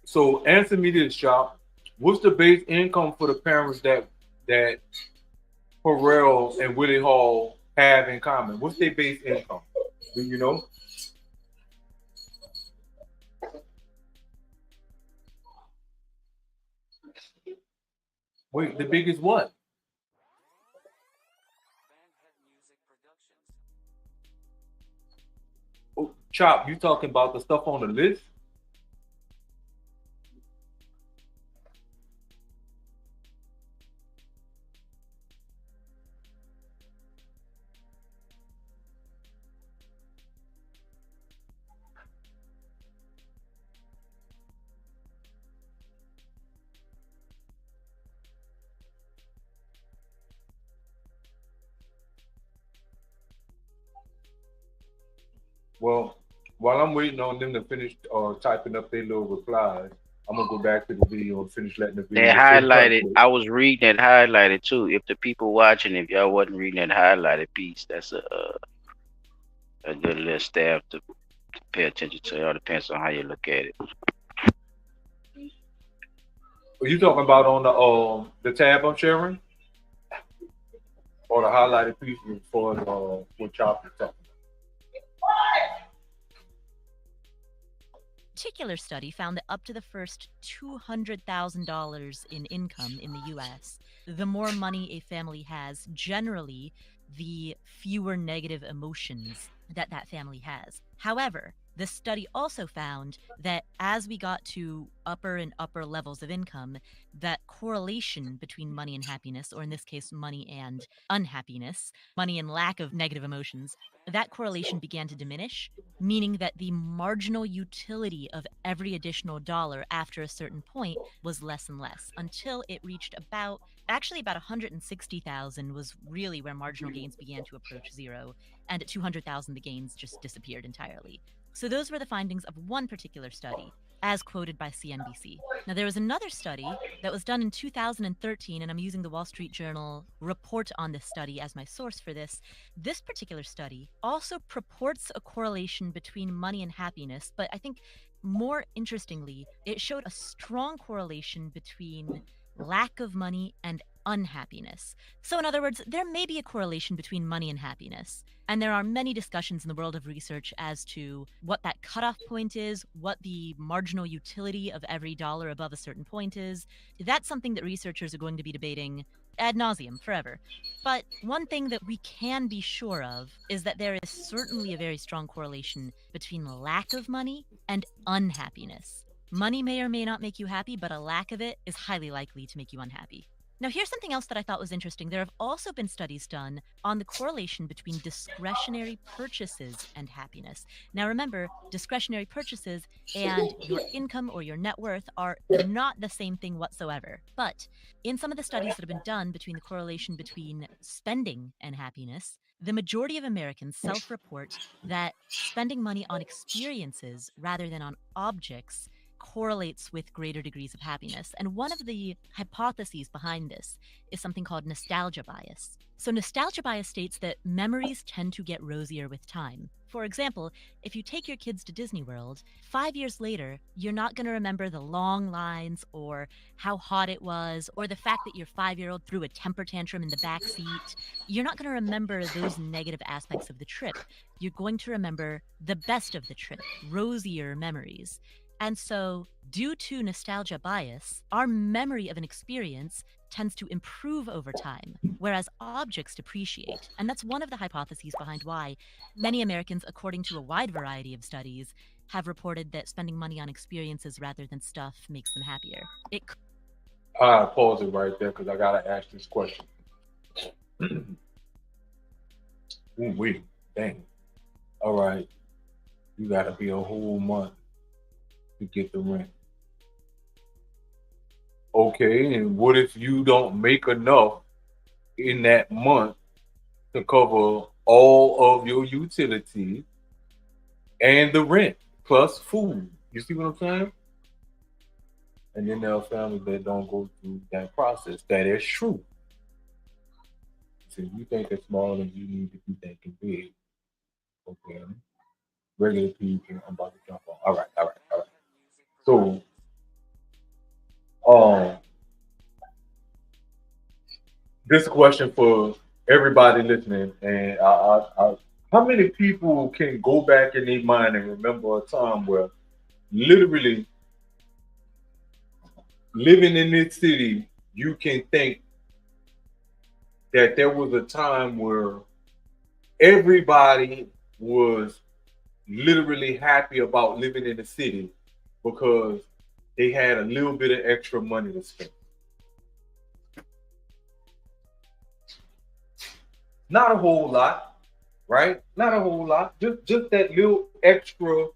So answer me this, Chop. What's the base income for the parents that Pharrell and Willie Hall have in common? What's their base income? Do you know? Wait, the biggest what? Oh, Chop, you talking about the stuff on the list? Well, while I'm waiting on them to finish typing up their little replies, I'm gonna go back to the video and finish letting the video. They highlighted. I was reading that highlighted too. If the people watching, if y'all wasn't reading that highlighted piece, that's a good little staff to pay attention to. It all depends on how you look at it. Are you talking about on the tab I'm sharing, or the highlighted piece for what Chop is talking? Particular study found that up to the first $200,000 in income in the US, the more money a family has, generally, the fewer negative emotions that family has. However, the study also found that as we got to upper and upper levels of income, that correlation between money and happiness, or in this case, money and unhappiness, money and lack of negative emotions, that correlation began to diminish, meaning that the marginal utility of every additional dollar after a certain point was less and less, until it reached about 160,000 was really where marginal gains began to approach zero, and at 200,000 the gains just disappeared entirely. So those were the findings of one particular study, as quoted by CNBC. Now, there was another study that was done in 2013, and I'm using the Wall Street Journal report on this study as my source for this. This particular study also purports a correlation between money and happiness, but I think more interestingly, it showed a strong correlation between lack of money and unhappiness. So in other words, there may be a correlation between money and happiness. And there are many discussions in the world of research as to what that cutoff point is, what the marginal utility of every dollar above a certain point is. That's something that researchers are going to be debating ad nauseum forever. But one thing that we can be sure of is that there is certainly a very strong correlation between lack of money and unhappiness. Money may or may not make you happy, but a lack of it is highly likely to make you unhappy. Now, here's something else that I thought was interesting. There have also been studies done on the correlation between discretionary purchases and happiness. Now, remember, discretionary purchases and your income or your net worth are not the same thing whatsoever. But in some of the studies that have been done between the correlation between spending and happiness, the majority of Americans self-report that spending money on experiences rather than on objects correlates with greater degrees of happiness. And one of the hypotheses behind this is something called nostalgia bias. So nostalgia bias states that memories tend to get rosier with time. For example, if you take your kids to Disney World, 5 years later, you're not going to remember the long lines or how hot it was or the fact that your 5-year-old threw a temper tantrum in the back seat. You're not going to remember those negative aspects of the trip. You're going to remember the best of the trip, rosier memories. And so, due to nostalgia bias, our memory of an experience tends to improve over time, whereas objects depreciate. And that's one of the hypotheses behind why many Americans, according to a wide variety of studies, have reported that spending money on experiences rather than stuff makes them happier. I'll pause it right there because I gotta ask this question. Wait, dang. All right, you gotta be a whole month to get the rent. Okay, and what if you don't make enough in that month to cover all of your utilities and the rent plus food? You see what I'm saying? And then there are families that don't go through that process. That is true. So you think it's small and you need to be thinking big. Okay. Regular people, I'm about to jump on. All right. So, this is a question for everybody listening, and how many people can go back in their mind and remember a time where literally living in this city, you can think that there was a time where everybody was literally happy about living in the city because they had a little bit of extra money to spend. Not a whole lot, right? Not a whole lot. Just that little extra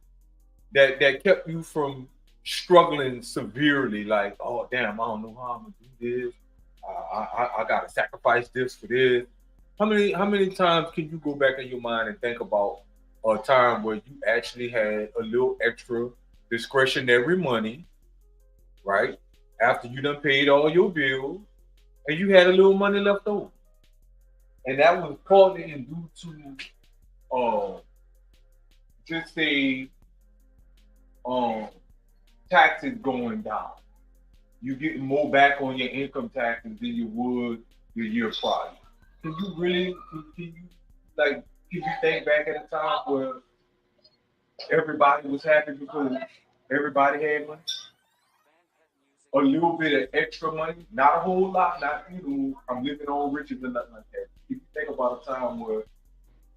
that kept you from struggling severely. Like, oh damn, I don't know how I'm gonna do this. I gotta sacrifice this for this. How many times can you go back in your mind and think about a time where you actually had a little extra discretionary money, right? After you done paid all your bills, and you had a little money left over. And that was partly due to just say taxes going down. You getting more back on your income taxes than you would the year prior. Can you think back at a time where everybody was happy because everybody had money? A little bit of extra money, not a whole lot, not, I'm living on riches and nothing like that. If you think about a time where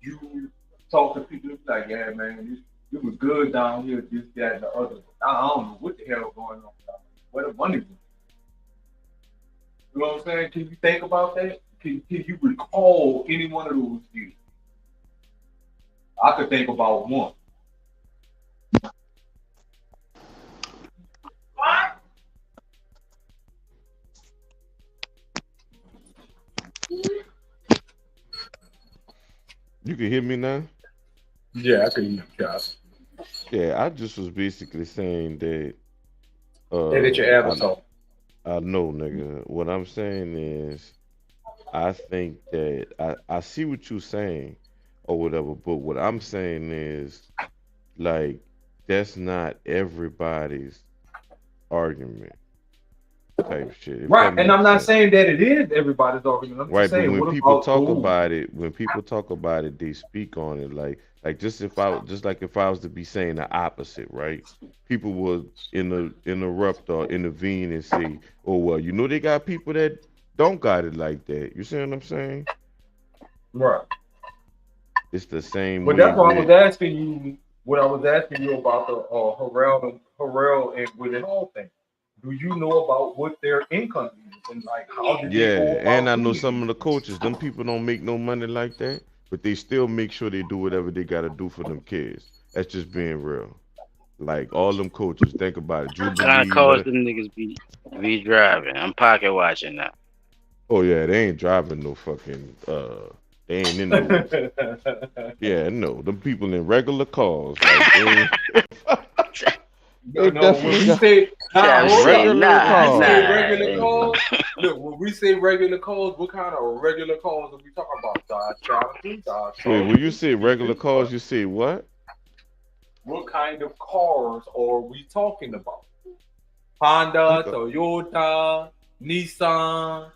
you talk to people, like, yeah, man, it was good down here, this, that, and the other. I don't know what the hell going on down here. Where the money was. You know what I'm saying? Can you think about that? Can you recall any one of those years? I could think about one. You can hear me now? Yeah, I can hear you, Josh. Yeah, I just was basically saying that. Edit your avatar. I know, nigga. What I'm saying is, I think that I see what you're saying or whatever, but what I'm saying is, like, that's not everybody's argument type shit. Right, and I'm not saying that it is everybody's argument. I'm just saying, but when people talk about it, they speak on it like if I was to be saying the opposite, right? People would interrupt or intervene and say, "Oh well, they got people that don't got it like that." You see what I'm saying? Right. It's the same. But that's why I was asking you. What I was asking you about the Harrell and Willie Hall thing. Do you know about what their income is and like how did they go about and I know some of the coaches. Them people don't make no money like that, but they still make sure they do whatever they gotta do for them kids. That's just being real. Like all them coaches, think about it. What kind of cars them niggas be driving? I'm pocket watching now. Oh yeah, they ain't driving no fucking they ain't in no yeah, no. Them people in regular cars. Like, when you say regular cars, Look, when we say regular cars, what kind of regular cars are we talking about? Dodge Challenger, Dodge Wait, when you say regular cars, you say what? What kind of cars are we talking about? Honda, Toyota, Nissan.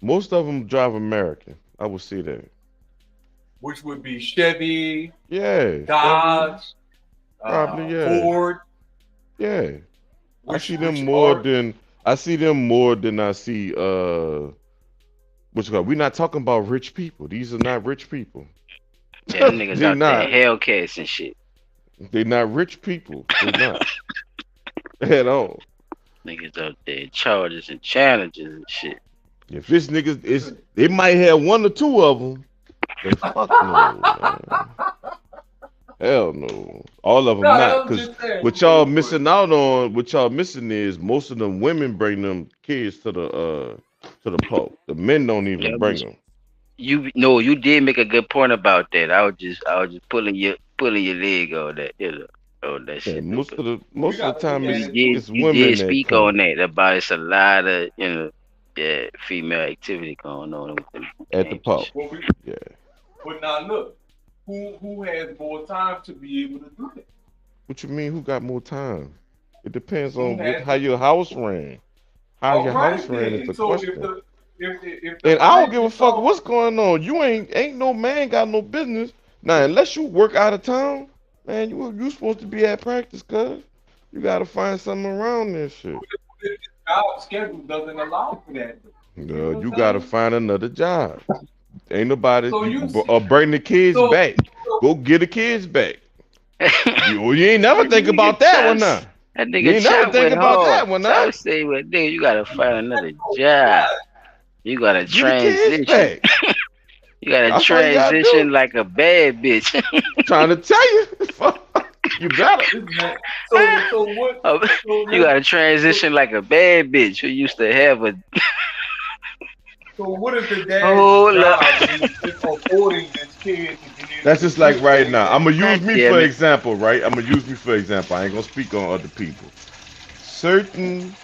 Most of them drive American. I would say that. Which would be Chevy, Yeah. Dodge, Probably, yeah. Ford. Yeah. I see them more than I see what's it called? We're not talking about rich people. These are not rich people. Yeah, them niggas out there Hellcats and shit. They're not rich people. They're not. At all. Niggas out there Chargers and Challengers and shit. If this niggas they might have one or two of them. But fuck no, man. Hell no. All of them not. Because what y'all missing out on, what y'all missing is most of them women bring them kids to the park. The men don't even bring them. You did make a good point about that. I was just pulling your leg on that, on that shit. Most of the time it's you women did that speak come. on that about it's a lot of female activity going on At the park. Yeah. But now look, who has more time to be able to do that? What you mean? Who got more time? It depends on how your house ran. How your house ran is the question. And I don't give a fuck what's going on. You ain't no man got no business. Now, unless you work out of town, man, you supposed to be at practice, cuz. You gotta find something around this shit. Our schedule doesn't allow for that. You gotta find another job. Ain't nobody bring the kids back. Go get the kids back. you ain't never think about that one now. That nigga you ain't never think about that one now. Say, well, nigga, you gotta find another job. You gotta transition. You gotta transition like a bad bitch. Trying to tell you. You better. So what? You gotta transition like a bad bitch who used to have a. So what if the dad is affording this kid to be able That's just like right now. I'm gonna use me for example, right? I'm gonna use me for example. I ain't gonna speak on other people. Certain,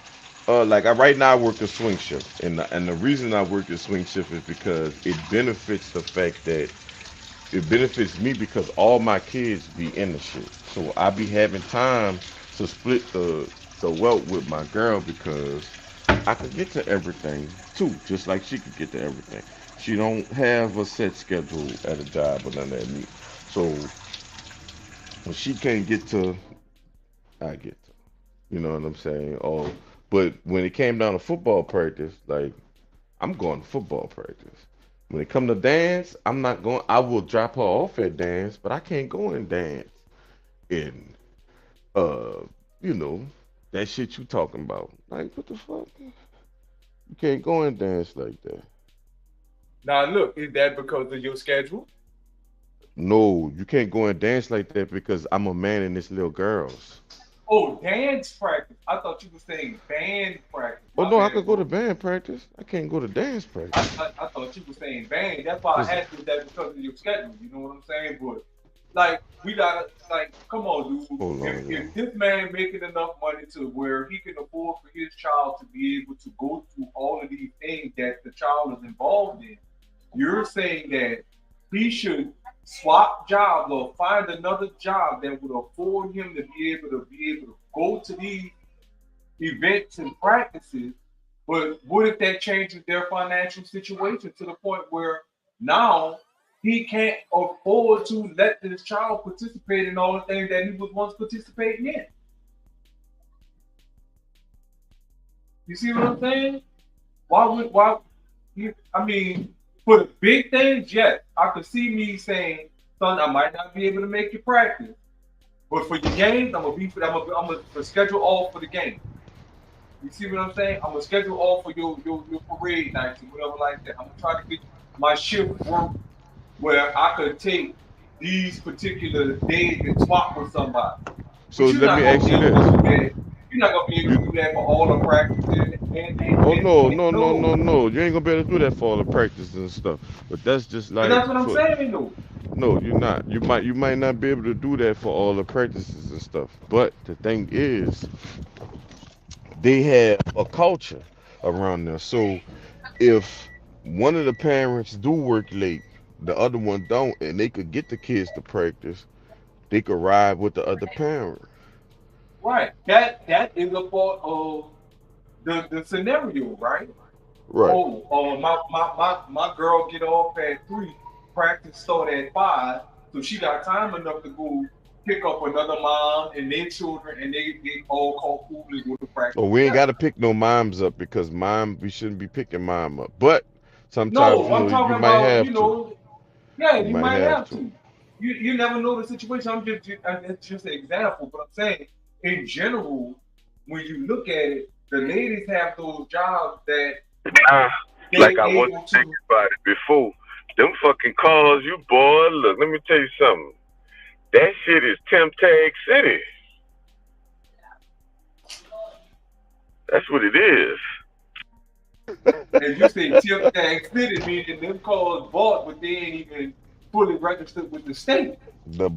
right now I work a swing shift, and the reason I work a swing shift is because it benefits the fact that it benefits me because all my kids be in the shit. So I be having time to split the wealth with my girl because I could get to everything too, just like she could get to everything. She don't have a set schedule at a job or nothing at me. So when she can't get to, I get to. You know what I'm saying? But when it came down to football practice, like I'm going to football practice. When it come to dance, I'm not going. I will drop her off at dance, but I can't go and dance in, that shit you talking about. Like, what the fuck? You can't go and dance like that. Now, look, is that because of your schedule? No, you can't go and dance like that because I'm a man and this little girl's. Oh, dance practice. I thought you were saying band practice. Oh, no, I could go to band practice. I can't go to dance practice. I thought you were saying band. That's why I asked you that because of your schedule. You know what I'm saying? But, we gotta, come on, dude. If this man making enough money to where he can afford for his child to be able to go through all of these things that the child is involved in, you're saying that he should swap jobs or find another job that would afford him to be able to go to these events and practices. But what if that changes their financial situation to the point where now he can't afford to let his child participate in all the things that he was once participating in? You see what I'm saying? For the big things, yes, I could see me saying, son, I might not be able to make your practice, but for your games, I'm gonna schedule off for the game. You see what I'm saying? I'm gonna schedule off for your parade nights and whatever like that. I'm gonna try to get my shift work where I could take these particular days and swap with somebody. So let me ask you this. You're not gonna be able to do that for all the practices. No. You ain't gonna be able to do that for all the practices and stuff. But that's just like. But that's what I'm saying, though. No, you're not. You might not be able to do that for all the practices and stuff. But the thing is, they have a culture. around there. So if one of the parents do work late, the other one don't, and they could get the kids to practice, they could ride with the other parent. Right. That is a part of the scenario, right? Right. My girl get off at 3, practice start at 5, so she got time enough to go pick up another mom and their children, and they all call coolly with the practice. Well, we ain't got to pick no moms up because we shouldn't be picking mom up. But sometimes No, I'm talking you might about, have you to. know, yeah, you might have to. You never know the situation. It's just an example, but I'm saying in general, when you look at it, the ladies have those jobs that like I wasn't thinking about it before. Them fucking cars, you boy, look, let me tell you something. That shit is Temtag City. That's what it is. If you say Temtag City, meaning them cars bought, but they ain't even fully registered with the state. The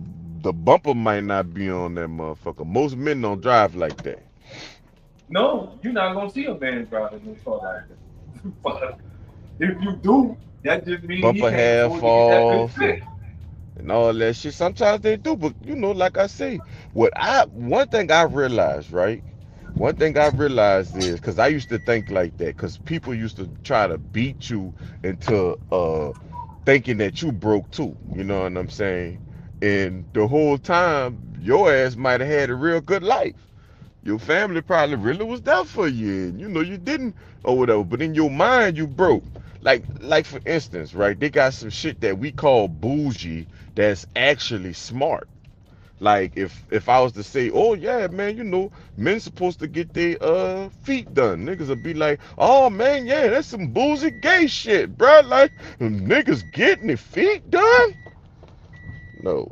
bumper might not be on that motherfucker. Most men don't drive like that. No, you're not gonna see a man driving a car like that. But if you do, that just means Bumper half off and all that shit. Sometimes they do, but you know, like I say, one thing I realized, right? One thing I realized is, because I used to think like that, because people used to try to beat you into thinking that you broke too. You know what I'm saying? And the whole time, your ass might have had a real good life. Your family probably really was there for you, and you know you didn't or whatever. But in your mind, you broke. Like for instance, right? They got some shit that we call bougie that's actually smart. Like if I was to say, oh yeah, man, you know, men supposed to get their feet done. Niggas would be like, oh man, yeah, that's some bougie gay shit, bro. Like niggas getting their feet done. No.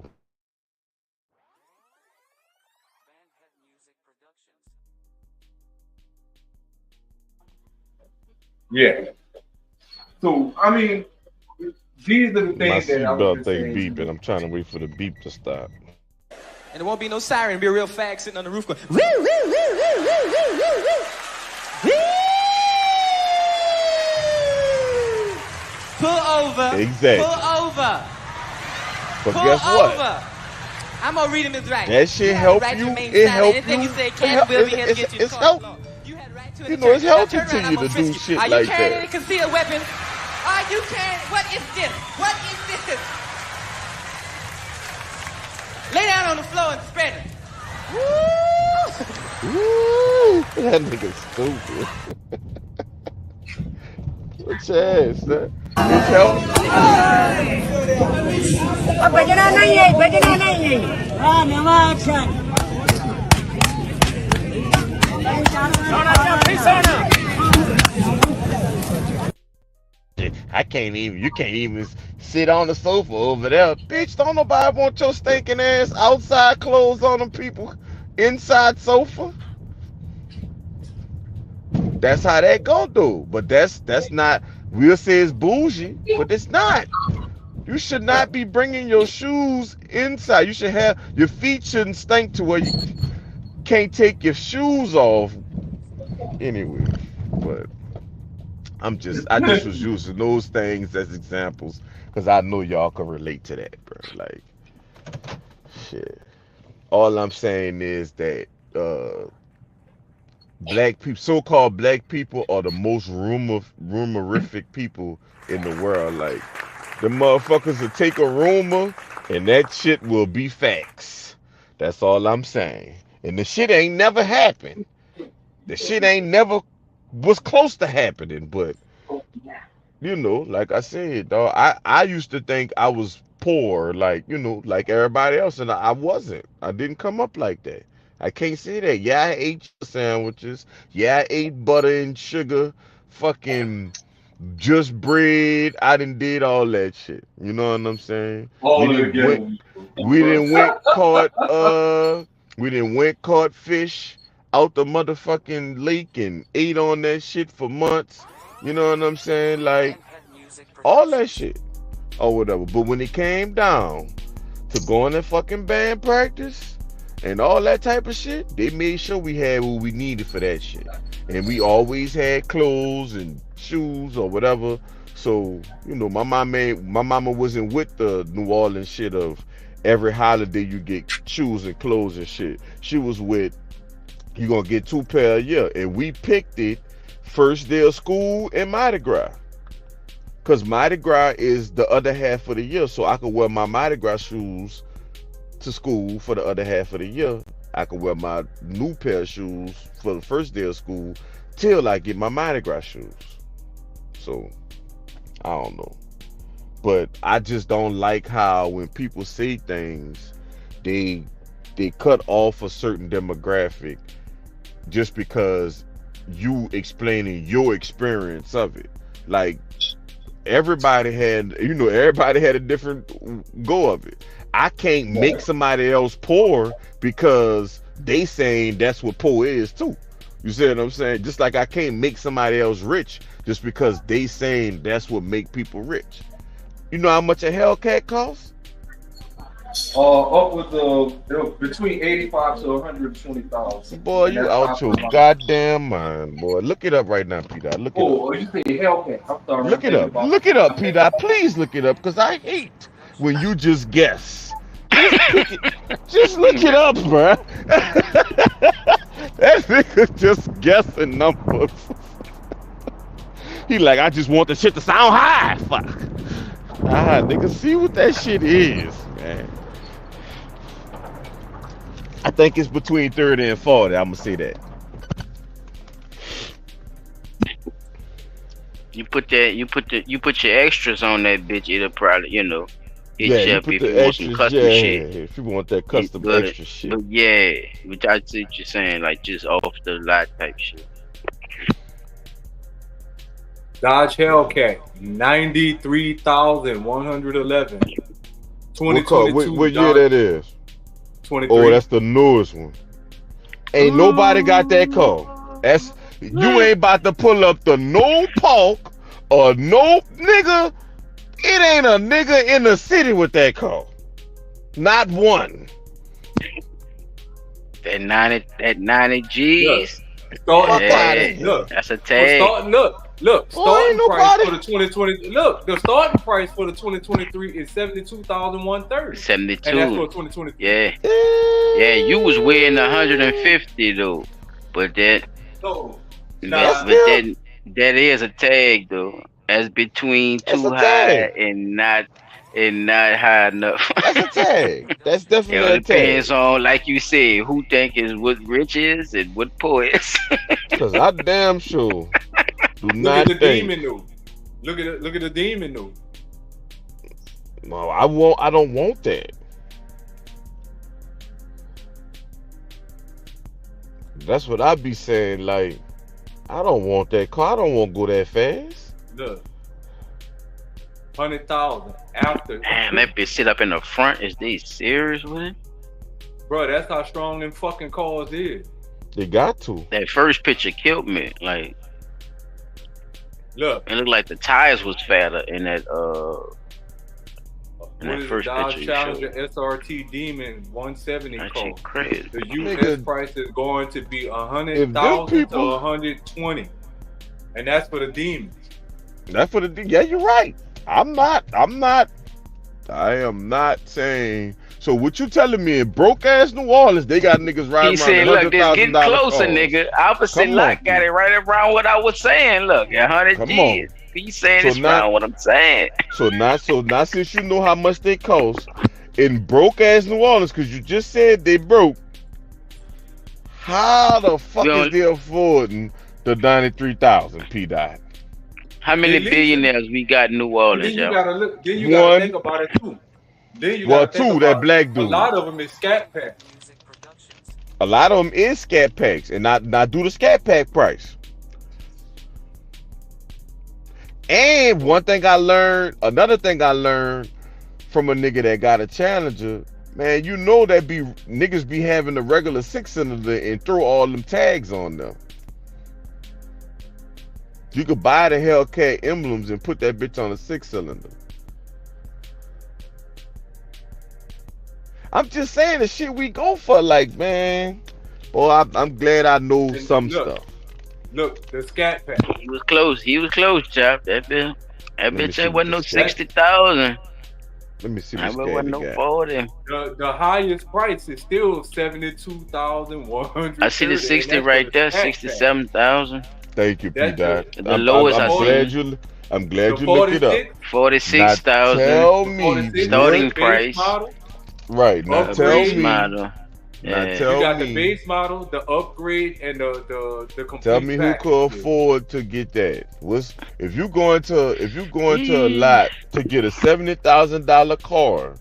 Yeah. So I mean, these are the My things that I was seatbelt just thing saying. beeping. I'm trying to wait for the beep to stop. And there won't be no siren. It'll be a real fag sitting on the roof going, woo, woo, woo, woo, woo, woo, woo, woo. Pull over. Exactly. Pull over. But Pull guess what? over. I'm gonna read him his right. That shit You had help right to you. remain It silent. help Anything you. you say can will be here to get you in It's court. help. You had right to You know, it's healthy Turn to around, you I'm to gonna do frisk you. shit Are you like carrying that. any concealed weapons? Are you carrying? What is this? What is this? Lay down on the floor and spread it. Woo! Woo! That nigga stupid. What your ass, son? It's I can't even, you can't even sit on the sofa over there. Bitch, don't nobody want your stinking ass outside clothes on them people inside sofa. That's how that go, dude. But that's not, we'll say it's bougie, but it's not. You should not be bringing your shoes inside. You should have, your feet shouldn't stink to where you can't take your shoes off. Anyway, but I just was using those things as examples because I know y'all can relate to that, bro. Like, shit. All I'm saying is that black people, so-called black people, are the most rumorific people in the world. Like, the motherfuckers will take a rumor and that shit will be facts. That's all I'm saying. And the shit ain't never happened. The shit ain't never was close to happening, but you know, like I said, dog, I used to think I was poor, like, you know, like everybody else, and I wasn't. I didn't come up like that. I can't say that. Yeah, I ate sandwiches. Yeah, I ate butter and sugar, fucking just bread. I done did all that shit. You know what I'm saying? We didn't went caught fish out the motherfucking lake and ate on that shit for months. You know what I'm saying? Like, all that shit or whatever. But when it came down to going to fucking band practice and all that type of shit, they made sure we had what we needed for that shit. And we always had clothes and shoes or whatever. So, you know, my mama wasn't with the New Orleans shit of every holiday you get shoes and clothes and shit. She was with, you gonna get 2 pair a year. And we picked it first day of school and Mardi Gras. Because Mardi Gras is the other half of the year. So I could wear my Mardi Gras shoes to school for the other half of the year. I could wear my new pair of shoes for the first day of school till I get my Mardi Gras shoes. So, I don't know. But I just don't like how when people say things, they cut off a certain demographic just because you explaining your experience of it. Like, everybody had a different go of it. I can't make somebody else poor because they saying that's what poor is too. You see what I'm saying? Just like I can't make somebody else rich just because they saying that's what make people rich. You know how much a Hellcat costs? Upwards between 85 to 120,000. Boy, you out your goddamn mind, boy. Look it up right now, P. Dot. Look it up. Oh, you say Hellcat? I'm sorry. Look it up. Look it up, P. Dot. Please look it up, because I hate when you just guess. Just look it up, bruh. That nigga just guessing numbers. He like, I just want the shit to sound high. Fuck. Nigga, see what that shit is, man. I think it's between 30 and 40. I'm gonna say that. You put your extras on that bitch, it'll probably, you know, hit you up if you want some custom shit. If you want that custom extra shit. But yeah, which I see what you're saying, like just off the lot type shit. Dodge Hellcat, 93,111. 2022. What year that is? 23. Oh, that's the newest one. Ain't nobody got that car. You ain't about to pull up the no park or no nigga. It ain't a nigga in the city with that car. Not one. That 90 G's. Look, that's a tag. Look, starting price for the 2020. Look, the starting price for the 2023 is 72,130. 72. And that's for 2023. Yeah, you was weighing 150 though, but that is a tag though. That's between too high and not high enough. That's a tag. That's definitely a tag. It depends on, like you said, who think is what rich is and what poor is. Cause I damn sure do Look not at the think. demon though. Look at the demon though. No, I don't want that. That's what I be saying. Like, I don't want that car. I don't want to go that fast. Look, 100,000 after. Damn, that bitch sit up in the front. Is they serious with it? Bro, that's how strong them fucking cars is. They got to. That first picture killed me. Like, look, it looked like the tires was fatter in that first Dodge picture. Challenger SRT Demon 170 That car. shit crazy. The US price is going to be 100,000 to 120, and that's for the demons. That's for the. Yeah, you're right. I am not saying. So what you telling me in broke ass New Orleans, they got niggas riding He around said, look, this getting $100,000 closer, cars. nigga. Opposite Lock got it right around what I was saying. Look, 100 Come G's. on. He's saying So it's around what I'm saying. So now since you know how much they cost in broke ass New Orleans, because you just said they broke, how the fuck is they affording the 93,000 P. Dot? How many billionaires we got in New Orleans, Then you yo? gotta look. Then you gotta think about it too. Then you gotta think that about black it. dude. A lot of them is Scat Pack. A lot of them is Scat Packs, and not do the Scat Pack price. And another thing I learned from a nigga that got a Challenger, man, you know that niggas be having the regular 6-cylinder and throw all them tags on them. You could buy the Hellcat emblems and put that bitch on a 6-cylinder. I'm just saying the shit we go for, like, man. Boy, I'm glad I know some stuff. Look, the Scat Pack. He was close, Chop. That bitch ain't wasn't no 60,000. Let me see I what wasn't no 40. The highest price is still 72,100. I see the 60 right there, 67,000. Thank you, P. Dot. The lowest I see. I'm glad you looked it up. 46,000. Tell me starting price. Right. Now tell me. Model. Now You tell got me. the base model, the upgrade, and the complete. Tell me who package. could afford to get that. If you going to a lot to get a $70,000 car,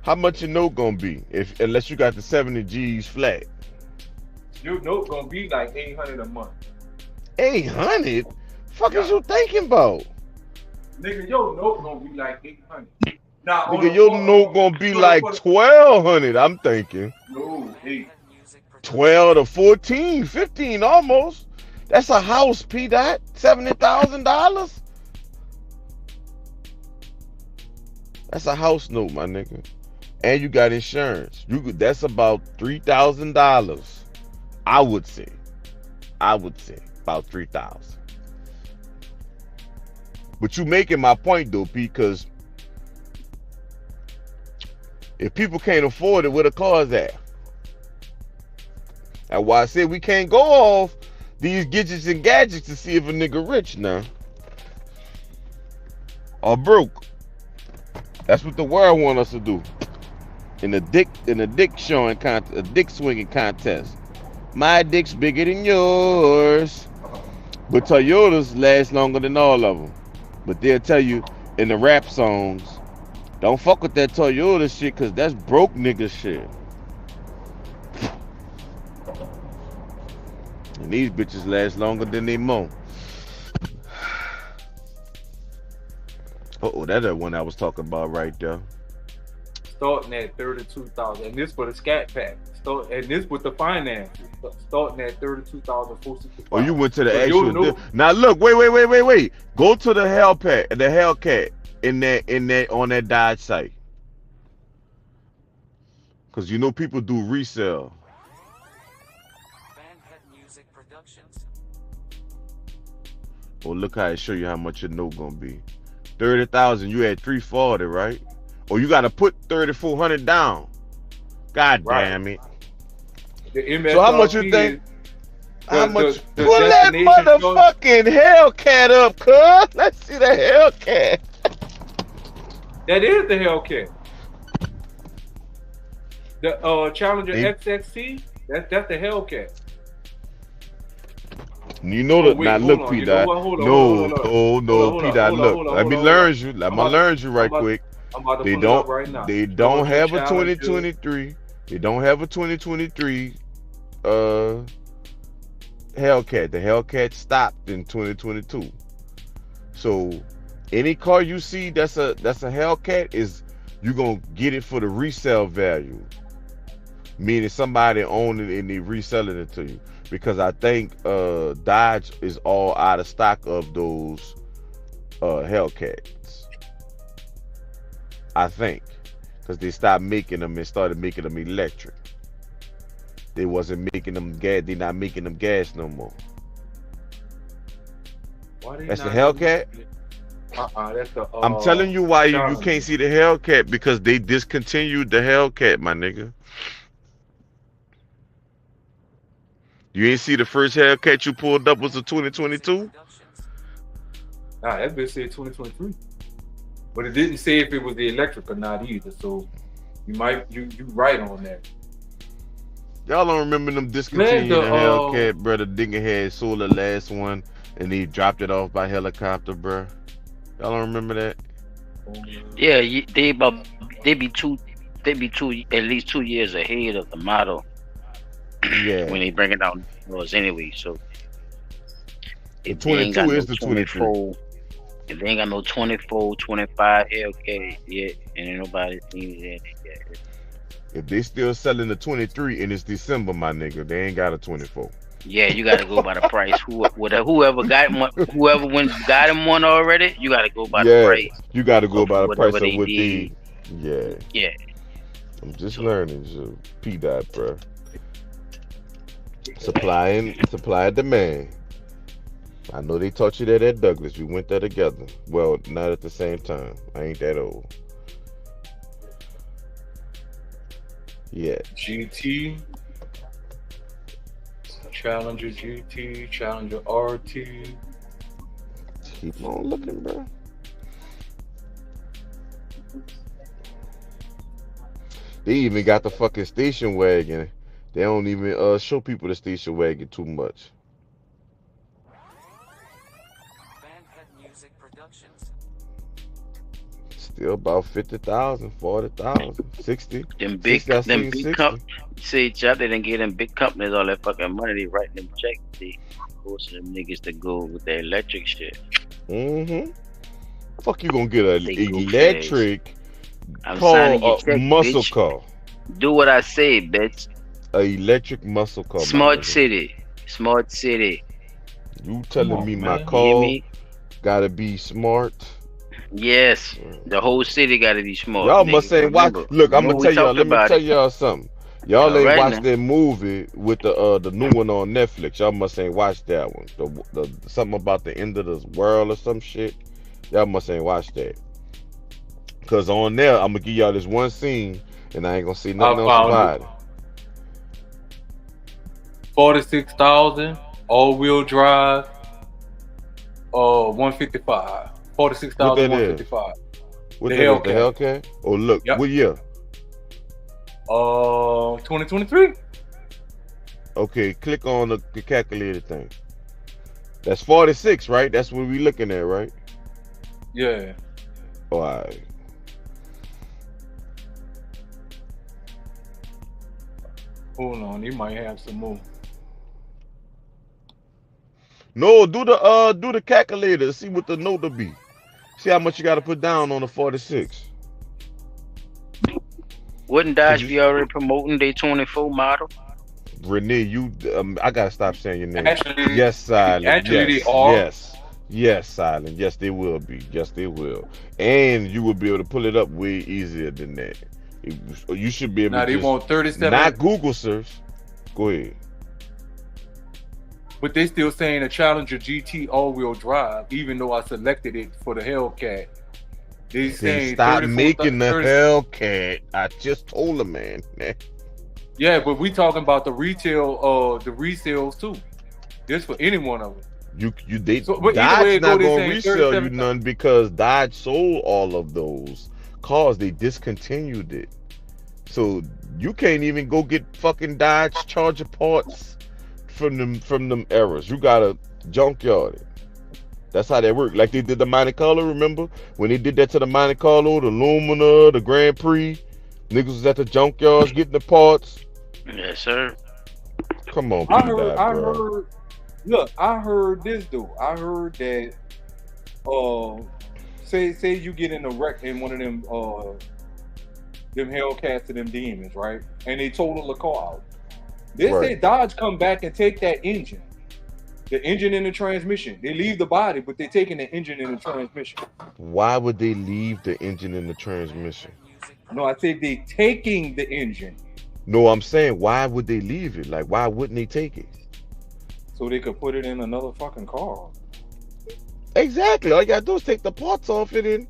how much your note gonna be? Unless you got the 70 G's flat. Your note gonna be like $800 a month. 800? Fuck is you thinking about? Nigga, your note gonna be like $800. Now, Nigga, your note gonna be like 1,200. I'm thinking. No, 8. 12 to 14, 15 almost. That's a house, P. Dot. $70,000. That's a house note, my nigga. And you got insurance. That's about $3,000. I would say about 3,000. But you making my point though, P, because if people can't afford it, where the cars at? That's why I said we can't go off these gadgets and gadgets to see if a nigga rich now or broke. That's what the world want us to do. In a dick showing contest, a dick swinging contest. My dick's bigger than yours. But Toyotas last longer than all of them. But they'll tell you in the rap songs, don't fuck with that Toyota shit, cause that's broke nigga shit. And these bitches last longer than they moan. Uh-oh, that's that one I was talking about right there. Starting at 32,000, and this for the Scat Pack. And this with the finance, starting at 32,465. Oh, you went to the actual. Now look, wait. Go to the Hellcat in that on that Dodge site, cause you know people do resale. Oh, look how it show you how much your note gonna be. 30,000. You had 340, right? Or you gotta put 3,400 down. God damn it. So how much you think? How much? Pull that motherfucking Hellcat up, cuz. Let's see the Hellcat. That is the Hellcat. The Challenger XXC. That's the Hellcat. You know that now. Look, P. Dot. No, P. Dot. Look, let me learn you. Let me learn you right quick. They don't have a 2023. They don't have a 2023 Hellcat. The Hellcat stopped in 2022. So any car you see that's a Hellcat, is you gonna get it for the resale value, meaning somebody owned it and they reselling it to you. Because I think Dodge is all out of stock of those Hellcats. I think, because they stopped making them and started making them electric. They wasn't making them gas. They're not making them gas no more. That's the Hellcat. That's the. I'm telling you why you can't see the Hellcat, because they discontinued the Hellcat, my nigga. You ain't see the first Hellcat you pulled up was a 2022? Nah, that bitch said 2023. But it didn't say if it was the electric or not either. So you right on that. Y'all don't remember them discontinuing the Hellcat, bro? The nigga had sold the last one and he dropped it off by helicopter, bro. Y'all don't remember that? Yeah, they be at least 2 years ahead of the model. Yeah. When they bring it down was anyway, so the 22 is the 23. If they ain't got no 24, 25 Hellcat yet, and ain't nobody seen it yet. If they still selling the 23 and it's December, my nigga, they ain't got a 24. Yeah, you gotta go by the price. Whoever got him one already, you gotta go by the price. You gotta go by the price of what they. Yeah. I'm just learning. So P-Dot, bro. Supply and demand. I know they taught you that at Douglas. We went there together. Well, not at the same time. I ain't that old. Yeah. GT. Challenger GT. Challenger RT. Keep on looking, bro. They even got the fucking station wagon. They don't even show people the station wagon too much. Still about 50,000, 40,000, 60. Them big companies. See, Chop, they didn't get them big companies all that fucking money. They write them checks. They forcing them niggas to go with the electric shit. Fuck, you gonna get an electric muscle car? Do what I say, bitch. A electric muscle car. Smart city. You telling me my car gotta be smart? Yes, the whole city gotta be smart. Y'all must say, watch. Look, I'm gonna tell y'all. Let me tell y'all something. Y'all ain't watched that movie with the new one on Netflix. Y'all must ain't watched that one. The something about the end of the world or some shit. Y'all must ain't watched that. Cause on there, I'm gonna give y'all this one scene, and I ain't gonna see nothing else about it. 46,000 all-wheel drive. 155. 46,000, 155. What the Hellcat? Oh, look, what year? 2023. Okay, click on the calculator thing. That's 46, right? That's what we looking at, right? Yeah. All right. Hold on, he might have some more. No, do the calculator. See what the note will be. See how much you got to put down on the 46. Wouldn't Dodge be already promoting their 24 model? Renee, you, I gotta stop saying your name. Actually, yes, Silent. Actually, yes, they are. Yes, Silent. Yes, they will be. Yes, they will. And you will be able to pull it up way easier than that. You should be able to. Now they want 37. Not Google search. Go ahead. But they still saying a Challenger GT all-wheel drive, even though I selected it for the Hellcat. They saying stop making the Hellcat. I just told them, man. Yeah, but we talking about the retail, the resales too. Just for any one of them. Dodge not gonna resell you none because Dodge sold all of those cars. They discontinued it, so you can't even go get fucking Dodge Charger parts from them eras. You gotta junkyard it. That's how that worked. Like they did the Monte Carlo, remember? When they did that to the Monte Carlo, the Lumina, the Grand Prix, niggas was at the junkyards getting the parts. Yes, sir. Come on, I heard this though. I heard that say you get in a wreck in one of them Hellcats or them Demons, right? And they total the car out. They say Dodge come back and take that engine. The engine and the transmission. They leave the body, but they're taking the engine and the transmission. Why would they leave the engine and the transmission? No, I said they taking the engine. No, I'm saying why would they leave it? Like, why wouldn't they take it? So they could put it in another fucking car. Exactly. All you gotta do is take the parts off it and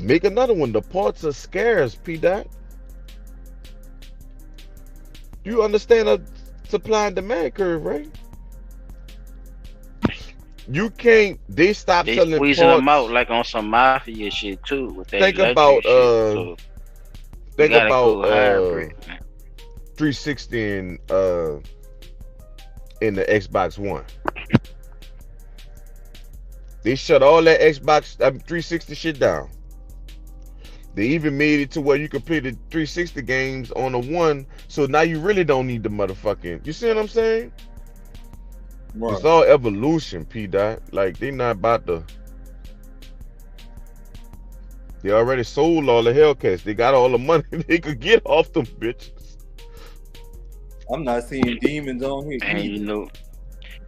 make another one. The parts are scarce, P-Dot. You understand a supply and demand curve, right? You can't. They stopped selling parts. They squeezing them out like on some mafia shit too. With that think about think about 360 in the Xbox One. They shut all that Xbox 360 shit down. They even made it to where you could play the 360 games on the one, so now you really don't need the motherfucking. You see what I'm saying? Right. It's all evolution, P-Dot. Like, they not about to. They already sold all the Hellcats. They got all the money they could get off them bitches. I'm not seeing Demons on here. And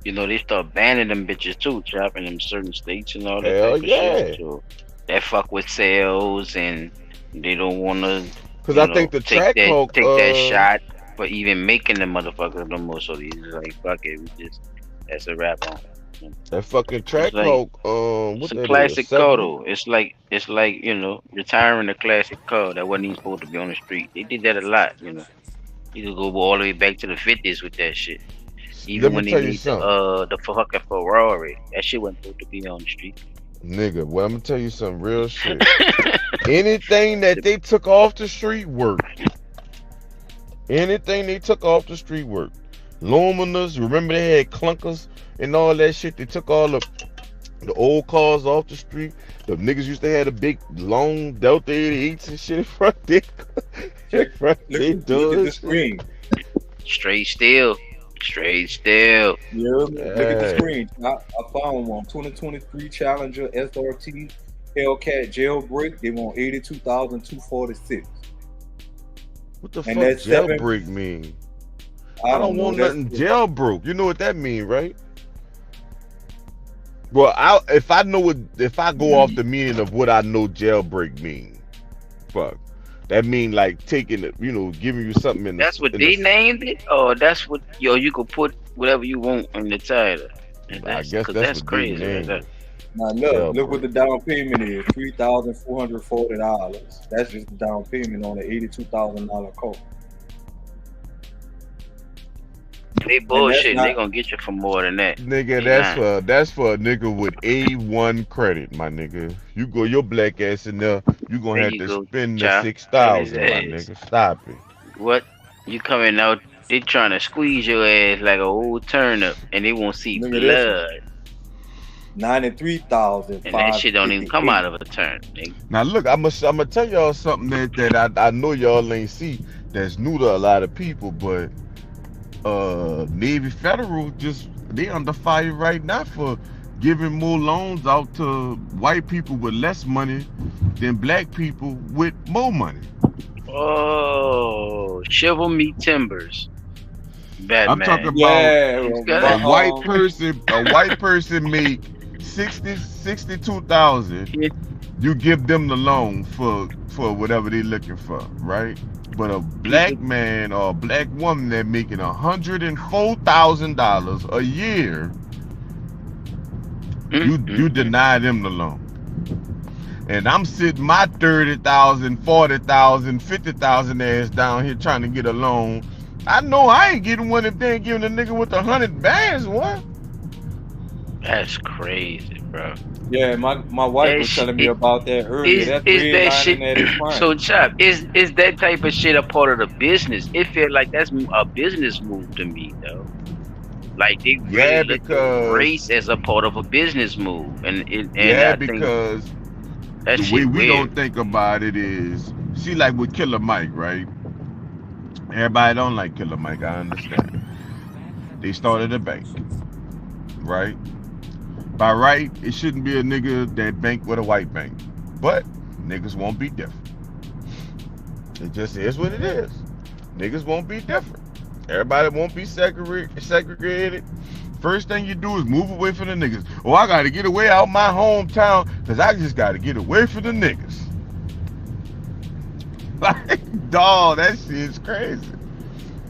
you know they start banning them bitches too, chopping them certain states and all that. Hell type of shit. So that fuck with sales, and they don't want to Because I think the track Hulk take that shot for even making the motherfucker no more. So he's just like, fuck it, that's a wrap on. That fucking track Hulk. It's a classic car though. It's like retiring a classic car that wasn't even supposed to be on the street. They did that a lot, You could go all the way back to the 50s with that shit. Even when they made the fucking Ferrari, that shit wasn't supposed to be on the street. Nigga, well, I'm gonna tell you some real shit. Anything that they took off the street worked. Anything they took off the street worked. Luminous, remember they had clunkers and all that shit. They took all the old cars off the street. The niggas used to have the big long Delta 88s and shit in front there. Look at the screen. Straight still. Yeah, look at the screen. I found one. 2023 Challenger SRT Hellcat jailbreak. They want $82,246. What the fuck jailbreak mean? I don't want nothing jailbroke. You know what that mean, right? Well, if I go off the meaning of what I know jailbreak mean, fuck. That mean like taking it, giving you something in. That's what they named it, or that's what you could put whatever you want in the title. I guess that's crazy. Now look what the down payment is: $3,440. That's just the down payment on the $82,000 car. They bullshit. They gonna get you for more than that. Nigga, that's for a nigga with A1 credit, my nigga. You go your black ass in there, you gonna have to spend the $6,000, my nigga. Stop it. What? You coming out? They trying to squeeze your ass like an old turnip, and they won't see blood. $93,000. And that shit don't even come out of a turn. Nigga. Now look, I'm gonna tell y'all something that I know y'all ain't see. That's new to a lot of people, but. Navy Federal they under fire right now for giving more loans out to white people with less money than black people with more money. Oh, shiver me timbers, Batman. I'm talking about a white person make $62,000. You give them the loan for whatever they looking for, right? But a black man or a black woman that making $104,000 a year, you deny them the loan. And I'm sitting my 30,000, 40,000, 50,000 ass down here trying to get a loan. I know I ain't getting one if they ain't giving a nigga with 100 bands one. That's crazy, bro. Yeah, my wife was telling me about that earlier. Is that shit? So, Chop, is that type of shit a part of the business? It feel like that's a business move to me, though. Like they really look at race as a part of a business move, and I because the way we don't think about it is, see, like with Killer Mike, right? Everybody don't like Killer Mike. I understand. They started a bank, right? By right, it shouldn't be a nigga that bank with a white bank. But niggas won't be different. It just is what it is. Niggas won't be different. Everybody won't be segregated. First thing you do is move away from the niggas. Oh, I gotta get away out my hometown because I just gotta get away from the niggas. Like, dawg, that shit's crazy.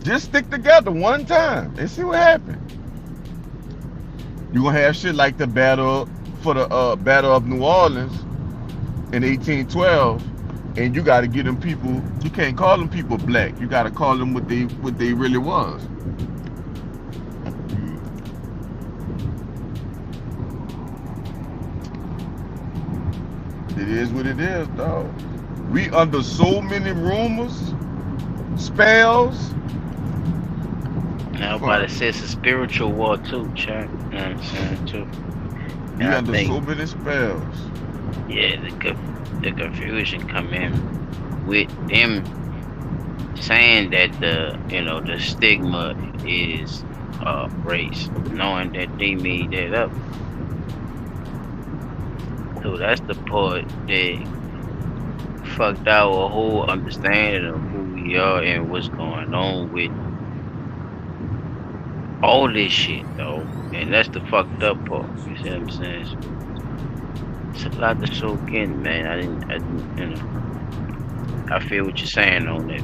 Just stick together one time and see what happens. You're gonna have shit like the battle of New Orleans in 1812, and you gotta get them people. You can't call them people black. You gotta call them what they really was. It is what it is, dog. We under so many rumors, spells. Nobody says it's a spiritual war too, Chuck. You know what I'm saying, too. We under so many spells. Yeah, the confusion come in with them saying that the stigma is race, knowing that they made that up. So that's the part that fucked our whole understanding of who we are and what's going on with all this shit, though. And that's the fucked up part. You see what I'm saying? It's a lot to soak in, man. I feel what you're saying on that.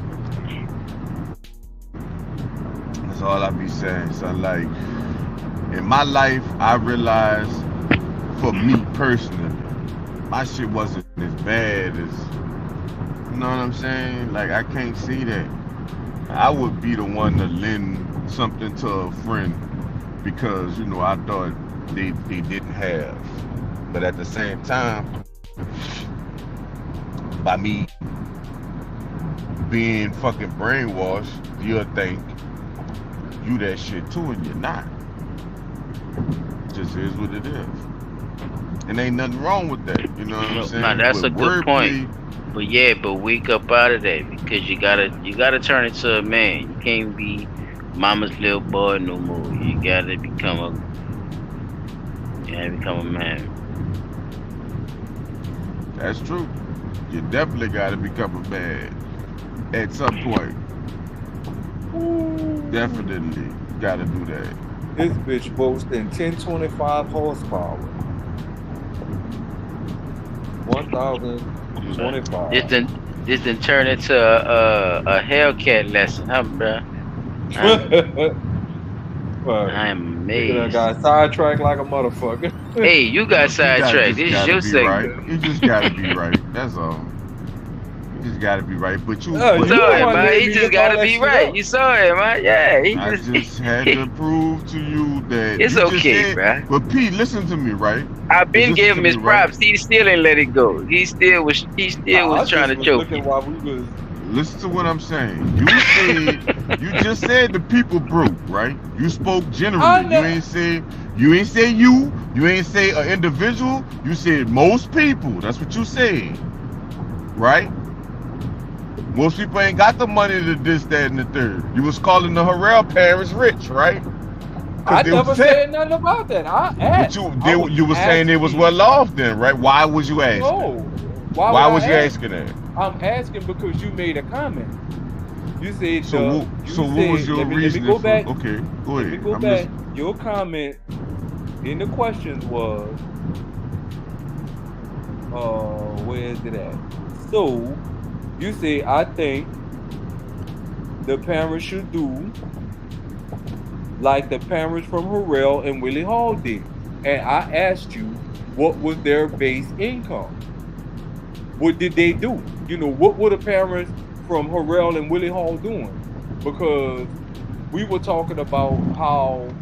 That's all I be saying. So like, in my life, I realized, for me personally, my shit wasn't as bad as, you know what I'm saying? Like, I can't see that. I would be the one to lend something to a friend because, you know, I thought they didn't have. But at the same time, by me being fucking brainwashed, you'll think you that shit too, and you're not. It just is what it is. And ain't nothing wrong with that, you know what I'm saying? Now that's But a good point. But yeah, but wake up out of that because you gotta turn into a man. You can't be mama's little boy no more. You gotta become a man. That's true. You definitely gotta become a man at some point. Definitely gotta do that. This bitch boasting 1025 horsepower. 1025. This done turn into a Hellcat lesson, huh, bruh? I'm amazed. You got sidetracked like a motherfucker. Hey, you got sidetracked. This is your segment. Right. You just gotta be right. That's all. You just gotta be right. But you, saw it, man. He just gotta be right. You saw it, man. Yeah. I just had to prove to you that it's okay, bruh. But Pete, listen to me, right? I've been giving him his props. He still ain't let it go. He still was trying to choke me. Listen to what I'm saying. You just said the people broke, right? You spoke generally. You ain't say you. You ain't say an individual. You said most people. That's what you said, right? Most people ain't got the money to this, that, and the third. You was calling the Harrell parents rich, right? I never said nothing about that. I asked. But you were saying they was well off then, right? Why was you asking? No. Why was you asking that? I'm asking because you made a comment. You said so. What was your reason? Let me go back. Okay, go ahead. Let me go back. Your comment in the questions was, where is it at? So you say I think the parents should do like the parents from Harrell and Willie Hall did, and I asked you what was their base income. What did they do? You know, what were the parents from Harrell and Willie Hall doing? Because we were talking about how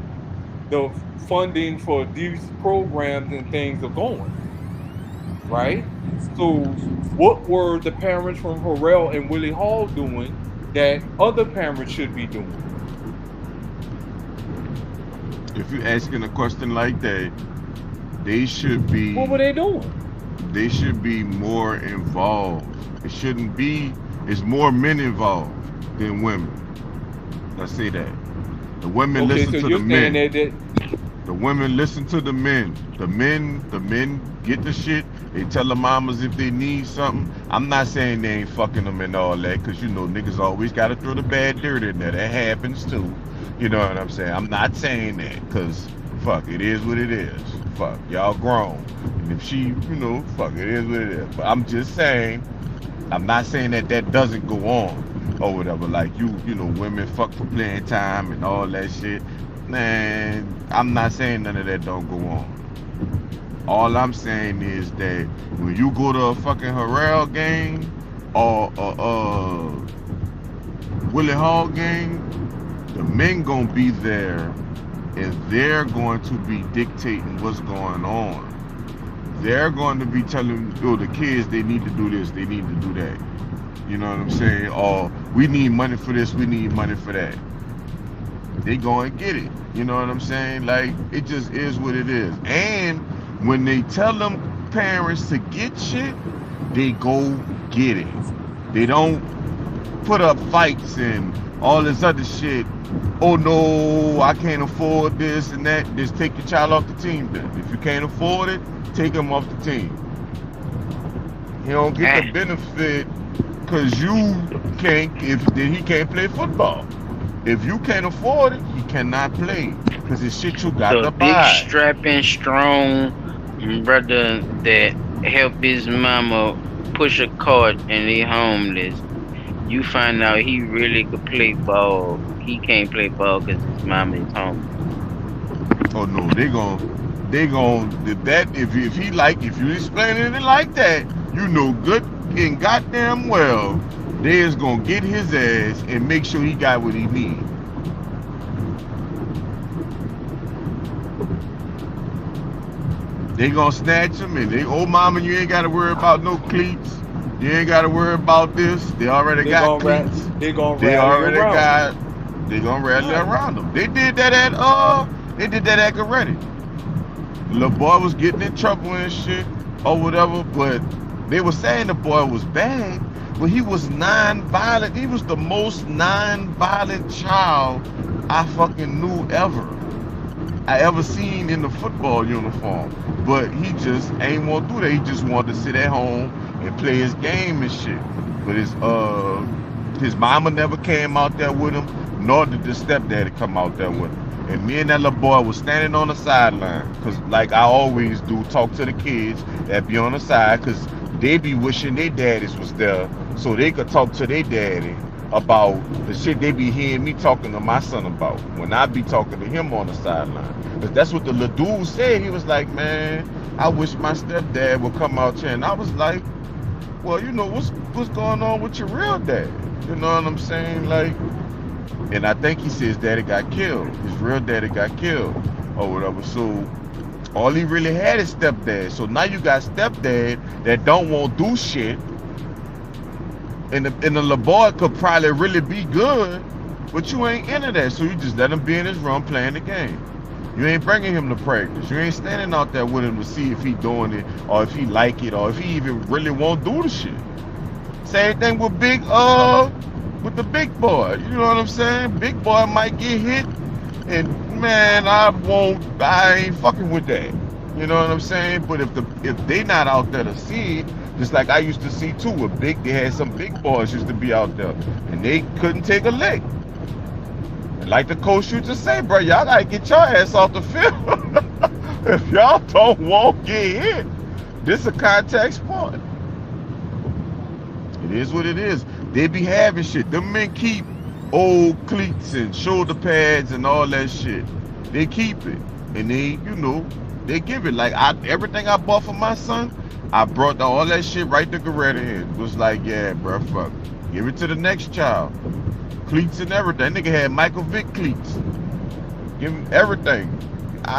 the funding for these programs and things are going, right? So what were the parents from Harrell and Willie Hall doing that other parents should be doing? If you're asking a question like that, they should be... What were they doing? They should be more involved. It shouldn't be, it's more men involved than women. Let's say that. The women listen to the men. The women listen to the men. The men get the shit. They tell the mamas if they need something. I'm not saying they ain't fucking them and all that, because you know niggas always gotta throw the bad dirt in there. That happens too. You know what I'm saying? I'm not saying that, because fuck, it is what it is. Fuck, y'all grown. And if she, you know, fuck, it is what it is. But I'm just saying, I'm not saying that that doesn't go on or whatever. Like you know, women fuck for playing time and all that shit. Man, I'm not saying none of that don't go on. All I'm saying is that when you go to a fucking Harrell game or Willie Hall game, the men gonna be there and they're going to be dictating what's going on. They're going to be telling the kids they need to do this, they need to do that. You know what I'm saying? Or we need money for this, we need money for that. They go and get it. You know what I'm saying? Like, it just is what it is. And when they tell them parents to get shit, they go get it. They don't put up fights and all this other shit. Oh no, I can't afford this and that. Just take your child off the team then. If you can't afford it, take him off the team. He don't get the benefit because you can't, then he can't play football. If you can't afford it, he cannot play because it's shit you got to buy. Big strapping strong brother that helped his mama push a cart and he homeless, you find out he really could play ball. He can't play ball because his mama is homeless. Oh no, they gon' that if you explain it like that, you know good and goddamn well they is gonna get his ass and make sure he got what he need. They gonna snatch him and they, oh mama, you ain't gotta worry about no cleats. You ain't gotta worry about this. They already got cleats. They gonna rally around them. They did that at Goretti. Little boy was getting in trouble and shit or whatever, but they were saying the boy was bad, but he was non-violent. He was the most non-violent child I fucking knew I ever seen in the football uniform. But he just ain't want to do that. He just wanted to sit at home and play his game and shit. But his mama never came out there with him, nor did the stepdaddy come out there with him. And me and that little boy was standing on the sideline, because like I always do, talk to the kids that be on the side, because they be wishing their daddies was there so they could talk to their daddy about the shit they be hearing me talking to my son about when I be talking to him on the sideline. Because that's what the little dude said. He was like, man, I wish my stepdad would come out here. And I was like, well, you know, what's going on with your real dad? You know what I'm saying? Like, and I think he says daddy got killed. His real daddy got killed or whatever. So all he really had is stepdad. So now you got stepdad that don't want to do shit. And the little boy could probably really be good, but you ain't into that. So you just let him be in his room playing the game. You ain't bringing him to practice. You ain't standing out there with him to see if he doing it or if he like it or if he even really won't do the shit. Same thing with with the big boy. You know what I'm saying? Big boy might get hit, and man, I ain't fucking with that. You know what I'm saying? But if they not out there to see it, just like I used to see too, they had some big boys used to be out there, and they couldn't take a lick. And like the coach used to say, bro, y'all gotta get your ass off the field. If y'all don't want to get hit, this is a contact sport. It is what it is. They be having shit. Them men keep old cleats and shoulder pads and all that shit. They keep it, and they, you know, they give it. Like everything I bought for my son, I brought all that shit right to Goretti in. It was like, yeah, bro, fuck. Give it to the next child. Cleats and everything. That nigga had Michael Vick cleats. Give him everything.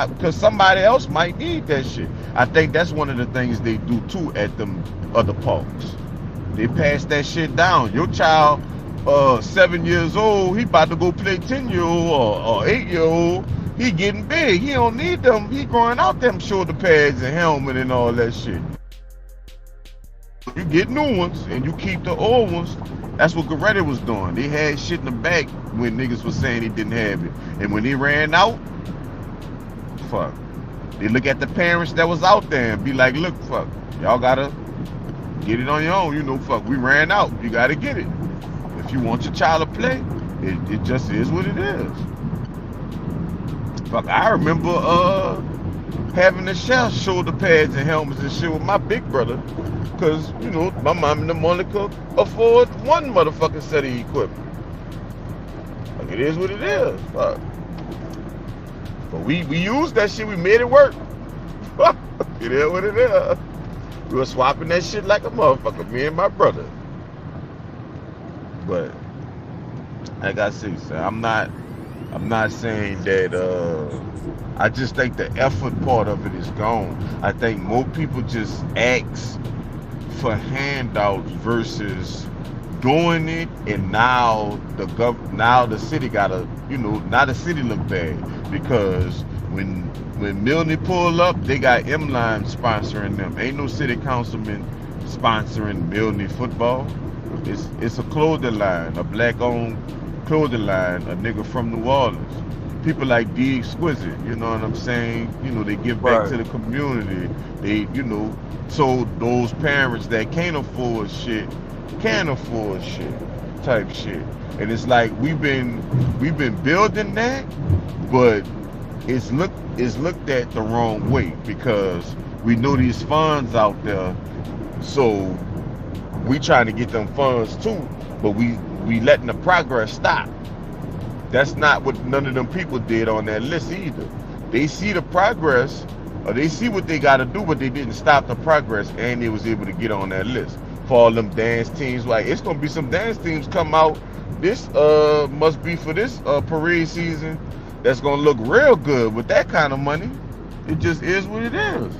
Because somebody else might need that shit. I think that's one of the things they do too at them other parks. They pass that shit down. Your child, 7 years old, he about to go play 10-year-old or 8-year-old. He getting big. He don't need them. He growing out them shoulder pads and helmet and all that shit. You get new ones and you keep the old ones. That's what Goretti was doing. They had shit in the back when niggas was saying he didn't have it. And when he ran out, fuck. They look at the parents that was out there and be like, look, fuck, y'all gotta get it on your own. You know, fuck, we ran out. You gotta get it. If you want your child to play, it just is what it is. Fuck, I remember having to share shoulder pads and helmets and shit with my big brother. Cause, you know, my mom and them only could afford one motherfucking set of equipment. Like, it is what it is. Fuck. But we used that shit, we made it work. It is what it is. We were swapping that shit like a motherfucker, me and my brother. But like I say, sir, I'm not saying that I just think the effort part of it is gone. I think more people just ask for handouts versus doing it, and now the city gotta, you know, now the city look bad because when Milne pull up, they got M-Line sponsoring them. Ain't no city councilman sponsoring Milne football. It's a clothing line, a black-owned clothing line, a nigga from New Orleans. People like D Exquisite, you know what I'm saying? You know, they give back to the community. They, you know, so those parents that can't afford shit, type shit. And it's like we've been building that, but it's looked at the wrong way because we know these funds out there. So we trying to get them funds too, but we letting the progress stop. That's not what none of them people did on that list either. They see the progress, or they see what they got to do, but they didn't stop the progress, and they was able to get on that list. For all them dance teams, like it's gonna be some dance teams come out. This must be for this parade season. That's gonna look real good with that kind of money. It just is what it is.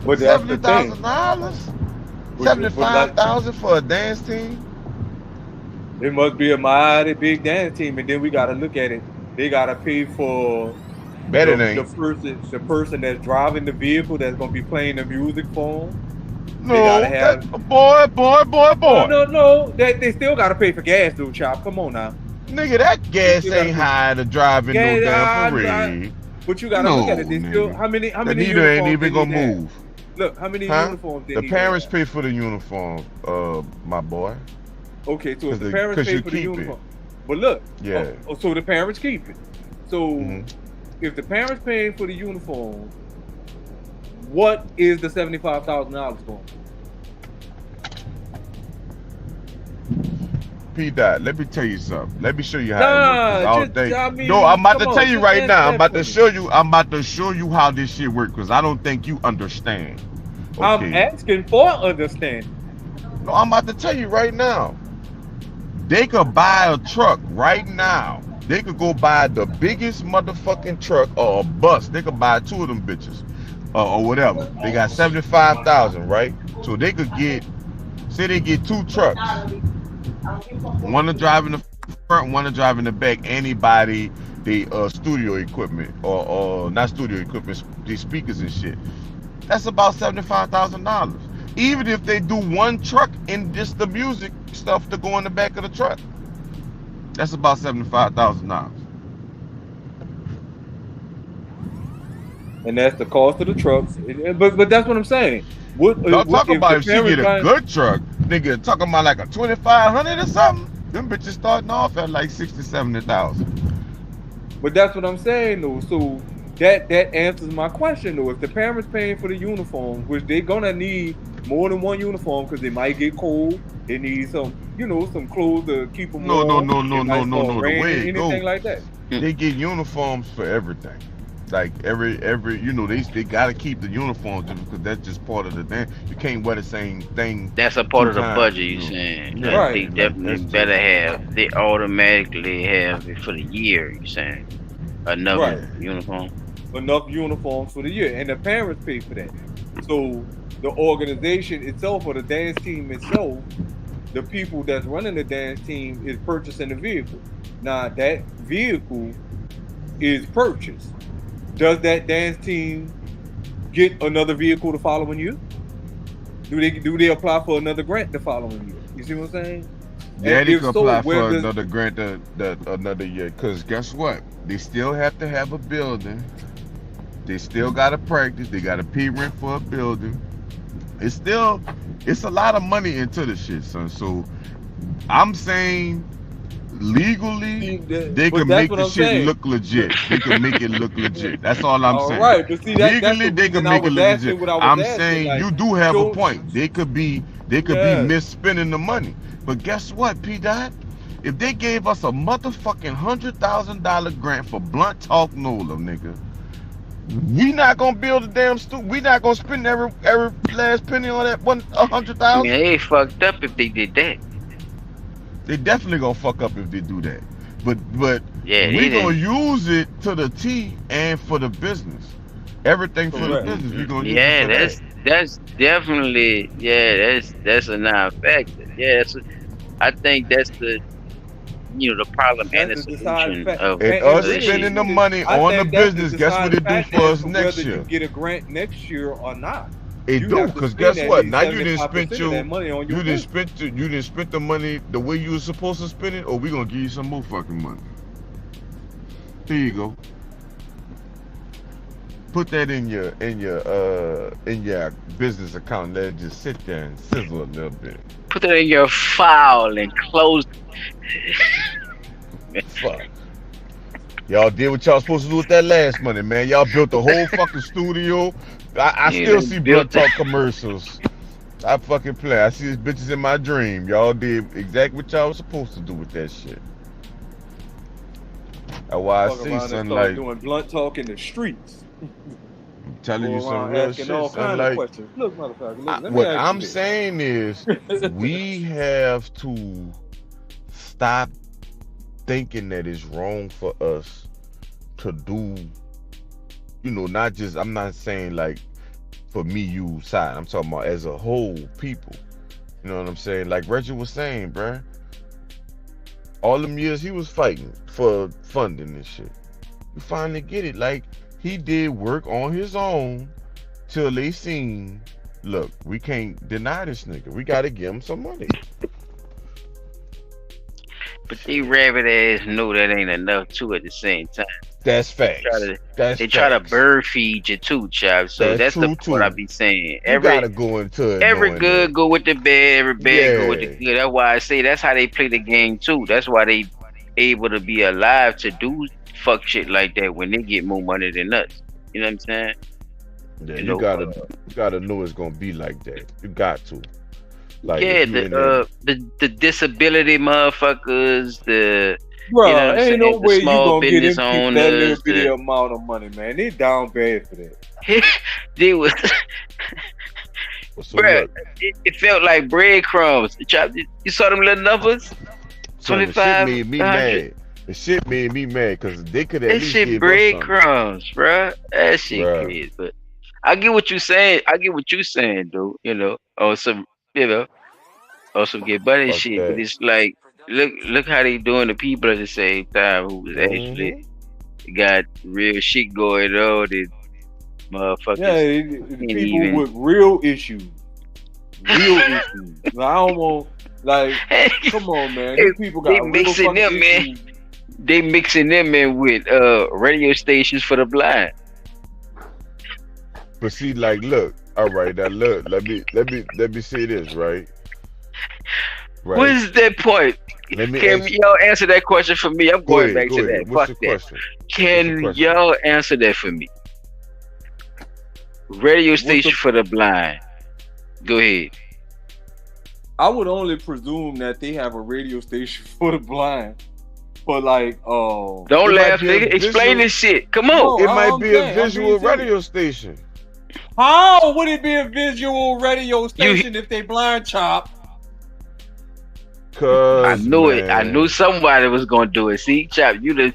But $70,000, $75,000 for a dance team. It must be a mighty big dance team, and then we gotta look at it. They gotta pay for the person that's driving the vehicle that's gonna be playing the music for them. No, they gotta have boy. No. They still gotta pay for gas, dude. Chop, come on now. Nigga, that gas ain't high to drive in no damn parade. But you gotta look at it. They still how many the needle ain't even gonna move. Look, how many uniforms the parents pay for the uniform, my boy. Okay, so if the parents pay for the uniform. But look, so the parents keep it. So if the parents paying for the uniform, what is the $75,000 going? P-Dot, let me tell you something. Let me show you how it works. I'm about to tell you right now. I'm about to show you how this shit works, because I don't think you understand. Okay. I'm asking for understanding. No, I'm about to tell you right now. They could buy a truck right now. They could go buy the biggest motherfucking truck or a bus. They could buy 2 of them bitches or whatever. They got $75,000, right? So they could get, say they get 2 trucks. One to drive in the front, one to drive in the back. Anybody, they studio equipment or not studio equipment, these speakers and shit. That's about $75,000. Even if they do 1 truck and just the music stuff to go in the back of the truck, that's about $75,000. And that's the cost of the trucks. But that's what I'm saying. Don't talk about if she get a good truck, nigga. Talking about like a 2,500 or something. Them bitches starting off at like 60, 70,000. But that's what I'm saying though. So that answers my question though. If the parents paying for the uniforms, which they're gonna need more than 1 uniform because they might get cold, they need some, some clothes to keep them warm. No. The way it anything like that. They get uniforms for everything. Like every they gotta keep the uniforms because that's just part of the thing. You can't wear the same thing. That's a part of the budget, you saying. Yeah, right. They definitely better have. They automatically have it for the year. You saying another uniform. Enough uniforms for the year, and the parents pay for that. So the organization itself or the dance team itself, the people that's running the dance team is purchasing the vehicle. Now that vehicle is purchased. Does that dance team get another vehicle the following year? Do they apply for another grant the following year? You see what I'm saying? Yeah, they can apply for another grant another year. Because guess what? They still have to have a building. They still got to practice. They got to pay rent for a building. It's a lot of money into the shit, son. So I'm saying legally, they can make the shit look legit. They can make it look legit. That's all I'm saying. Right, but see, legally, they can make it look legit. I'm saying like, you do have a point. They could be misspending the money. But guess what, P-Dot? If they gave us a motherfucking $100,000 grant for Blunt Talk NOLA, nigga, we not gonna build a damn we not gonna spend every last penny on that $100,000. Yeah, they fucked up if they did that. They definitely gonna fuck up if they do that. But yeah, we gonna use it to the T and for the business. Everything for the business. We gonna use it for that's definitely that's a non-factor. Yeah, I think that's the the problem and the solution of us spending the money on the business. Guess what it do for us next year? You get a grant next year or not? It do, because guess what? Now you didn't spend you didn't spend the money the way you were supposed to spend it, or we gonna give you some more fucking money. Here you go. Put that in your business account. Let it just sit there and sizzle a little bit. Put that in your file and close. Fuck. Y'all did what y'all supposed to do with that last money, man. Y'all built the whole fucking studio. I still see Blunt Talk commercials I fucking play. I see these bitches in my dream. Y'all did exactly what y'all was supposed to do with that shit. That's why I see, son, like doing blunt talk in the streets. I'm telling you Go some around real asking shit, all son. kinds of Like, questions. Look, motherfucker, look, let me what ask you I'm this. saying is, we have to stop thinking that it's wrong for us to do, you know, not just, I'm not saying like for me, you side. I'm talking about as a whole people. You know what I'm saying? Like Reggie was saying, bruh. All them years he was fighting for funding and shit. You finally get it. Like, he did work on his own till they seen, look, we can't deny this nigga. We gotta give him some money. But they rabbit ass know that ain't enough too at the same time. That's facts. They try to bird feed you too, child. So that's true, the what I be saying. You gotta go into it. Every knowing good that. go with the bad, every bad go with the Yeah. good. That's why I say that's how they play the game too. That's why they able to be alive to do fuck shit like that when they get more money than us. You know what I'm saying? Yeah, You you know, gotta know it's gonna be like that. You got to. Like, yeah, if you in there- the disability motherfuckers, the Bro, you know what I'm ain't saying, no the way you small gonna get business them people that little owners. bitty amount of money, man. They down bad for that. They was, So bruh, look, it felt like breadcrumbs. You saw them little numbers? son, the shit 25, made me 100. mad. The shit made me mad because they could at That least shit give us something. breadcrumbs, bruh. That shit Bruh. crazy. But I get what you saying. I get what you saying, dude. You know, or some, you know, or some get buddy Fuck shit. But that. it's like, look how they doing the people at the same time who was actually got real shit going on. And motherfuckers. Yeah, ain't people even- with real issues. Real issues. Like, I don't want, like, come on, man. These people got they real mixing fucking them, man. issues. They mixing them in with radio stations for the blind. But see, like, look, all right, now look, let me say this, right? Right. What is that point? Let me Can ask- y'all answer that question for me? I'm Go going ahead, back go to ahead. that. What's Fuck your that. question? Can question? y'all answer that for me? Radio station for the blind. Go ahead. I would only presume that they have a radio station for the blind. But like, Don't It might laugh, be a nigga. Explain visual- this shit. Come on. No, It might I'm be saying, a I'm visual being serious. radio station. How would it be a visual radio station if they blind chop? Cause I knew it. I man, knew somebody was gonna do it. See, Chop, you done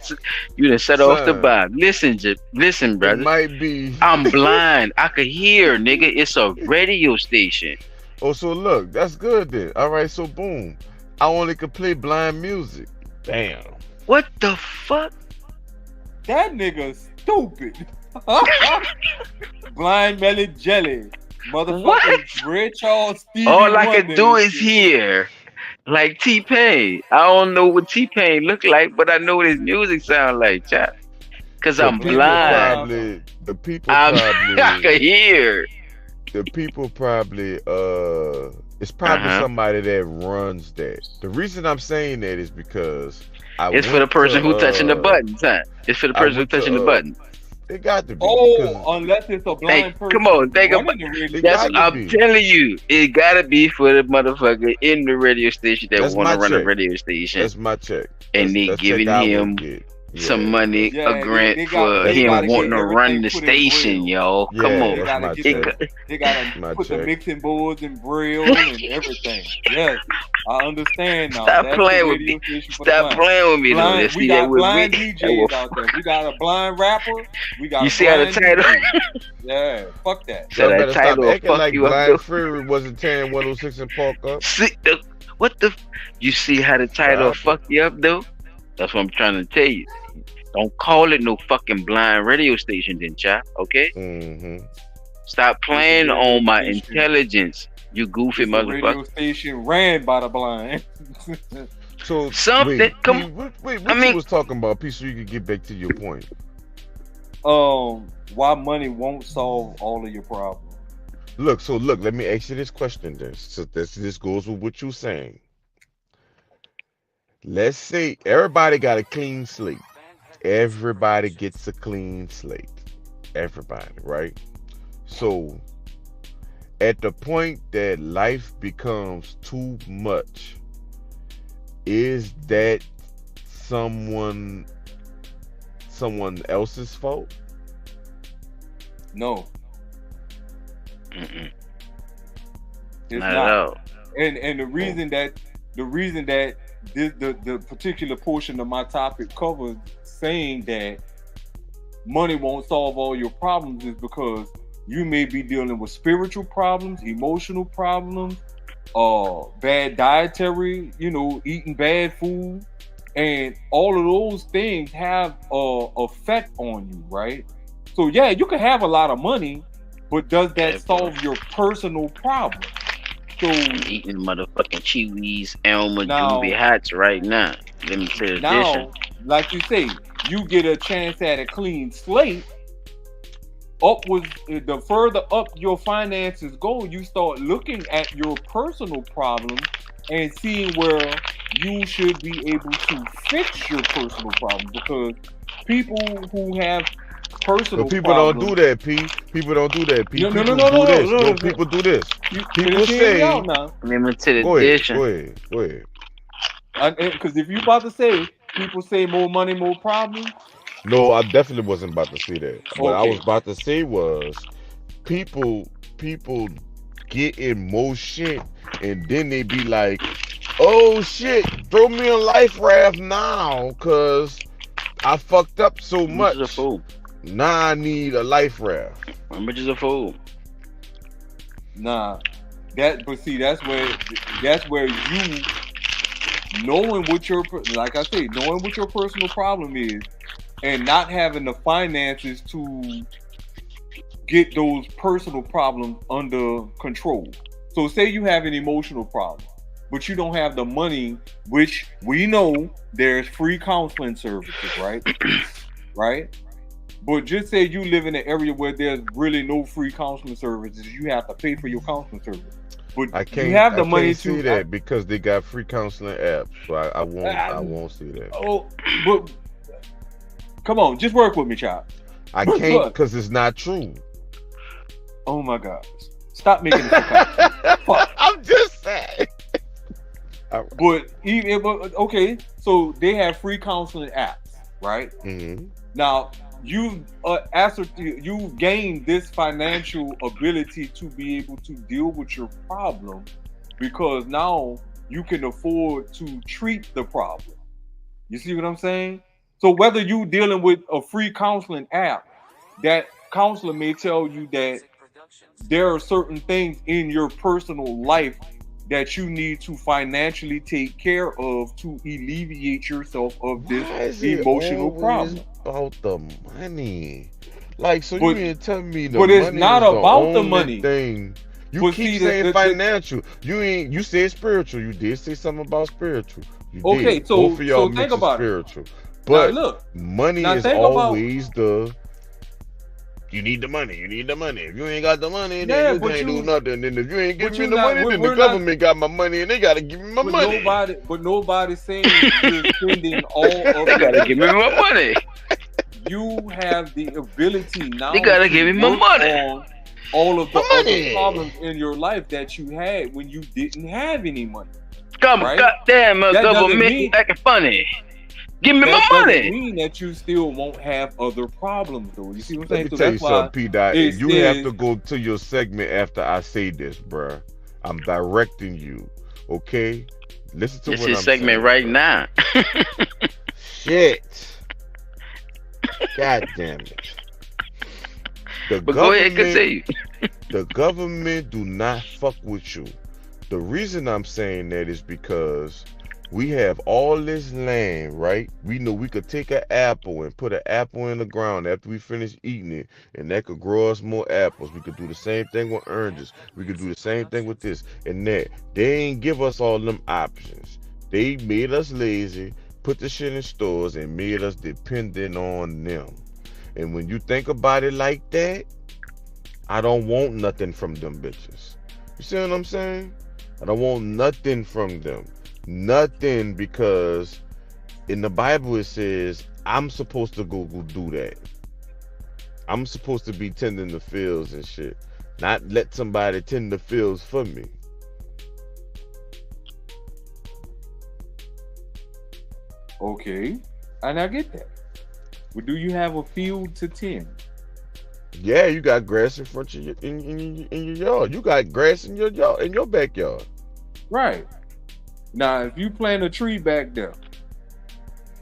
set off the Son. bomb. Listen, listen, it brother. might be. I'm blind. I could hear, nigga. It's a radio station. Oh, so look, that's good then. All right, so boom, I only could play blind music. Damn. What the fuck? That nigga stupid. Blind Melly Jelly. Motherfucking Red Charles Stevie All I Wonder could do and is shit. hear, like T-Pain. I don't know what T-Pain look like, but I know what his music sound like, Chop. Cause The I'm people blind. The people I probably. could hear. The people probably. It's probably Uh-huh. somebody that runs that. The reason I'm saying that is because It's for the person who touching the buttons, huh? It's for the I person who went to, touching the button. It got to be. Oh, unless it's a blind person. Come on, think about running the radio It that's gotta I'm be. telling you, it gotta be for the motherfucker in the radio station that That's want to my run a check. radio station, That's my check. and That's they check giving I would him get. some money, Yeah, a grant they for they him gotta wanting get to run everything the put in station, braille. yo. Yeah, Come They on. that's gotta my get check. they gotta My put the check. mixing boards in braille and everything. Yes, I understand now. Stop That's playing the with radio me. station for the Stop blind. playing with me, though. Blind, Let's we see that got with blind me. DJs out there. We got a blind rapper. We got You a see how the blind title? DJ. Yeah, fuck that. So Y'all that better stop title will acting fuck like you up, Blind though. Fury wasn't tearing 106 and Park up. See, what the? You see how the title will fuck you up, though? That's what I'm trying to tell you. Don't call it no fucking blind radio station, then, chap. Okay? Mm-hmm. Stop playing radio on my station. intelligence, you goofy It's a radio motherfucker. station ran by the blind. So Something. wait, Come. wait, what I you mean- was talking about, P, so you could get back to your point. Why money won't solve all of your problems. Look, let me ask you this question then. So this goes with what you're saying. Let's say everybody got a clean slate. Everybody gets a clean slate. Everybody, right? So at the point that life becomes too much, is that someone else's fault? No. Mm-mm. It's Not not. at all. And the reason that the particular portion of my topic covers saying that money won't solve all your problems is because you may be dealing with spiritual problems, emotional problems, bad dietary, eating bad food, and all of those things have a effect on you, right? So yeah, you can have a lot of money, but does that solve your personal problem? So I'm eating motherfucking Chewies, Elmer Doobie hats right now. Limited edition. now, like you say, you get a chance at a clean slate. The further up your finances go, you start looking at your personal problems and seeing where you should be able to fix your personal problem. Because people who have personal people problems, don't do that, P. People don't do that, P. No, People no. do this. People do this. People say, limited go edition. Go ahead. Because if you about to say, people say more money, more problems. No, I definitely wasn't about to say that. What I Okay. was about to say was people get in more shit and then they be like, oh shit, throw me a life raft now because I fucked up so much. A fool. Now I need a life raft. I'm just a fool. Nah. That's where you knowing what your personal problem is and not having the finances to get those personal problems under control. So say you have an emotional problem, but you don't have the money, which we know there's free counseling services, right? Right? But just say you live in an area where there's really no free counseling services, you have to pay for your counseling service. But I can't, you have the I money can't to see that because they got free counseling apps. So I won't see that. Oh, but come on, just work with me, child. I can't because it's not true. Oh my God. Stop making it fuck. I'm just saying. Okay, so they have free counseling apps, right? Mm-hmm. Now you've gained this financial ability to be able to deal with your problem because now you can afford to treat the problem. You see what I'm saying? So whether you dealing with a free counseling app, that counselor may tell you that there are certain things in your personal life that you need to financially take care of to alleviate yourself of this emotional problem. About the money, like, so but, you mean tell me the but money it's not is about the only money thing. You but keep see, saying financial. You said spiritual. You did say something about spiritual. You okay, did. so both of y'all think about spiritual. it. But now, look, money is always you need the money. You need the money. If you ain't got the money, then you can't do nothing. And if you ain't giving me the money, then the government got my money and they gotta give me my money. Nobody's saying you're spending all of They gotta give me my money. You have the ability now. They gotta give me my money. All of the other problems in your life that you had when you didn't have any money. Right? Goddamn, government acting funny. Give me my money. Doesn't mean that you still won't have other problems, though. You see what I'm saying? Let me tell you something, P. Dot. You have to go to your segment after I say this, bruh. I'm directing you, okay? Listen to what I'm saying. This is segment right now. Shit. God damn it. But go ahead, continue. The government do not fuck with you. The reason I'm saying that is because we have all this land, right? We know we could take an apple and put an apple in the ground after we finish eating it, and that could grow us more apples. We could do the same thing with oranges. We could do the same thing with this and that. They ain't give us all them options. They made us lazy, put the shit in stores, and made us dependent on them. And when you think about it like that, I don't want nothing from them bitches. You see what I'm saying? I don't want nothing from them. Nothing, because in the Bible it says I'm supposed to go do that. I'm supposed to be tending the fields and shit. not let somebody tend the fields for me. Okay, and I get that. But do you have a field to tend? Yeah, you got grass in front of your in your yard. You got grass in your yard, in your backyard. Right. Now, if you plant a tree back there,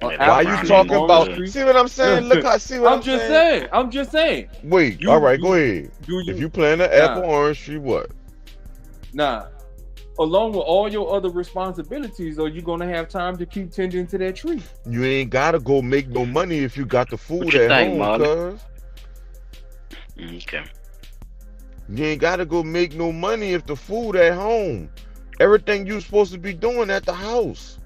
why you talking about? See what I'm saying? Look, I see what I'm saying. I'm just saying. Wait. All right, go ahead. If you plant an apple orange tree, what? Nah. Along with all your other responsibilities, are you gonna have time to keep tending to that tree? You ain't gotta go make no money if you got the food at home, cuz. Okay. You ain't gotta go make no money if the food at home. Everything you supposed to be doing at the house.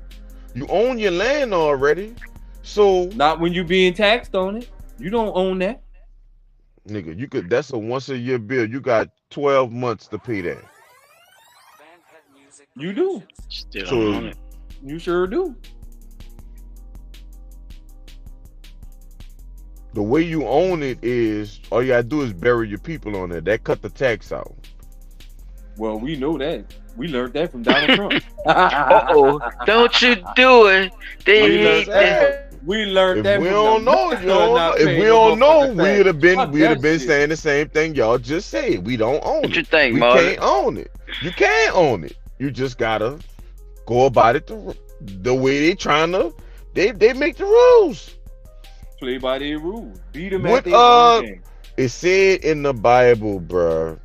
You own your land already. So not when you being taxed on it. You don't own that. Nigga, you could that's a once a year bill. You got 12 months to pay that. You do. Still So- on it. You sure do. The way you own it is all you gotta do is bury your people on it. That cut the tax out. Well, we know that. We learned that from Donald Trump. Uh-oh. Don't you do it. We learned If that we from don't know, them. yo, if we don't know, we'd have been saying the same thing y'all just said. We don't own it. What you think, we Marlon? can't own it. You can't own it. You just gotta go about it the way they trying to. They make the rules. Play by their rules. Beat them What at their own game. it said in the Bible, bruh.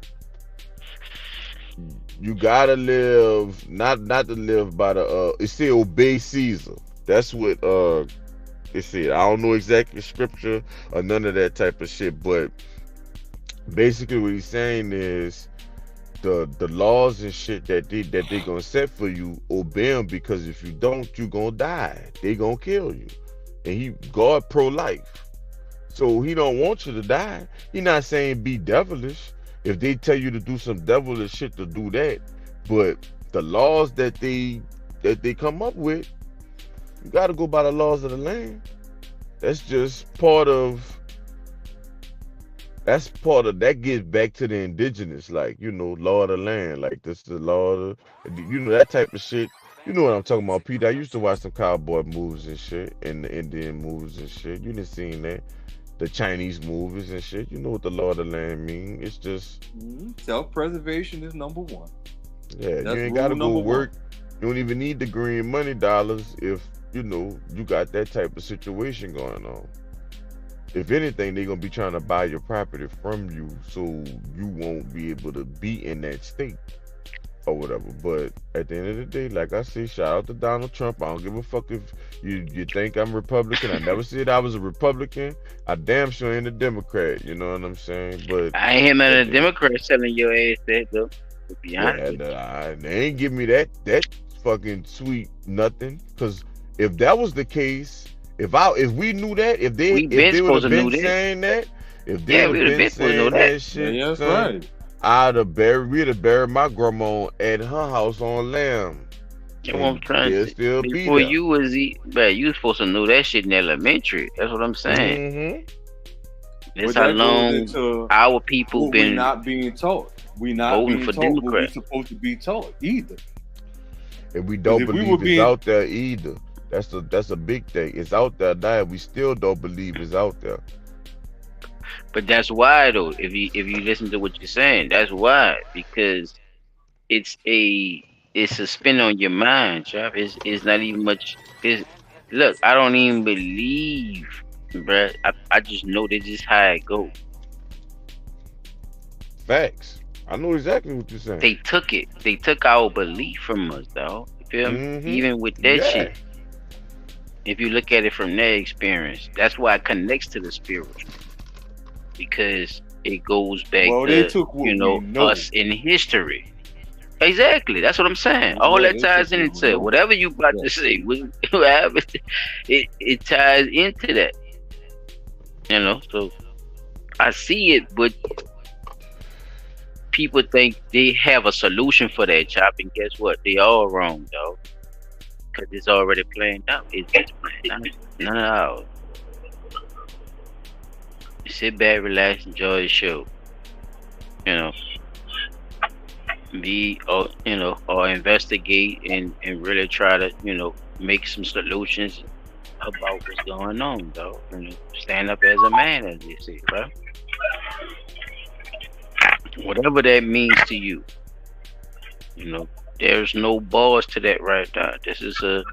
You gotta live, not to live by the it said obey Caesar. That's what it said. I don't know exactly scripture or none of that type of shit, but basically what he's saying is the laws and shit that they gonna set for you, obey them, because if you don't, you gonna die. They gonna kill you. And God pro-life. So he don't want you to die. He not saying be devilish. If they tell you to do some devilish shit, to do that, but the laws that they come up with, you got to go by the laws of the land. That's just part of. That gets back to the indigenous, like, you know, law of the land, like this the law of that type of shit. You know what I'm talking about, Pete. I used to watch some cowboy movies and shit, and the Indian movies and shit. You done seen that. The Chinese movies and shit. You know what the law of the land mean. It's just self-preservation is number one. Yeah, That's you ain't rule gotta go number work. You don't even need the green money dollars if you know you got that type of situation going on. If anything, they're gonna be trying to buy your property from you, so you won't be able to be in that state or whatever. But at the end of the day, like I say, shout out to Donald Trump. I don't give a fuck if you think I'm Republican. I never said I was a Republican. I damn sure ain't a Democrat. You know what I'm saying? But I ain't hear none of the Democrats telling your ass that, though. To be honest. They ain't give me that fucking sweet nothing. Cause if that was the case, if we knew that, if they would have been saying that, if they would have been saying that shit, yeah, that's son, right. we'd have buried my grandma at her house on Lamb. You know what I'm trying to still be before there. you was you was supposed to know that shit in elementary. That's what I'm saying. Mm-hmm. That's But how that long goes into our people what been we not being taught. We not voting being for taught what we Democrat. supposed to be taught either. And we don't If we believe were it's being- out there either. That's a big thing. It's out there now. We still don't believe it's out there. But that's why, though. If you listen to what you're saying, that's why, because it's a spin on your mind, Chop. It's not even much. Look, I don't even believe, bruh. I just know that's just how it go. Facts. I know exactly what you're saying. They took it. They took our belief from us, dog. You feel me? Even with that shit. If you look at it from their experience, that's why it connects to the spiritual, because it goes back they to took what we know. us in history. Exactly, that's what I'm saying. All Yeah, that they ties took what we into know. whatever you about to say. Whatever, it ties into that. You know, so I see it, but people think they have a solution for that, Chop, and guess what? They all wrong, dog. Because it's already planned out. It's planned out. None of ours. Sit back, relax, enjoy the show. You know, be or investigate and really try to make some solutions about what's going on, though. Stand up as a man, as they say, right? Whatever that means to you, there's no bars to that right now. This is a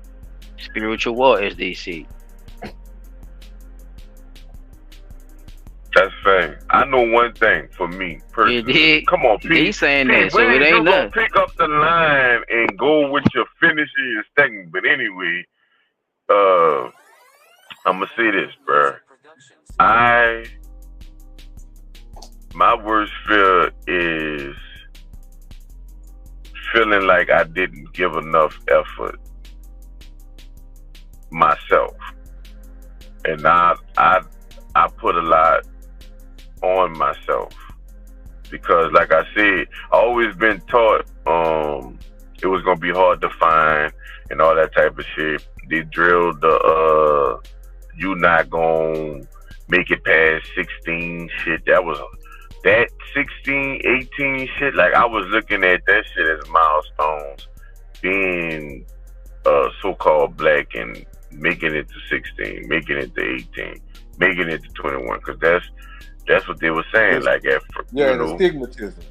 spiritual war, as they say. That's fair. I know one thing for me personally. Come on, Pete. He's saying that, so when it ain't you gonna nothing. pick up the line and go with your finishing your statement. But anyway, I'm gonna say this, bro. My worst fear is feeling like I didn't give enough effort myself, and I put a lot on myself because, like I said, I always been taught it was gonna be hard to find and all that type of shit. They drilled the you not gonna make it past 16 shit. That 16, 18 shit, like I was looking at that shit as milestones, being so-called black and making it to 16, making it to 18, making it to 21, because that's what they were saying. Like the stigmatism.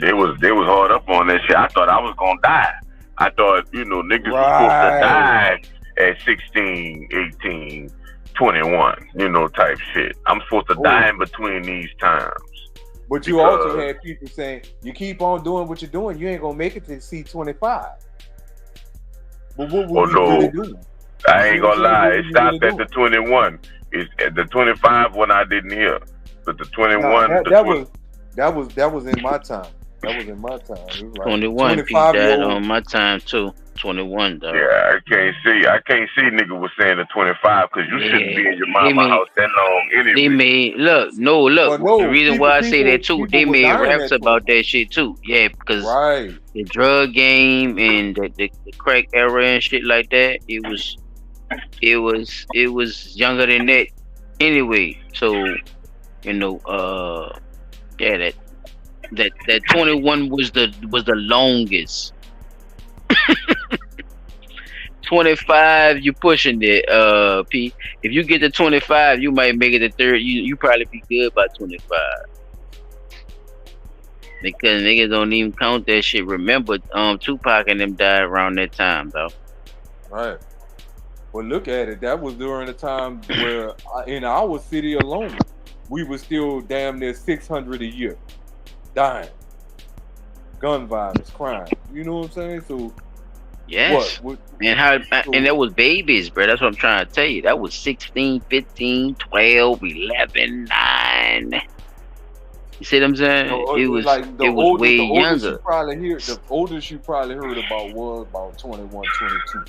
They was hard up on that shit. I thought I was gonna die. I thought niggas was supposed to die at 16, 18, 21, type shit. I'm supposed to die in between these times. But you also had people saying, you keep on doing what you're doing, you ain't gonna make it to C25. But what were you really doing? I ain't gonna lie, it stopped at the 21. It's at the 25 when I didn't hear. But the 21 that was in my time. That was in my time. It was like 21 peaked that on my time too. 21 though. Yeah, I can't see nigga was saying the 25 because you shouldn't be in your mama house that long anyway. They made the reason why I say that too, they made raps about that shit too. Yeah, because the drug game and the crack era and shit like that, it was younger than that anyway. So that 21 was the longest. 25, you pushing it, P. If you get to 25, you might make it to 30. You probably be good by 25. Because niggas don't even count that shit. Remember, Tupac and them died around that time, though. Right. Well, look at it. That was during the time where in our city alone, we were still damn near 600 a year dying. Gun violence, crime. You know what I'm saying? So yes. And that was babies, bro. That's what I'm trying to tell you. That was 16, 15, 12, 11, 9. You see what I'm saying? It was like way younger. The oldest you probably heard about was about 21, 22.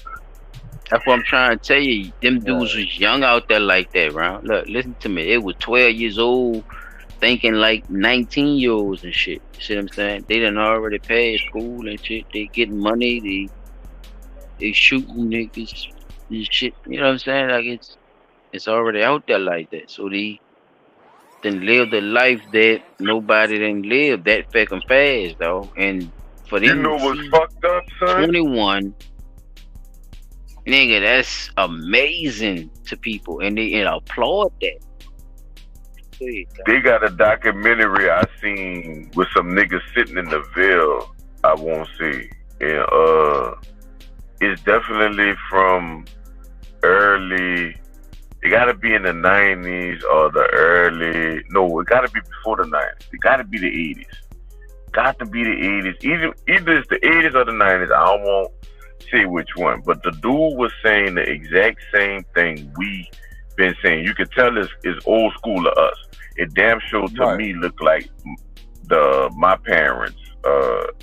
That's what I'm trying to tell you. Them dudes was young out there like that, bro. Look, listen to me. It was 12 years old thinking like 19-year-olds and shit. You see what I'm saying? They done already passed school and shit. They getting money. They shooting niggas and shit. You know what I'm saying? Like it's already out there like that. So they then live the life that nobody didn't live that fucking fast, though. And for them, what's fucked up, son? 21, nigga, that's amazing to people, and they applaud that. They got a documentary I seen with some niggas sitting in the Ville. I won't see, and it's definitely from early. It gotta be in the 90s or the early. No, it gotta be before the 90s. It gotta be the 80s. Got to be the 80s. Either it's the 80s or the 90s. I don't want to say which one. But the dude was saying the exact same thing we been saying. You could tell it's old school to us. It damn sure to me looked like my parents'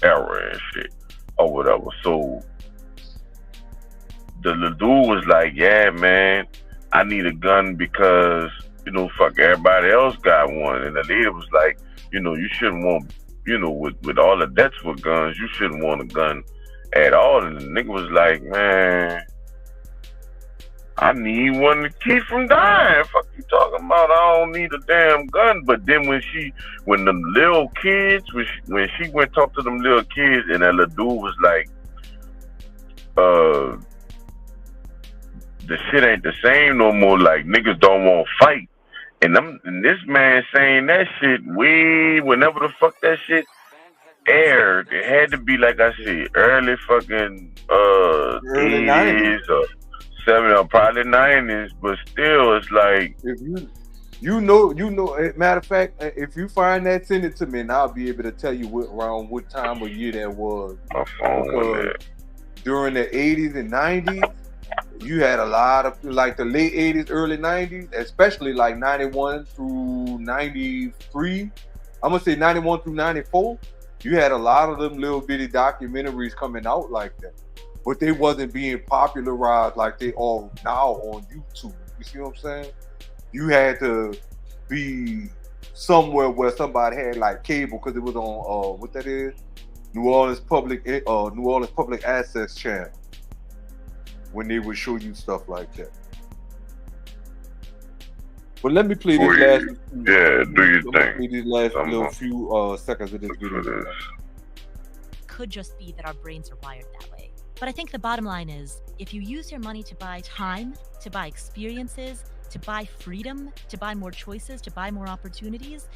era and shit or whatever. So the dude was like, yeah, man, I need a gun because, fuck, everybody else got one. And the lady was like, you shouldn't want, with all the debts for guns, you shouldn't want a gun at all. And the nigga was like, man, I need one to keep from dying. Fuck you talking about? I don't need a damn gun. But then when the little kids, when she went talk to them little kids, and that little dude was like, the shit ain't the same no more. Like, niggas don't want to fight. And this man saying that shit way whenever the fuck that shit aired. It had to be, like I said, early fucking early 80s or 70s or probably 90s. But still, it's like, if you know. Matter of fact, if you find that, send it to me, and I'll be able to tell you around what time of year that was. My phone because during the 80s and 90s, you had a lot of, like, the late 80s, early 90s, especially like 91 through 93. I'm gonna say 91 through 94. You had a lot of them little bitty documentaries coming out like that, but they wasn't being popularized like they are now on YouTube. You see what I'm saying? You had to be somewhere where somebody had like cable, because it was on what that is, New Orleans Public Access Channel, when they would show you stuff like that. But let me play this last. Yeah, do you think? Play these last little few seconds of this video. Could just be that our brains are wired that way. But I think the bottom line is, if you use your money to buy time, to buy experiences, to buy freedom, to buy more choices, to buy more opportunities,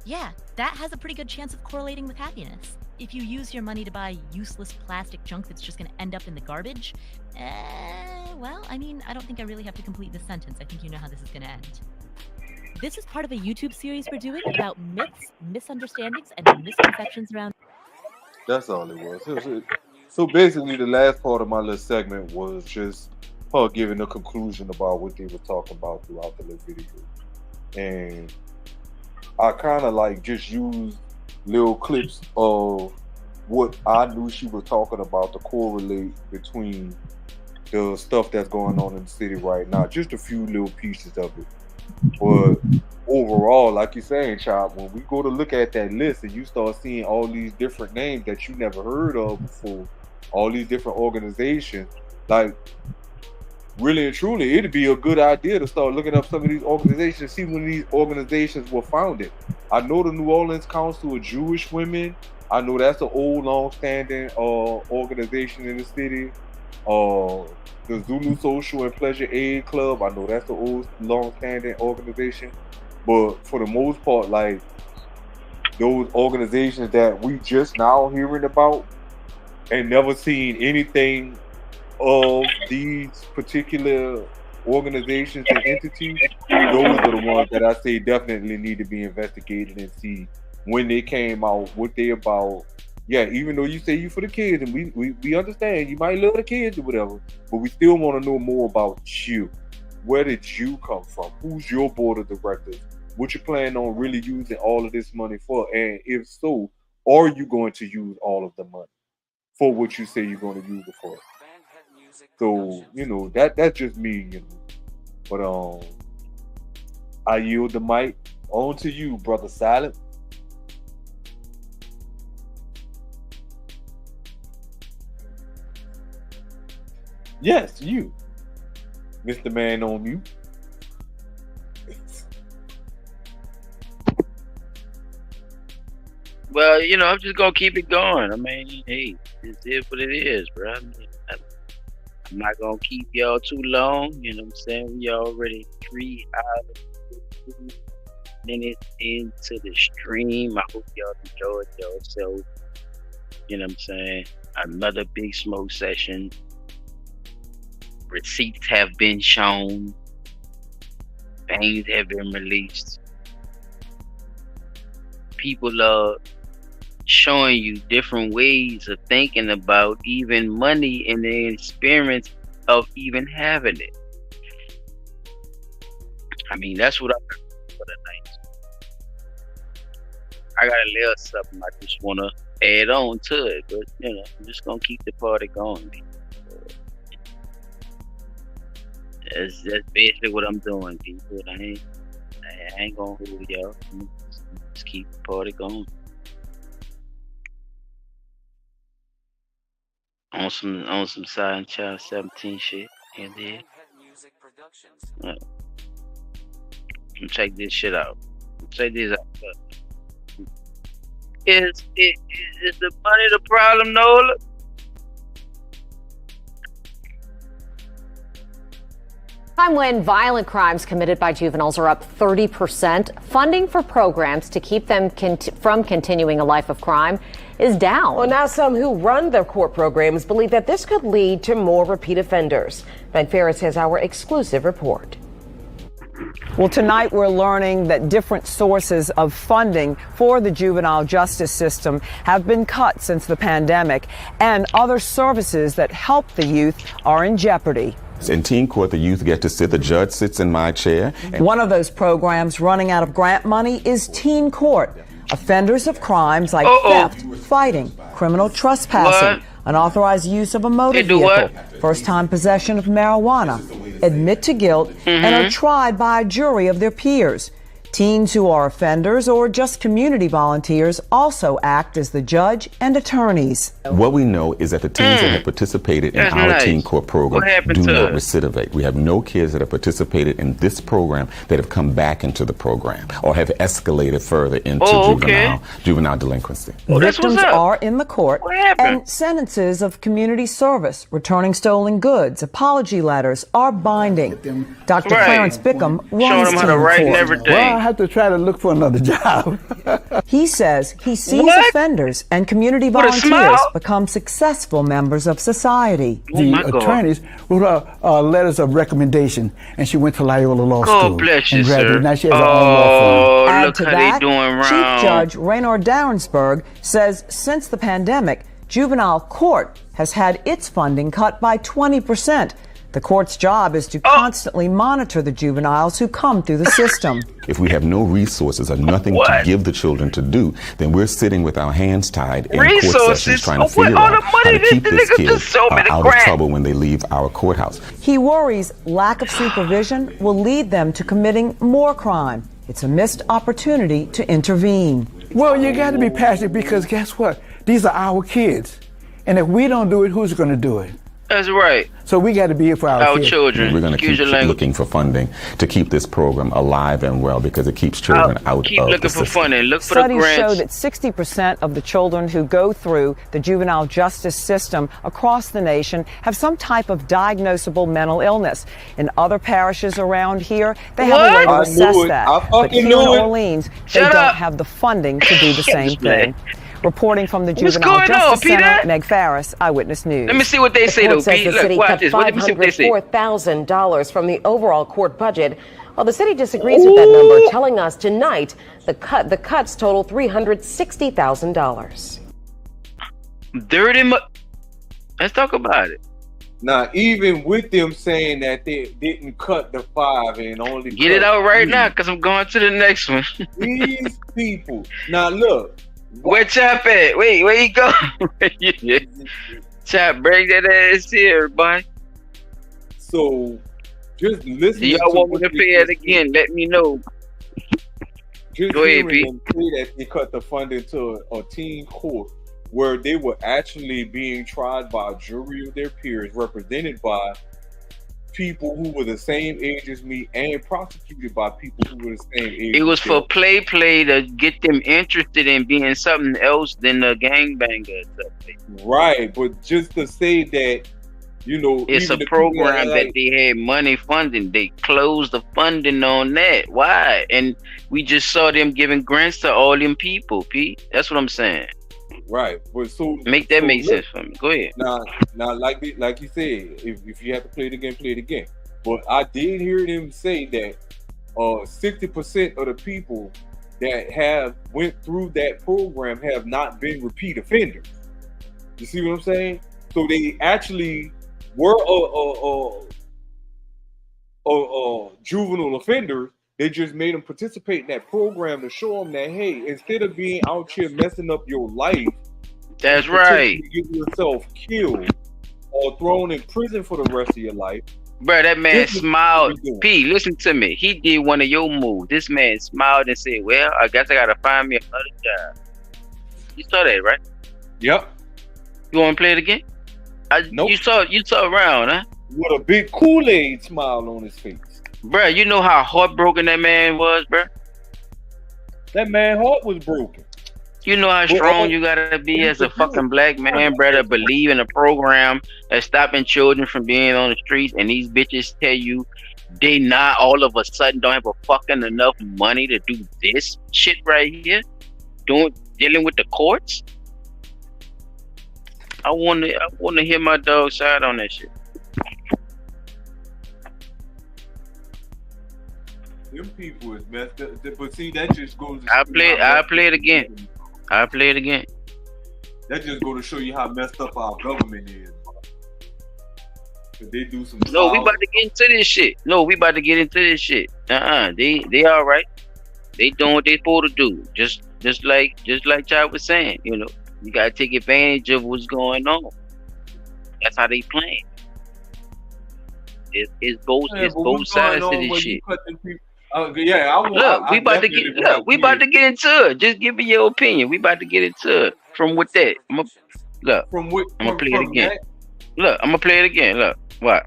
yeah, that has a pretty good chance of correlating with happiness. If you use your money to buy useless plastic junk that's just going to end up in the garbage, well, I mean, I don't think I really have to complete this sentence. I think you know how this is going to end. This is part of a YouTube series we're doing about myths, misunderstandings, and misconceptions around. That's all it was. So basically, the last part of my little segment was just her giving a conclusion about what they were talking about throughout the little video. And I kind of like just used little clips of what I knew she was talking about to correlate between the stuff that's going on in the city right now. Just a few little pieces of it. But overall, like you're saying, Chop, when we go to look at that list and you start seeing all these different names that you never heard of before, all these different organizations, like, really and truly, it'd be a good idea to start looking up some of these organizations, see when these organizations were founded. I know the New Orleans Council of Jewish Women. I know that's an old, long-standing organization in the city. The Zulu Social and Pleasure Aid Club, I know that's an old, long-standing organization. But for the most part, like, those organizations that we just now hearing about and never seen anything of these particular organizations and entities, those are the ones that I say definitely need to be investigated and see when they came out, what they about. Yeah, even though you say you for the kids, and we understand you might love the kids or whatever, but we still want to know more about you. Where did you come from? Who's your board of directors? What you plan on really using all of this money for? And if so, are you going to use all of the money for what you say you're going to use it for? So, you know, that's just me, you know. But I yield the mic on to you, Brother Silent. Yes, you, Mr. Man on mute. Well, you know, I'm just gonna keep it going. I mean, hey, it is what it is, bro. I'm not gonna keep y'all too long. You know what I'm saying? We already 3 hours, 2 minutes into the stream. I hope y'all enjoyed yourself. You know what I'm saying? Another big smoke session. Receipts have been shown. Things have been released. People are showing you different ways of thinking about even money and the experience of even having it. I mean, that's what I'm for tonight. I got a little something I just want to add on to it, but you know, I'm just gonna keep the party going. That's basically what I'm doing, people. I ain't gonna hold y'all. Just keep the party going. On some Silent Child 17 shit. And then Check this shit out. Check this out. Is the money the problem, Nola? Time when violent crimes committed by juveniles are up 30%. Funding for programs to keep them from continuing a life of crime is down. Well, now some who run the court programs believe that this could lead to more repeat offenders. Ben Ferris has our exclusive report. Well, tonight we're learning that different sources of funding for the juvenile justice system have been cut since the pandemic, and other services that help the youth are in jeopardy. In teen court, the youth get to sit, the judge sits in my chair. One of those programs running out of grant money is Teen Court. Offenders of crimes like theft, fighting, criminal trespassing, unauthorized use of a motor vehicle, first-time possession of marijuana, admit to guilt, and are tried by a jury of their peers. Teens who are offenders or just community volunteers also act as the judge and attorneys. What we know is that the teens that have participated in our teen court program do not recidivate. We have no kids that have participated in this program that have come back into the program or have escalated further into juvenile delinquency. Victims are in the court, and sentences of community service, returning stolen goods, apology letters are binding. Dr. Clarence Bickham runs Teen Court. Well, I have to try to look for another job. He says he sees offenders and community volunteers become successful members of society. The attorneys wrote letters of recommendation, and she went to Loyola Law School. Bless you, and graduated. sir. Now she has her own law firm. Add to that, Chief Judge Raynor Downsburg says since the pandemic, juvenile court has had its funding cut by 20%. The court's job is to constantly monitor the juveniles who come through the system. If we have no resources or nothing to give the children to do, then we're sitting with our hands tied in court sessions trying to figure out how to keep this kid out of trouble when they leave our courthouse. He worries lack of supervision will lead them to committing more crime. It's a missed opportunity to intervene. Well, you got to be passionate because guess what? These are our kids. And if we don't do it, who's going to do it? That's right. So we got to be here for our kids. We're going to keep looking for funding to keep this program alive and well because it keeps children out keep of looking the for system. funding. Look for Studies the grants. show that 60% of the children who go through the juvenile justice system across the nation have some type of diagnosable mental illness. In other parishes around here, they have a way to assess that. But here in Orleans, they don't have the funding to do the same thing. Reporting from the Juvenile Justice Center, Meg Farris, Eyewitness News. Let me see what they say, though, Pete. The city Look, cut watch this. Let me see what they say. $504,000 from the overall court budget. Well, the city disagrees with that number, telling us tonight the cuts total $360,000. Let's talk about it. Now, even with them saying that they didn't cut the 5 and only get it out right now, because I'm going to the next one. These people. Now, look. Where Chap at? Wait, where you go? Chap, bring that ass here, everybody. So, just listen. Y'all want me to play it again? Let me know. Just go ahead, Pete. Them say that they cut the funding to a teen court where they were actually being tried by a jury of their peers, represented by people who were the same age as me and prosecuted by people who were the same age. It was for play to get them interested in being something else than a gangbanger. Right, but just to say that, you know, it's a program that they had money funding. They closed the funding on that. Why? And we just saw them giving grants to all them people, Pete. That's what I'm saying. Right, but make sense for me. Go ahead. Now, like you said, if you have to play it again. But I did hear them say that 60% of the people that have went through that program have not been repeat offenders. You see what I'm saying? So they actually were juvenile offenders. They just made them participate in that program to show them that, hey, instead of being out here messing up your life, that's right, get yourself killed or thrown in prison for the rest of your life. Bro, that man smiled. P, listen to me. He did one of your moves. This man smiled and said, well, I guess I gotta find me another job. You saw that, right? Yep. You want to play it again? Nope. You saw around, huh? With a big Kool-Aid smile on his face. Bruh, you know how heartbroken that man was, bruh? That man's heart was broken. You know how strong you gotta be as a fucking black man, bruh, to believe in a program that's stopping children from being on the streets, and these bitches tell you they not all of a sudden don't have a fucking enough money to do this shit right here, dealing with the courts. I wanna hear my dog's side on that shit. Them people is messed up. But see, that just goes to I'll play it again. That just go to show you how messed up our government is. They do some. No, we about to get into this shit. They all right. They doing what they supposed to do. Just like Chad was saying, you know, you gotta take advantage of what's going on. That's how they playing. It's both sides to this shit. We about to get into it. Just give me your opinion. We about to get into it. From with that, I'm gonna play it again. Look, I'm gonna play it again. Look, what?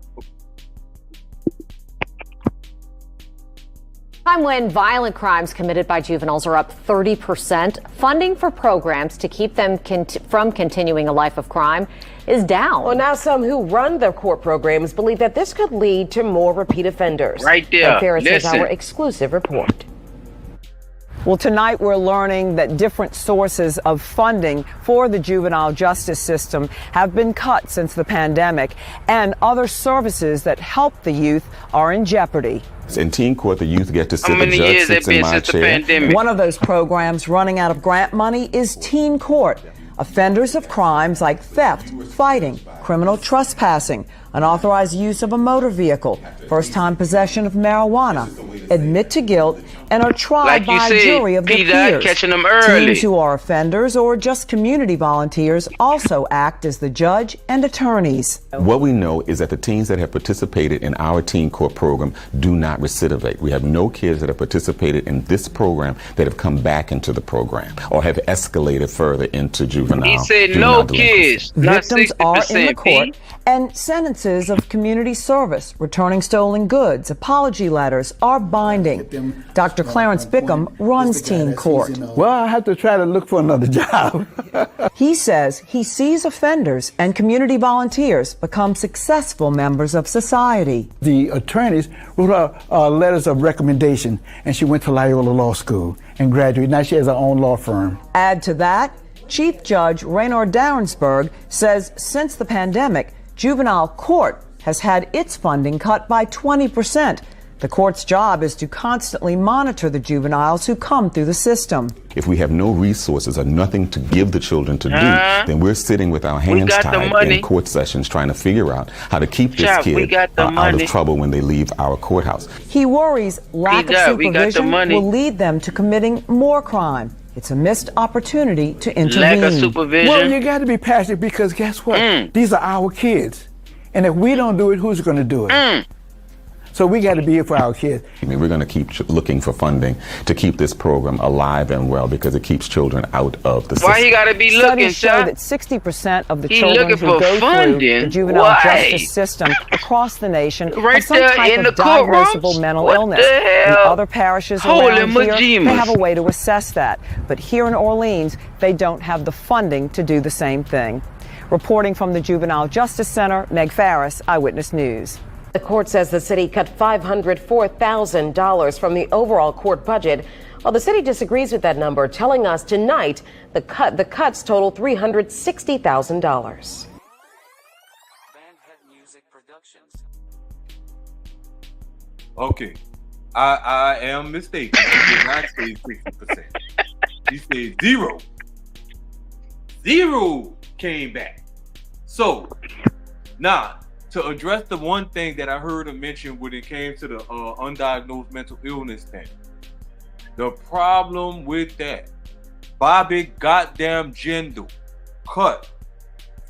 Time when violent crimes committed by juveniles are up 30%. Funding for programs to keep them from continuing a life of crime is down. Well, now some who run the court programs believe that this could lead to more repeat offenders. Right there. Ferris has our exclusive report. Well, tonight we're learning that different sources of funding for the juvenile justice system have been cut since the pandemic, and other services that help the youth are in jeopardy. In teen court, the youth get to sit, the judge sits in my chair. One of those programs running out of grant money is Teen Court. Offenders of crimes like theft, fighting, criminal trespassing, unauthorized use of a motor vehicle, first-time possession of marijuana, admit to guilt, and are tried by a jury of their peers. Catching them early. Teens who are offenders or just community volunteers also act as the judge and attorneys. What we know is that the teens that have participated in our teen court program do not recidivate. We have no kids that have participated in this program that have come back into the program or have escalated further into juvenile. He said no kids. Victims are in the court, and sentences of community service, returning stolen goods, apology letters are binding. Dr. Clarence Bickham runs Teen Court. Well, I have to try to look for another job. He says he sees offenders and community volunteers become successful members of society. The attorneys wrote her letters of recommendation, and she went to Loyola Law School and graduated. Now she has her own law firm. Add to that, Chief Judge Raynor Darensburg says since the pandemic, juvenile court has had its funding cut by 20%. The court's job is to constantly monitor the juveniles who come through the system. If we have no resources or nothing to give the children to do, then we're sitting with our hands tied in court sessions trying to figure out how to keep this kid out of trouble when they leave our courthouse. He worries lack of supervision will lead them to committing more crime. It's a missed opportunity to intervene. Lack of supervision. Well, you got to be passionate because guess what? These are our kids. And if we don't do it, who's going to do it? So we got to be here for our kids. I mean, we're going to keep looking for funding to keep this program alive and well because it keeps children out of the system. Why he got to be looking, Studies show that 60% of the children who go through the juvenile justice system across the nation have some type of diagnosable mental illness. In other parishes around here, they have a way to assess that. But here in Orleans, they don't have the funding to do the same thing. Reporting from the Juvenile Justice Center, Meg Farris, Eyewitness News. The court says the city cut $504,000 from the overall court budget. While the city disagrees with that number, telling us tonight the cuts total $360,000. Okay, I am mistaken. He did not say 60%. He said zero. Zero came back. So now, to address the one thing that I heard him mention when it came to the undiagnosed mental illness thing, the problem with that, Bobby goddamn Jindal cut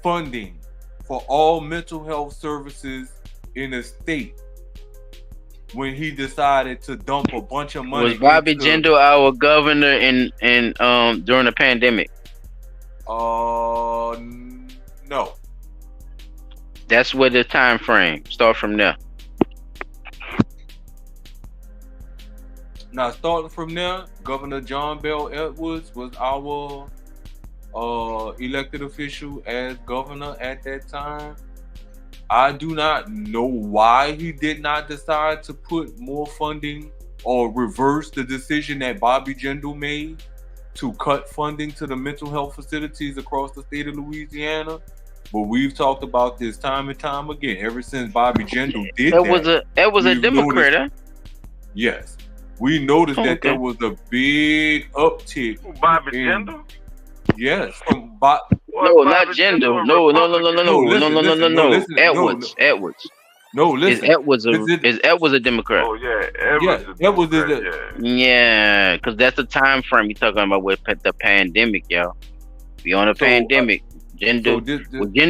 funding for all mental health services in the state when he decided to dump a bunch of money. Was Bobby Jindal our governor in during the pandemic? No. That's where the time frame start from there. Now starting from there, Governor John Bell Edwards was our elected official as governor at that time. I do not know why he did not decide to put more funding or reverse the decision that Bobby Jindal made to cut funding to the mental health facilities across the state of Louisiana. But we've talked about this time and time again. Ever since Bobby Jindal did that was a Democrat, huh? Yes. We noticed that there was a big uptick. Bobby Jindal? Yes, from Bob. No, not Jindal. No. Edwards. No, listen. Is Edwards a Democrat? Oh yeah, Edwards is a Yeah, because that's the time frame you're talking about with the pandemic, y'all. We on a pandemic. Jindal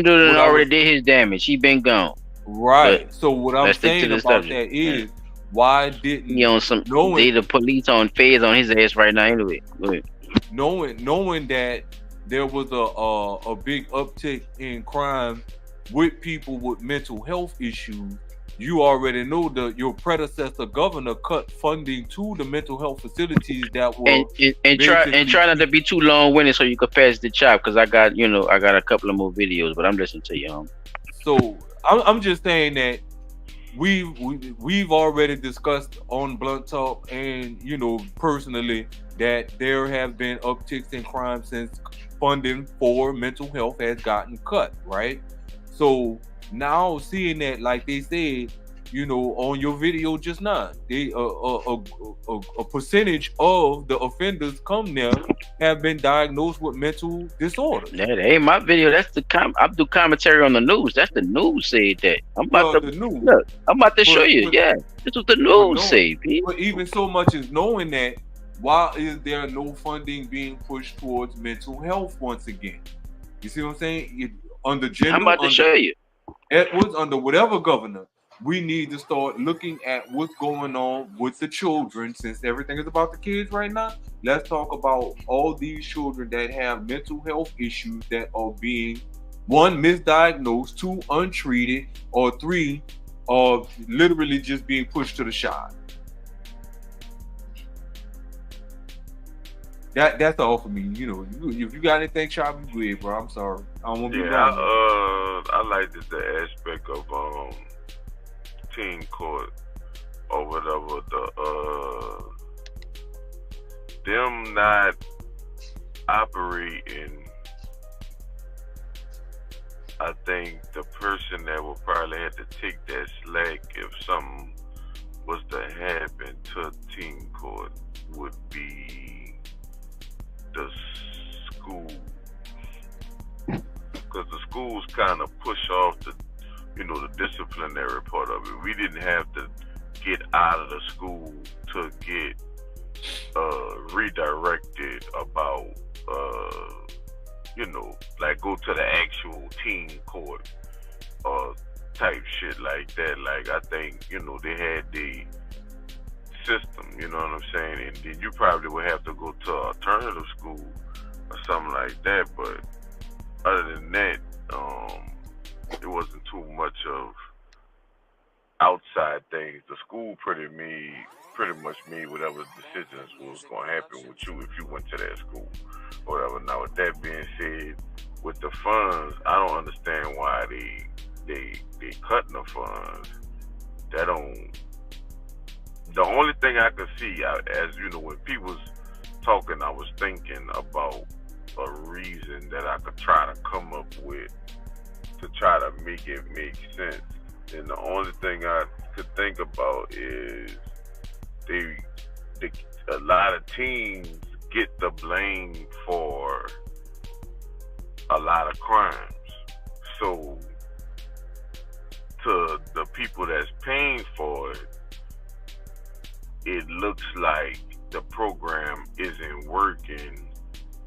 done already did his damage. He been gone. Right. So what I'm saying about that is, why didn't he on some? They the police on feds on his ass right now. Anyway, go ahead. Knowing that there was a big uptick in crime with people with mental health issues, you already know that your predecessor governor cut funding to the mental health facilities that were and try not to be too long-winded so you could pass the chop, because I got a couple of more videos, but I'm listening to you. So I'm just saying that we've already discussed on Blunt Talk and personally that there have been upticks in crime since funding for mental health has gotten cut, right? So now seeing that, like they said, on your video just now, they a percentage of the offenders come there have been diagnosed with mental disorder. That ain't my video. That's I do commentary on the news. That's the news said that. I'm about to show you. Yeah, this was the news said. But even so much as knowing that, why is there no funding being pushed towards mental health once again? You see what I'm saying? Under Jindal, I'm about to show you. Edwards, under whatever governor, we need to start looking at what's going on with the children. Since everything is about the kids right now, let's talk about all these children that have mental health issues that are being, 1, misdiagnosed, 2, untreated, or 3, are literally just being pushed to the side. That's all for me. If you got anything, Chop, you good, bro. I'm sorry. I don't want to be wrong. I like the aspect of teen court or whatever. Them not operating. I think the person that will probably have to take that slack if something was to happen to teen court would be the school, because the schools kind of push off the disciplinary part of it. We didn't have to get out of the school to get redirected about like go to the actual teen court type shit like that. Like I think they had the system, you know what I'm saying, and then you probably would have to go to alternative school or something like that. But other than that, it wasn't too much of outside things. The school pretty much made whatever decisions was going to happen with you if you went to that school or whatever. Now with that being said, with the funds, I don't understand why they cutting the funds. That don't. The only thing I could see, when people was talking, I was thinking about a reason that I could try to come up with to try to make it make sense. And the only thing I could think about is a lot of teens get the blame for a lot of crimes. So to the people that's paying for it, it looks like the program isn't working,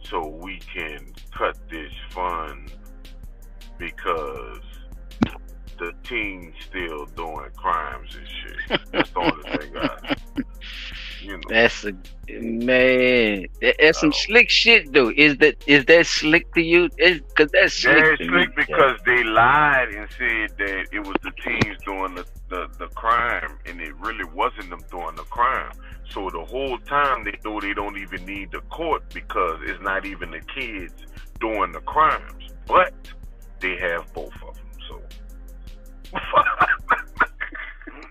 so we can cut this fund because the teens still doing crimes and shit. That's the only thing That's that's some slick shit though. Is that slick to you? Because that's slick. Yeah, it's to slick me, because they lied and said that it was the teens doing the crime, and it really wasn't them doing the crime. So the whole time they know they don't even need the court because it's not even the kids doing the crimes, but they have both of them. So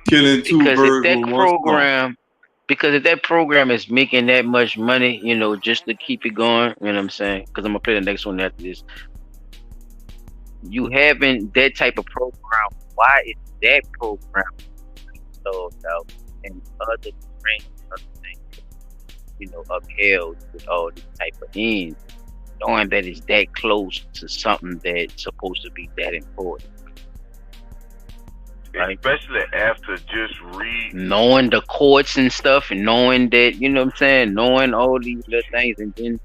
killing two birds with one stone. Because if that program is making that much money, you know, just to keep it going, you know what I'm saying? Because I'm gonna play the next one after this. You having that type of program, why is that program sold out and other things, you know, upheld with all these type of ends, knowing that it's that close to something that's supposed to be that important? Especially after just knowing the courts and stuff, and knowing that, you know what I'm saying, knowing all these little things, and then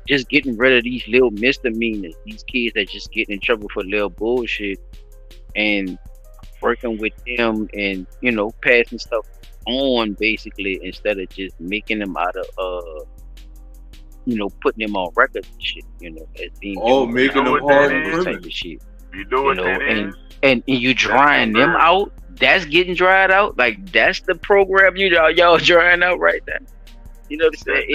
just getting rid of these little misdemeanors, these kids that just get in trouble for little bullshit, and working with them and, you know, passing stuff on basically, instead of just making them out of you know, putting them on record and shit, you know, as being making them hard type of shit. You know what that is? And you drying them out, that's getting dried out. Like, that's the program y'all drying out right now. You know what I'm saying?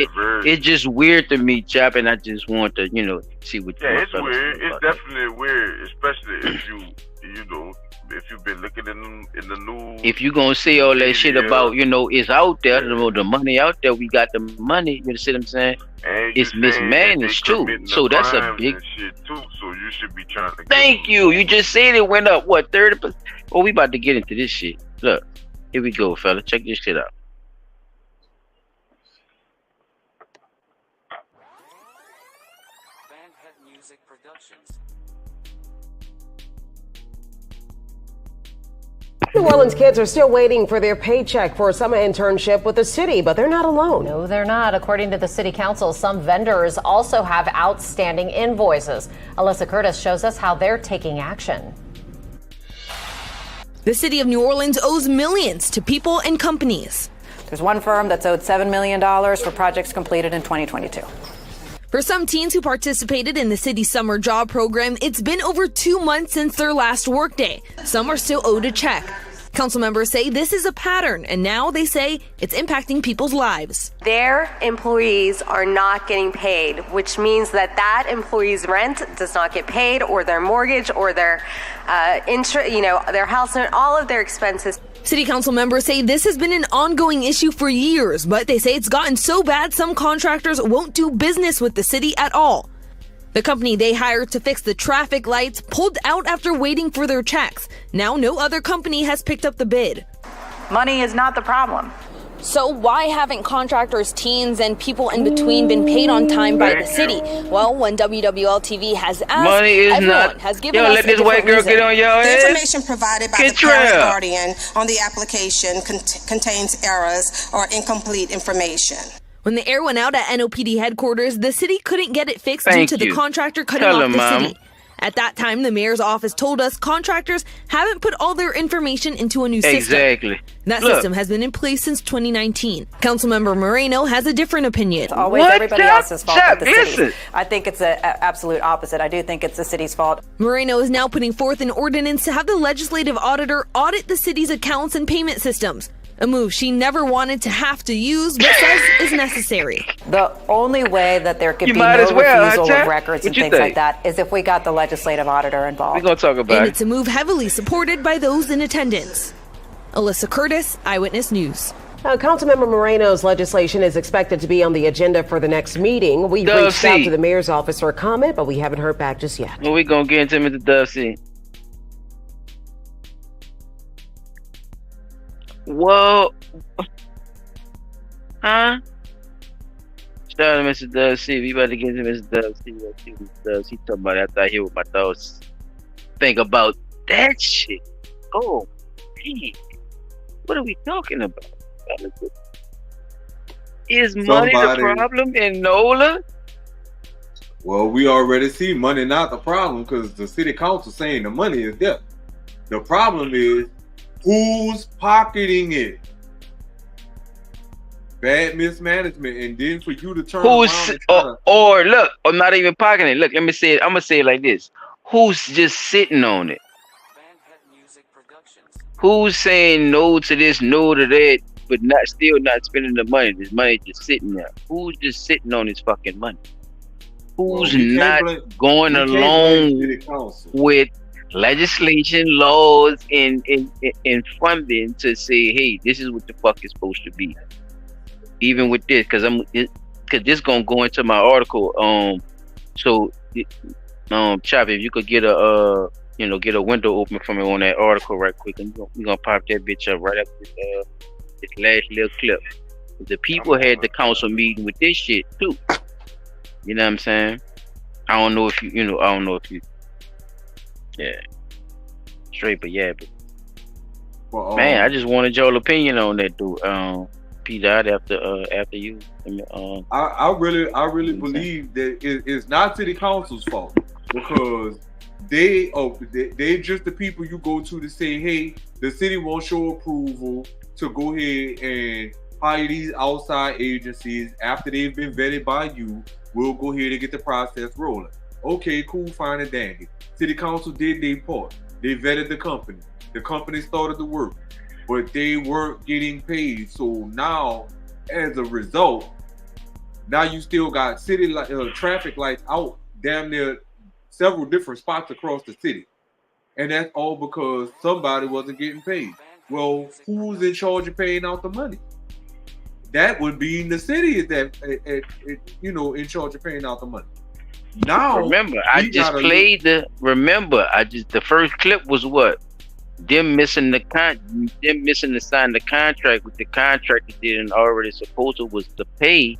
It's just weird to me, Chop, and I just want to, you know, see what you it's weird. It's definitely weird, especially if you know, if you've been looking in the news. If you gonna say all that shit about, you know, it's out there, the money out there, we got the money, you see what I'm saying? It's mismanaged too. So that's a big shit too. So you should be trying to Thank you. You just said it went up, what, 30%? Oh, we about to get into this shit. Look, here we go, fella. Check this shit out. New Orleans kids are still waiting for their paycheck for a summer internship with the city, but they're not alone. No, they're not. According to the city council, some vendors also have outstanding invoices. Alyssa Curtis shows us how they're taking action. The city of New Orleans owes millions to people and companies. There's one firm that's owed $7 million for projects completed in 2022. For some teens who participated in the city's summer job program, it's been over 2 months since their last workday. Some are still owed a check. Council members say this is a pattern, and now they say it's impacting people's lives. Their employees are not getting paid, which means that employee's rent does not get paid, or their mortgage, or their their house, all of their expenses. City council members say this has been an ongoing issue for years, but they say it's gotten so bad some contractors won't do business with the city at all. The company they hired to fix the traffic lights pulled out after waiting for their checks. Now no other company has picked up the bid. Money is not the problem. So why haven't contractors, teens, and people in between been paid on time by the city? Well, when WWL-TV has asked, everyone has given us a different reason. The information provided by the parent guardian on the application contains errors or incomplete information. When the air went out at NOPD headquarters, the city couldn't get it fixed due to the contractor cutting off the city. At that time, the mayor's office told us contractors haven't put all their information into a new system. Exactly. That system has been in place since 2019. Councilmember Moreno has a different opinion. It's always everybody else's fault but the city's. I think it's the absolute opposite. I do think it's the city's fault. Moreno is now putting forth an ordinance to have the legislative auditor audit the city's accounts and payment systems. A move she never wanted to have to use, but says is necessary. The only way that there could be no refusal of records and things like that is if we got the legislative auditor involved. We're going to talk about And it's a move heavily supported by those in attendance. Alyssa Curtis, Eyewitness News. Councilmember Moreno's legislation is expected to be on the agenda for the next meeting. We've reached out to the mayor's office for a comment, but we haven't heard back just yet. Well, we're going to get into Mr. Dove C. Well, huh? Shout out to Mr. Dove C. We about to get into Mr. Dove C. Let's see what Mr. Dove C talking about after I hear what my thoughts think about that shit. Oh, man. What are we talking about? Is money the problem in NOLA? Well, we already see money not the problem because the city council saying the money is there. The problem is who's pocketing it. bad mismanagement, and then for you to turn Who's around and try to, or look, or not even pocketing it. Look, let me say it. I'm gonna say it like this: who's just sitting on it? Who's saying no to this, no to that, but still not spending the money? This money just sitting there. Who's just sitting on this fucking money? Who's not going along with legislation, laws, and funding to say, hey, this is what the fuck is supposed to be? Even with this, because this gonna go into my article. So, Chop, if you could get a get a window open for me on that article right quick, and we're gonna pop that bitch up right after this last little clip. The people had the council meeting with this shit too. You know what I'm saying? I don't know if you, yeah, straight, but yeah, but well, man, I just wanted your opinion on that, dude. P died after you. I really believe that it's not city council's fault, because they just the people you go to say, hey, the city won't show approval to go ahead and hire these outside agencies after they've been vetted by you. We'll go ahead and get the process rolling. Okay, cool, fine and dandy. City council did their part. They vetted the company. The company started the work, but they weren't getting paid. So now, as a result, now you still got city traffic lights out damn near several different spots across the city. And that's all because somebody wasn't getting paid. Well, who's in charge of paying out the money? That would be the city that in charge of paying out the money. Now, remember, the first clip was what? Them missing the sign the contract with the contractor didn't already supposed to was to pay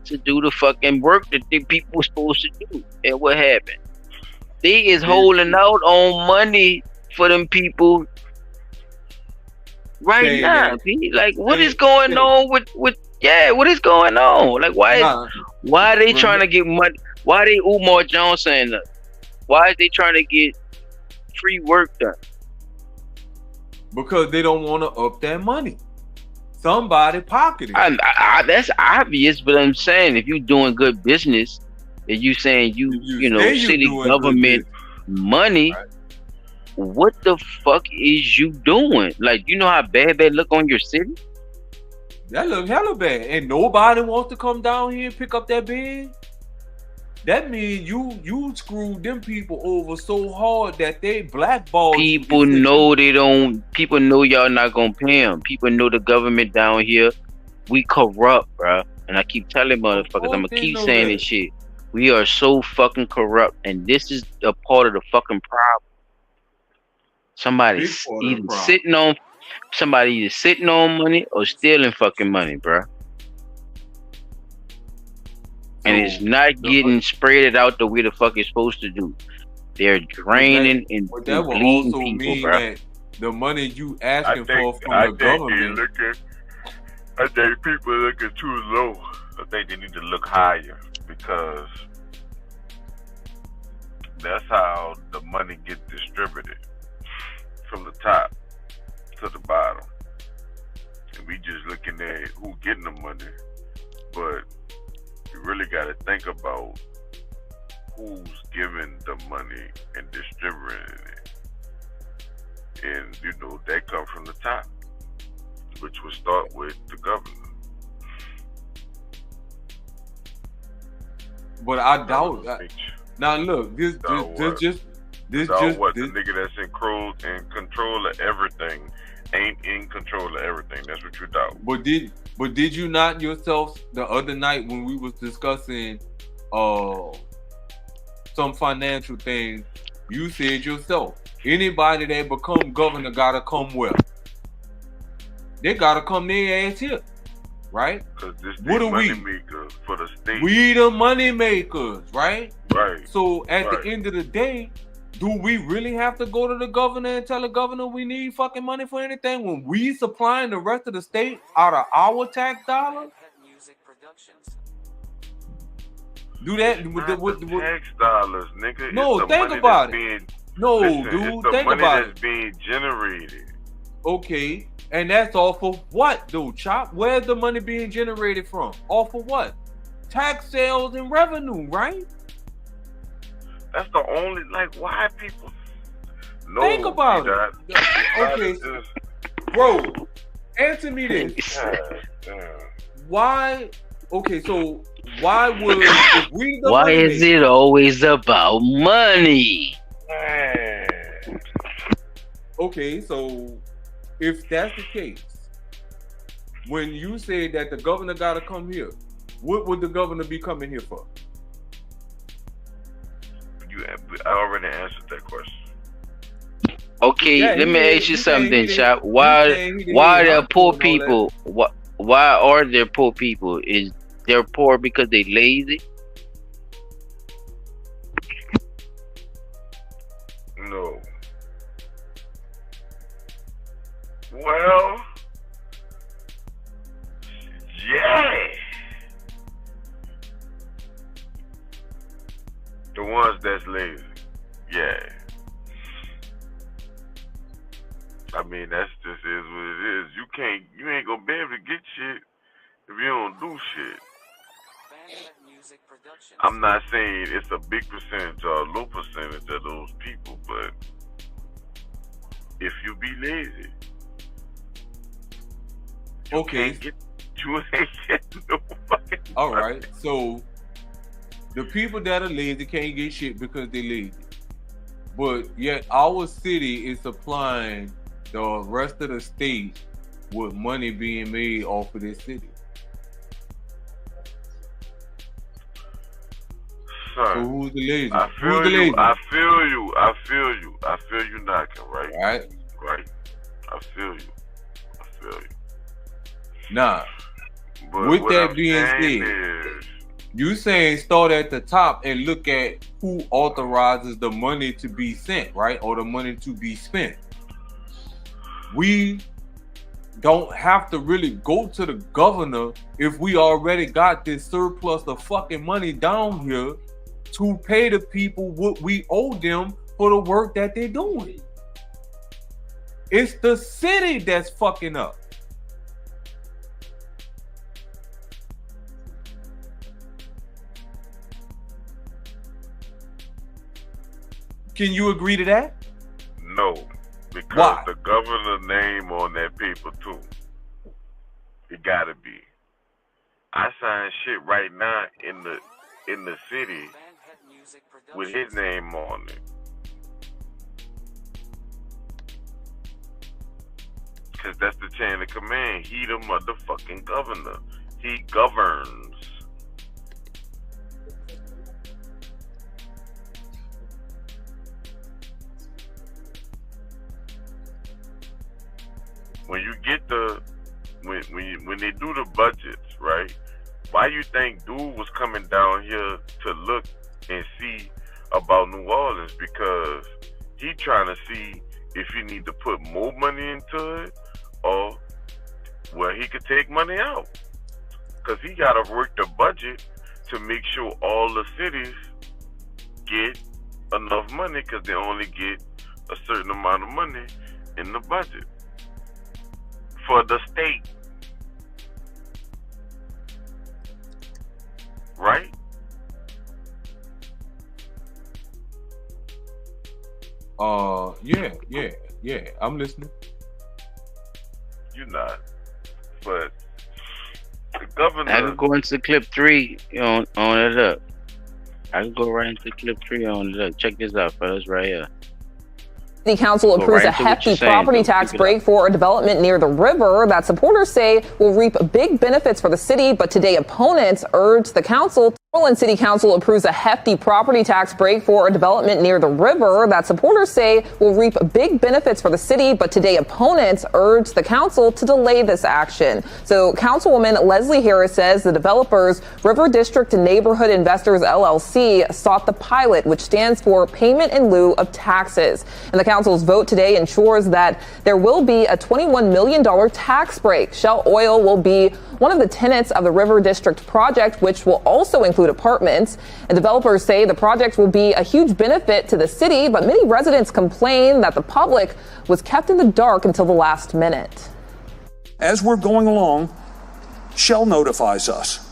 to do the fucking work that the people were supposed to do. And what happened? They is holding out on money for them people right now. Like, what is going on with what is going on? Like, why are they trying to get money? Why are they Umar Johnson? Why is they trying to get free work done? Because they don't want to up that money. Somebody pocketing. That's obvious, but I'm saying if you're doing good business, and you saying city government money, right, what the fuck is you doing? Like, you know how bad that look on your city? That look hella bad, and nobody wants to come down here and pick up that bid. That means you screwed them people over so hard that they blackballed. People know they don't. People know y'all not gonna pay them. People know the government down here, we corrupt, bro. And I keep telling motherfuckers, I'm gonna keep saying this shit. We are so fucking corrupt, and this is a part of the fucking problem. Somebody's either sitting on money or stealing fucking money, bro. And it's not getting spread out the way the fuck it's supposed to do. They're draining and bleeding people, bro. That the money you asking for from the government. I think people are looking too low. I think they need to look higher, because that's how the money gets distributed, from the top to the bottom. And we just looking at who getting the money, but you really got to think about who's giving the money and distributing it. And that comes from the top, which will start with the governor. But I doubt that. Now look, this just the nigga that's in control of everything ain't in control of everything. That's what you doubt. But did you not yourself the other night when we was discussing some financial things, you said yourself, anybody that become governor gotta come where? They gotta come their ass here, right? What are we? For the state. We the money makers, right? Right. So at the end of the day, do we really have to go to the governor and tell the governor we need fucking money for anything when we supplying the rest of the state out of our tax dollars? Do that with tax dollars, nigga. No, think about it. Think about it. The money that's being generated. Okay, And that's off of what, dude, Chop? Where's the money being generated from? Off of what? Tax sales and revenue, right? That's the only, like, why people... No, think about it. Okay, bro, answer me this. Why? Okay, so why would if we the why is it always about money? Okay, so if that's the case, when you say that the governor gotta come here, what would the governor be coming here for? I already answered that question. Okay, let me ask you something, Chop. Why are there poor people? Why are there poor people? Is they're poor because they lazy? No. Well, yeah. The ones that's lazy, yeah. I mean, that's just is what it is. You ain't gonna be able to get shit if you don't do shit. I'm not saying it's a big percentage or a low percentage of those people, but if you be lazy, you ain't get no fucking all right, so the people that are lazy can't get shit because they're lazy. But yet our city is supplying the rest of the state with money being made off of this city. Son, so who's the lazy? I feel you knocking, right? Right. I feel you. Nah. But with that being said, you saying start at the top and look at who authorizes the money to be sent, right? Or the money to be spent. We don't have to really go to the governor if we already got this surplus of fucking money down here to pay the people what we owe them for the work that they're doing. It's the city that's fucking up. Can you agree to that? No, because why? The governor's name on that paper too. It gotta be. I sign shit right now in the city with his name on it. Cause that's the chain of command. He the motherfucking governor. He governs. When you get when they do the budgets, right? Why you think dude was coming down here to look and see about New Orleans? Because he trying to see if he need to put more money into it or where he could take money out. Because he got to work the budget to make sure all the cities get enough money because they only get a certain amount of money in the budget for the state. Right? Yeah. I'm listening. You're not. But the governor... I can go into clip 3 on it up. I can go right into clip 3 on it up. Check this out, fellas, right here. City Council approves a hefty property tax break for a development near the river that supporters say will reap big benefits for the city, but today opponents urge the council. Portland City Council approves a hefty property tax break for a development near the river that supporters say will reap big benefits for the city, but today opponents urge the council to delay this action. So Councilwoman Leslie Harris says the developers River District Neighborhood Investors LLC sought the pilot, which stands for payment in lieu of taxes. And the council's vote today ensures that there will be a $21 million tax break. Shell Oil will be one of the tenants of the River District project, which will also include apartments. And developers say the project will be a huge benefit to the city, but many residents complain that the public was kept in the dark until the last minute. As we're going along, Shell notifies us.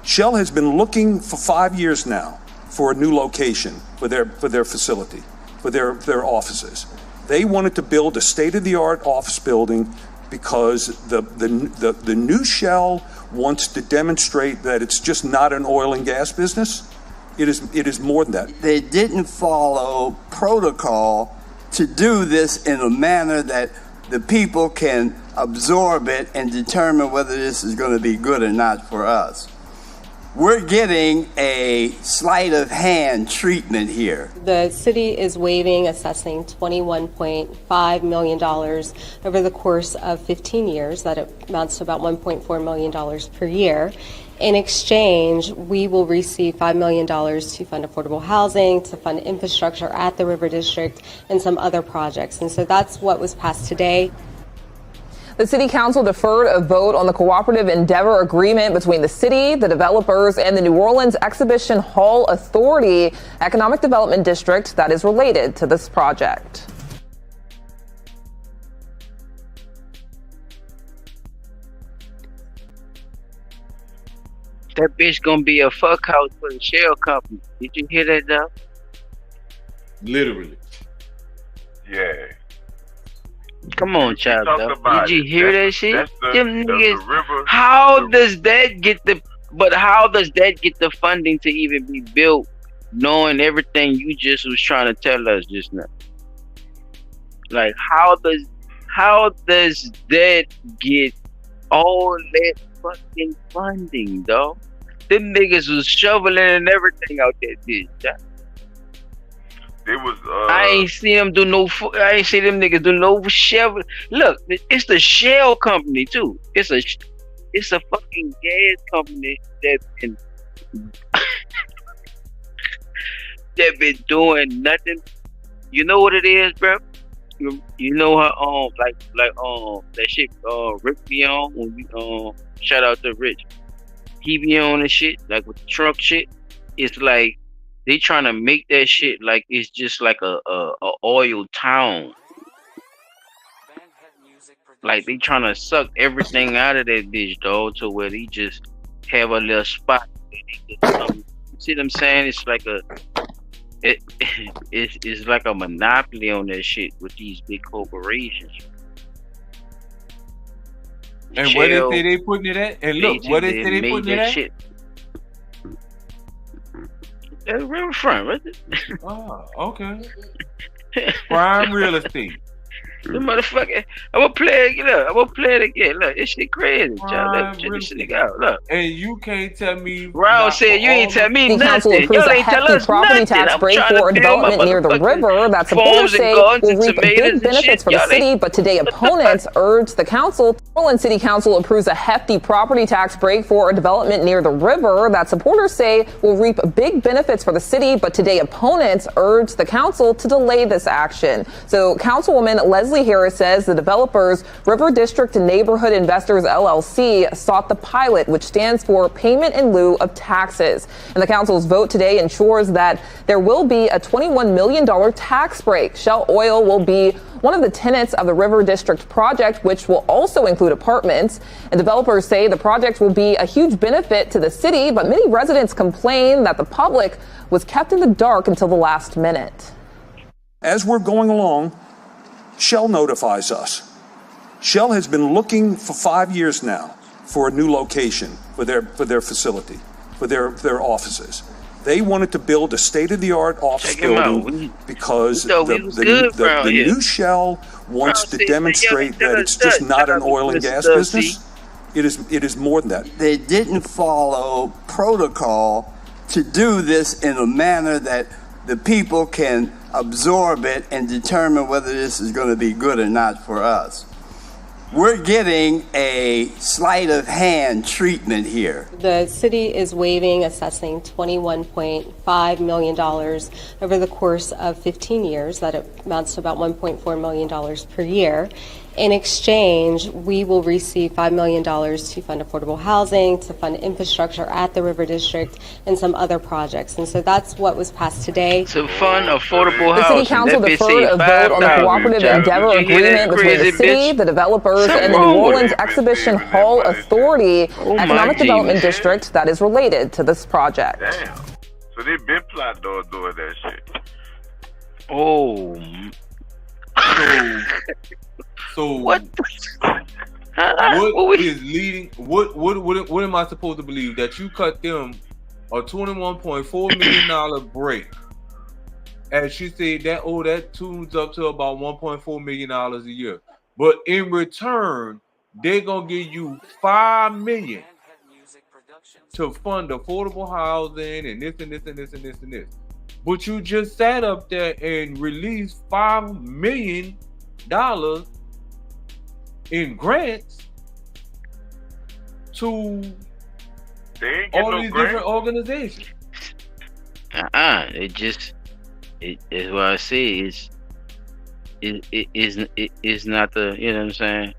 Shell has been looking for 5 years now for a new location for their facility, for their offices. They wanted to build a state-of-the-art office building because the new Shell wants to demonstrate that it's just not an oil and gas business. It is more than that. They didn't follow protocol to do this in a manner that the people can absorb it and determine whether this is going to be good or not for us. We're getting a sleight of hand treatment here. The city is waiving assessing $21.5 million over the course of 15 years. That amounts to about $1.4 million per year. In exchange, we will receive $5 million to fund affordable housing, to fund infrastructure at the River District, and some other projects. And so that's what was passed today. The City Council deferred a vote on the cooperative endeavor agreement between the city, the developers, and the New Orleans Exhibition Hall Authority Economic Development District that is related to this project. That bitch gonna be a fuck house for the shell company. Did you hear that, though? Literally. Yeah. Come on, child. Did you hear that shit? Them niggas. River. How does that get the funding to even be built, knowing everything you just was trying to tell us just now? Like, how does that get all that fucking funding, dog? Them niggas was shoveling and everything out that bitch. It was. I ain't see them do no. I ain't see them niggas do no shell. Look, it's the Shell company too. It's a fucking gas company that been doing nothing. You know what it is, bro? You know how that shit Rick be on when we shout out to Rich. He be on and shit like with the truck shit. It's like they trying to make that shit like it's just like a oil town. Like they trying to suck everything out of that bitch, dog, to where they just have a little spot. See what I'm saying? It's like it's like a monopoly on that shit with these big corporations. And where they say they putting it at? And look, where they say they putting it at? Shit. That's riverfront, right there. Oh, okay. Prime real estate. The motherfucker, I'm gonna play it. Look, I'm gonna play it again. Look, this shit crazy, child. Look, check this shit out. Look. And you can't tell me. Ron said you ain't tell me nothing. Y'all ain't tell us property tax break for a development near the river that supporters say will reap big benefits for the city. But today, opponents urged the council. New Orleans City Council approves a hefty property tax break for a development near the river that supporters say will reap big benefits for the city. But today, opponents urged the council to delay this action. So, Councilwoman Leslie Harris says the developers River District Neighborhood Investors LLC sought the pilot, which stands for payment in lieu of taxes. And the council's vote today ensures that there will be a $21 million tax break. Shell Oil will be one of the tenants of the River District project, which will also include apartments. And developers say the project will be a huge benefit to the city, but many residents complain that the public was kept in the dark until the last minute. As we're going along, Shell notifies us. Shell has been looking for 5 years now for a new location for their facility, for their offices. They wanted to build a state-of-the-art office building because the new Shell wants to demonstrate that it's just not an oil and gas business. It is more than that. They didn't follow protocol to do this in a manner that the people can absorb it and determine whether this is going to be good or not for us. We're getting a sleight of hand treatment here. The city is waiving assessing $21.5 million over the course of 15 years. That amounts to about $1.4 million per year. In exchange, we will receive $5 million to fund affordable housing, to fund infrastructure at the River District, and some other projects. And so that's what was passed today. To fund affordable housing. The City Council deferred a vote on the cooperative endeavor agreement between the city, the developers, and the New Orleans Exhibition Hall Authority Economic Development District that is related to this project. Damn. So they been plotting on doing that shit. Oh. So what? What is leading? What am I supposed to believe? That you cut them a $21.4 million break? As she said, that tunes up to about $1.4 million a year. But in return, they're gonna give you $5 million to fund affordable housing and this and this and this and this and this. But you just sat up there and released $5 million in grants to all these different organizations. It's what I say. It's not the, you know what I'm saying?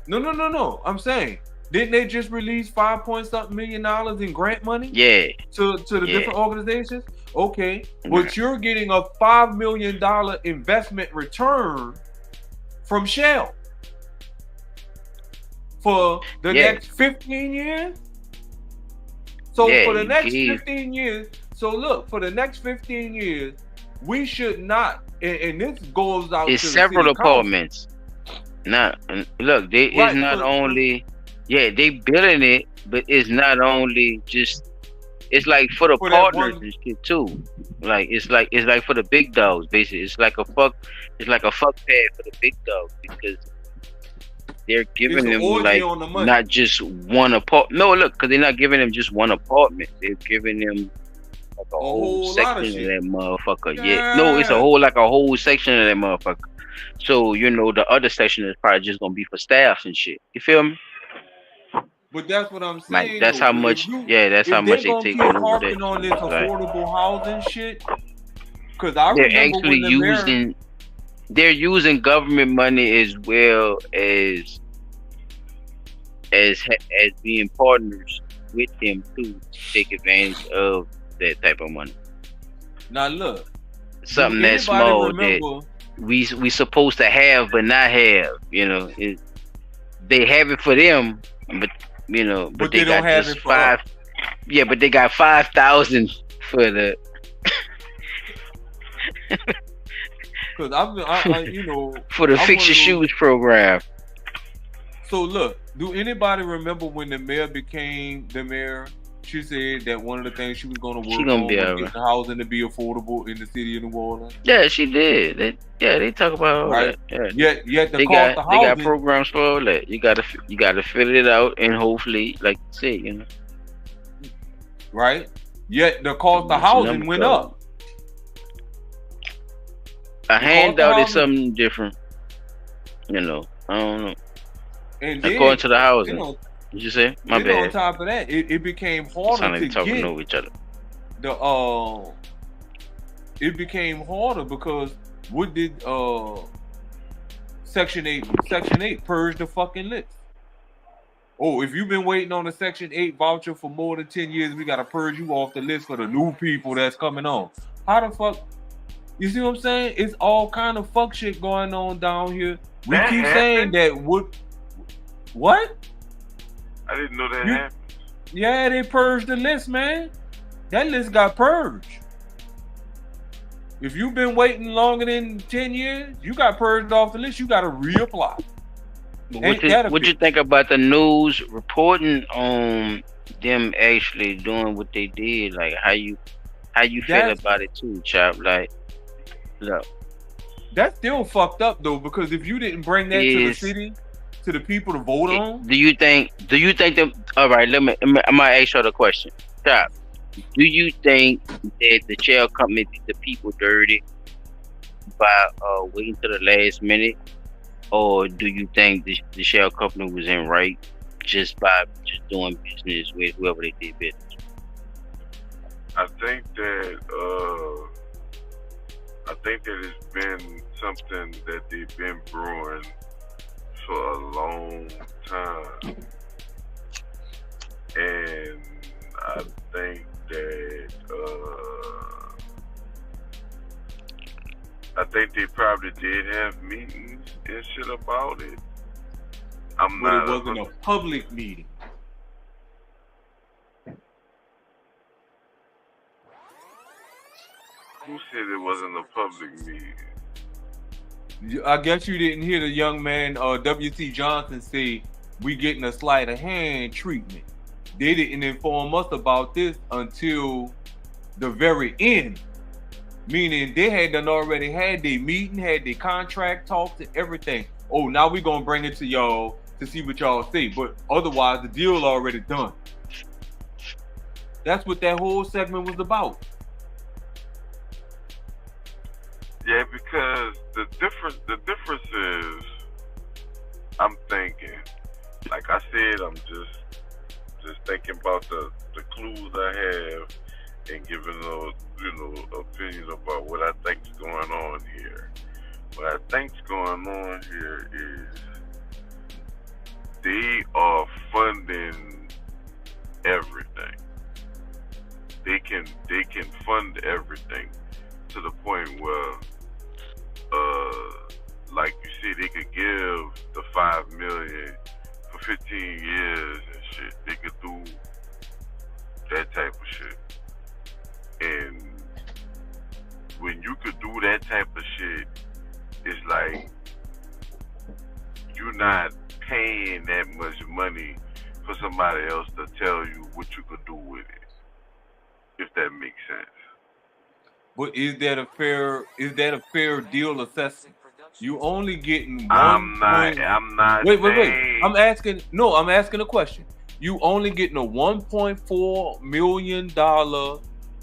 No. I'm saying, didn't they just release $5-point-something million in grant money? Yeah. To the different organizations? Okay. But you're getting a $5 million investment return from Shell for the next 15 years. So for the next 15 years, for the next 15 years, we should not, and this goes out it's to several the departments. Look, it's not only, they building it, but it's not only just, it's like for the partners and shit too. Like it's like for the big dogs, basically. It's like a fuck pad for the big dogs, because they're giving them like not just one apartment. No, look, because they're not giving them just one apartment. They're giving them like a whole section of that motherfucker. Yeah. No, it's a whole section of that motherfucker. So, the other section is probably just gonna be for staffs and shit. You feel me? But that's what I'm saying. Like, that's how much. That's how much they take over that. On this affordable housing shit, because they're using government money as well as being partners with them to take advantage of that type of money. Now look, something that small that we supposed to have but not have. They have it for them, but but they got just it for Yeah, but they got 5,000 for the. Because I for the Fix Your Shoes program. So look, do anybody remember when the mayor became the mayor? She said that one of the things she was going to work on was get the housing to be affordable in the city of New Orleans. Yeah, she did. They talk about all that. Yeah. Yet they got programs for all that. You gotta fill it out and hopefully, like you say, right. Yet the cost of housing went up. A handout is something different. I don't know. And according to the housing. Did you say? My bad. On top of that, it became harder to get over each other. It became harder because what did Section 8 purge the fucking list? Oh, if you've been waiting on a Section 8 voucher for more than 10 years, we gotta purge you off the list for the new people that's coming on. How the fuck? You see what I'm saying? It's all kind of fuck shit going on down here. We keep saying that what? I didn't know that happened. Yeah, they purged the list, man. That list got purged. If you've been waiting longer than 10 years, you got purged off the list. You got to reapply. What you think about the news reporting on them actually doing what they did? Like how you feel about it too, Chop? Like, look, that's still fucked up though, because if you didn't bring that to the city, to the people to vote on, do you think them? All right, I'm gonna ask you the question, Chop. Do you think that the shell company did the people dirty by waiting to the last minute, or do you think the shell company was in right just by doing business with whoever they did business? I think that it's been something that they've been brewing long time. And I think that they probably did have meetings and shit about it. But it wasn't a public meeting. Who said it wasn't a public meeting? I guess you didn't hear the young man, W.C. Johnson, say we getting a sleight of hand treatment. They didn't inform us about this until the very end. Meaning they had done already had their meeting, had their contract talks and everything. Oh, now we're going to bring it to y'all to see what y'all say. But otherwise, the deal already done. That's what that whole segment was about. Yeah, because the difference is, I'm thinking, like I said, I'm just thinking about the clues I have and giving a opinion about what I think's going on here. What I think's going on here is they are funding everything. They can fund everything to the point where, like you said, they could give the $5 million for 15 years and shit. They could do that type of shit. And when you could do that type of shit, it's like you're not paying that much money for somebody else to tell you what you could do with it, if that makes sense. But is that a fair deal assessment? You only getting one. I'm not. Wait. I'm asking a question. You only getting a $1.4 million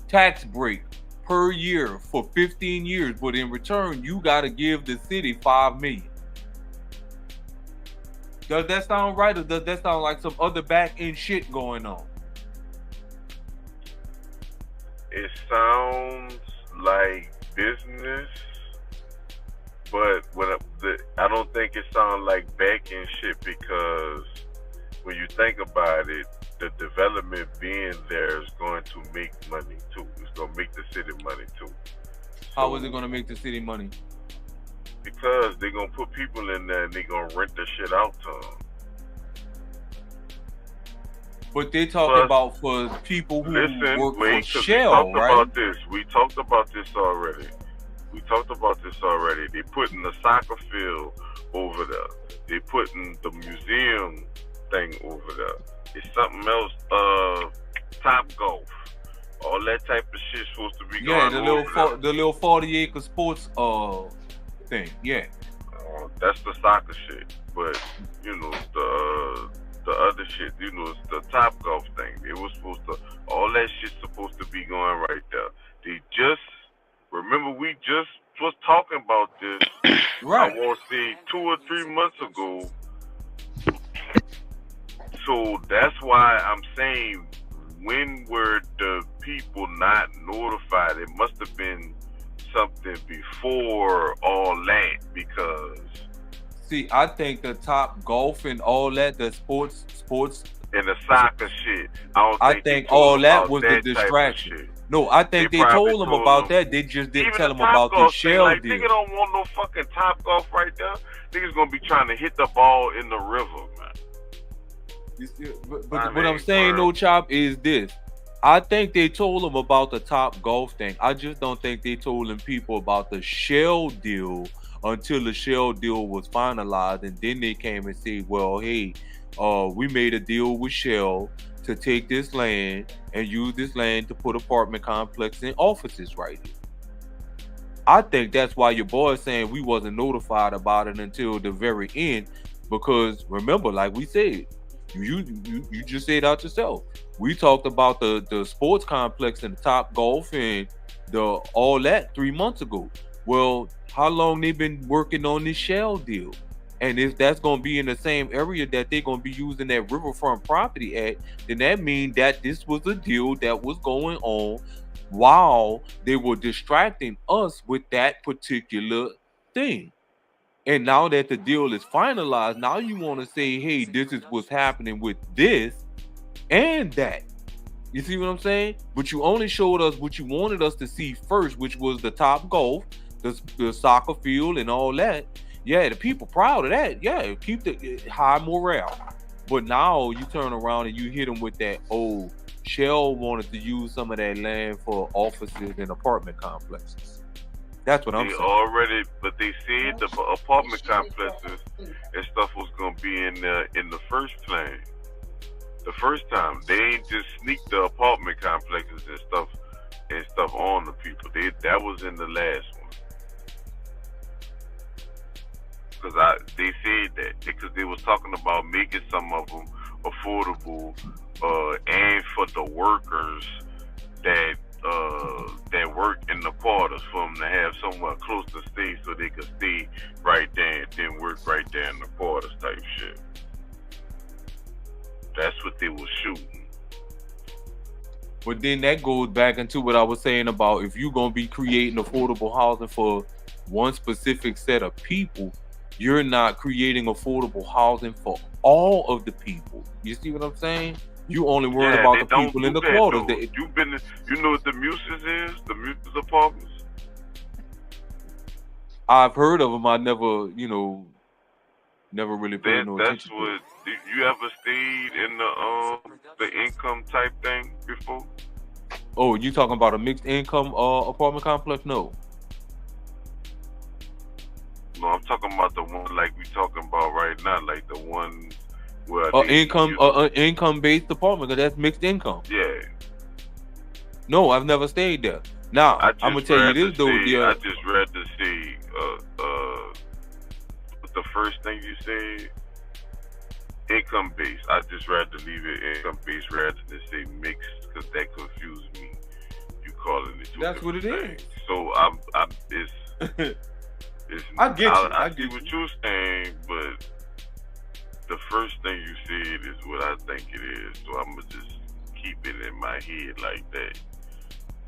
tax break per year for 15 years, but in return, you got to give the city $5 million. Does that sound right, or does that sound like some other back end shit going on? It sounds like business, but I don't think it sounds like back end shit, because when you think about it, the development being there is going to make money too. It's going to make the city money too. How is it going to make the city money? Because they're going to put people in there and they're going to rent the shit out to them. But they talking about for people who work for Shell, right? We talked about this already. They putting the soccer field over there. They putting the museum thing over there. It's something else, Top Golf. All that type of shit supposed to be going on. The little 40-acre sports thing. Yeah. That's the soccer shit. But the other shit, it's the Top Golf thing. They were supposed to, all that shit's supposed to be going right there. Remember we just was talking about this, right. I want to say 2 or 3 months ago. So that's why I'm saying, when were the people not notified? It must have been something before all that, because... See, I think the Top Golf and all that, the sports and the soccer shit. I think all that was the distraction. No, I think they told them about that. They just didn't tell them about the Shell deal. Nigga don't want no fucking Top Golf right there. Niggas gonna be trying to hit the ball in the river, man. But what I'm saying, no Chop, is this. I think they told them about the Top Golf thing. I just don't think they told them people about the Shell deal until the Shell deal was finalized, and then they came and said, well, hey, we made a deal with Shell to take this land and use this land to put apartment complex and offices right here. I think that's why your boy is saying we wasn't notified about it until the very end, because remember, like we said, you just said out yourself, we talked about the sports complex and the Top Golf and all that 3 months ago. Well, how long they been working on this Shell deal? And if that's going to be in the same area that they're going to be using that Riverfront Property Act, then that means that this was a deal that was going on while they were distracting us with that particular thing. And now that the deal is finalized, now you want to say, hey, this is what's happening with this and that. You see what I'm saying? But you only showed us what you wanted us to see first, which was the Top Golf, the soccer field and all that. Yeah, the people proud of that. Yeah, keep the high morale. But now you turn around and you hit them with that, oh, Shell wanted to use some of that land for offices and apartment complexes. That's what I'm saying. But they said the apartment complexes and stuff was gonna be in the first plan. The first time they ain't just sneaked the apartment complexes and stuff on the people. That was in the last one. Because they said that because they was talking about making some of them affordable, and for the workers that work in the quarters, for them to have somewhere close to stay, so they could stay right there and then work right there in the quarters type shit. That's what they was shooting. But then that goes back into what I was saying about if you're gonna be creating affordable housing for one specific set of people, you're not creating affordable housing for all of the people. You see what I'm saying? You only worry about the people in the quarters. You know what the Muses is? The Muses apartments? I've heard of them. I never really paid no attention to it. You ever stayed in the income type thing before? Oh, you talking about a mixed income apartment complex? No. No, I'm talking about the one like we talking about right now, like the one where income based apartment, because that's mixed income. Yeah. No, I've never stayed there. Now I'm gonna tell you this though. I just read to see the first thing you said, income based. I just read to leave it income based rather than say mixed, because that confused me. You calling it two That's what it things. is. So I get you. I get what you're saying, but the first thing you said is what I think it is. So I'm gonna just keep it in my head like that.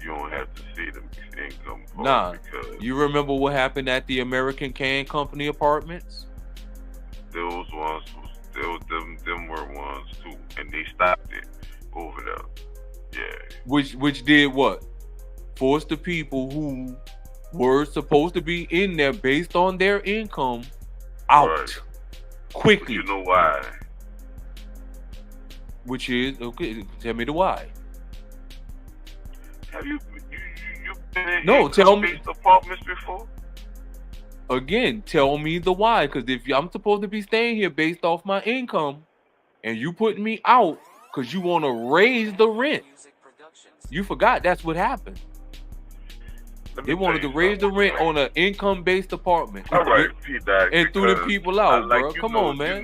You don't have to say the mixed income part. Nah, because you remember what happened at the American Can Company apartments? Those ones, them were ones too, and they stopped it over there. Yeah. Which did what? Forced the people who were supposed to be in there based on their income out quickly. You know why? Which is okay. Tell me the why. Have you been in No, tell me. apartments before? Again, tell me the why. Because if I'm supposed to be staying here based off my income, and you putting me out because you want to raise the rent, you forgot that's what happened. They wanted to raise the rent on an income-based apartment. All right, P-Dot, and threw the people out, bro. Come on, man.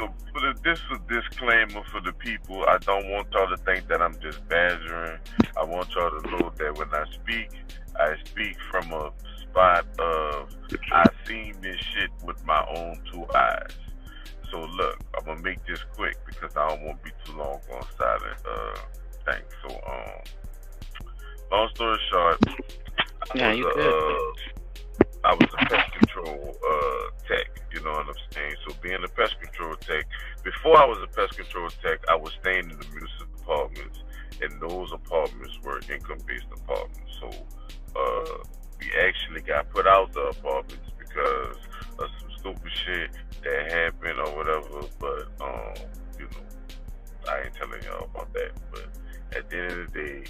This is a disclaimer for the people. I don't want y'all to think that I'm just badgering. I want y'all to know that when I speak from a spot of I've seen this shit with my own two eyes. So look, I'm gonna make this quick because I don't want to be too long on silent thing. So long story short, I was a pest control tech, you know what I'm saying? So being a pest control tech, before I was a pest control tech, I was staying in the municipal apartments, and those apartments were income-based apartments. So we actually got put out the apartments because of some stupid shit that happened or whatever, but I ain't telling y'all about that. But at the end of the day,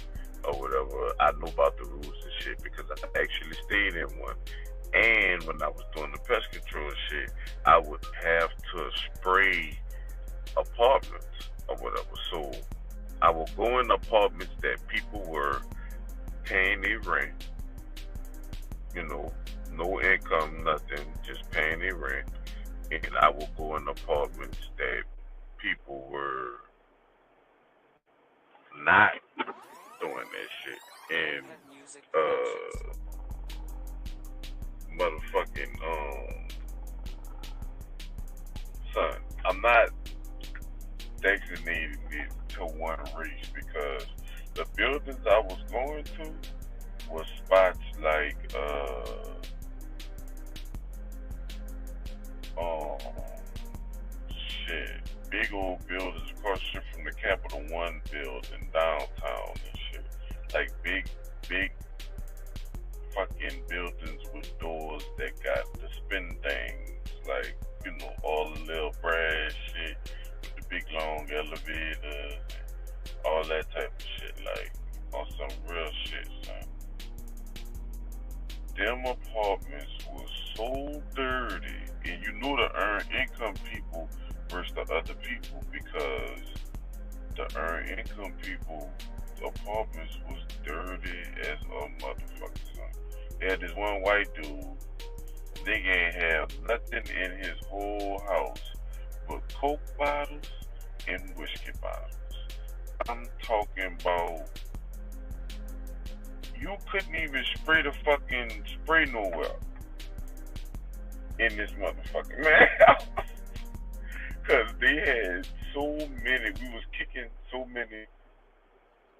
or whatever, I know about the rules and shit because I actually stayed in one. And when I was doing the pest control shit, I would have to spray apartments or whatever. So I would go in apartments that people were paying their rent, no income, nothing, just paying their rent. And I would go in apartments that people were not doing that shit. And motherfucking son, I'm not designating it to one race because the buildings I was going to was spots like shit, big old buildings across the street from the Capital One building downtown and shit. Like big fucking buildings with doors that got the spin things, like, you know, all the little brass shit with the big long elevators and all that type of shit, like on some real shit, son. Them apartments was so dirty, and you know the earned income people versus the other people, because the earned income people apartments was dirty as a motherfucker, son. They had this one white dude, nigga ain't have nothing in his whole house but Coke bottles and whiskey bottles. I'm talking about, you couldn't even spray the fucking spray nowhere in this motherfucking man. Cause they had so many, we was kicking so many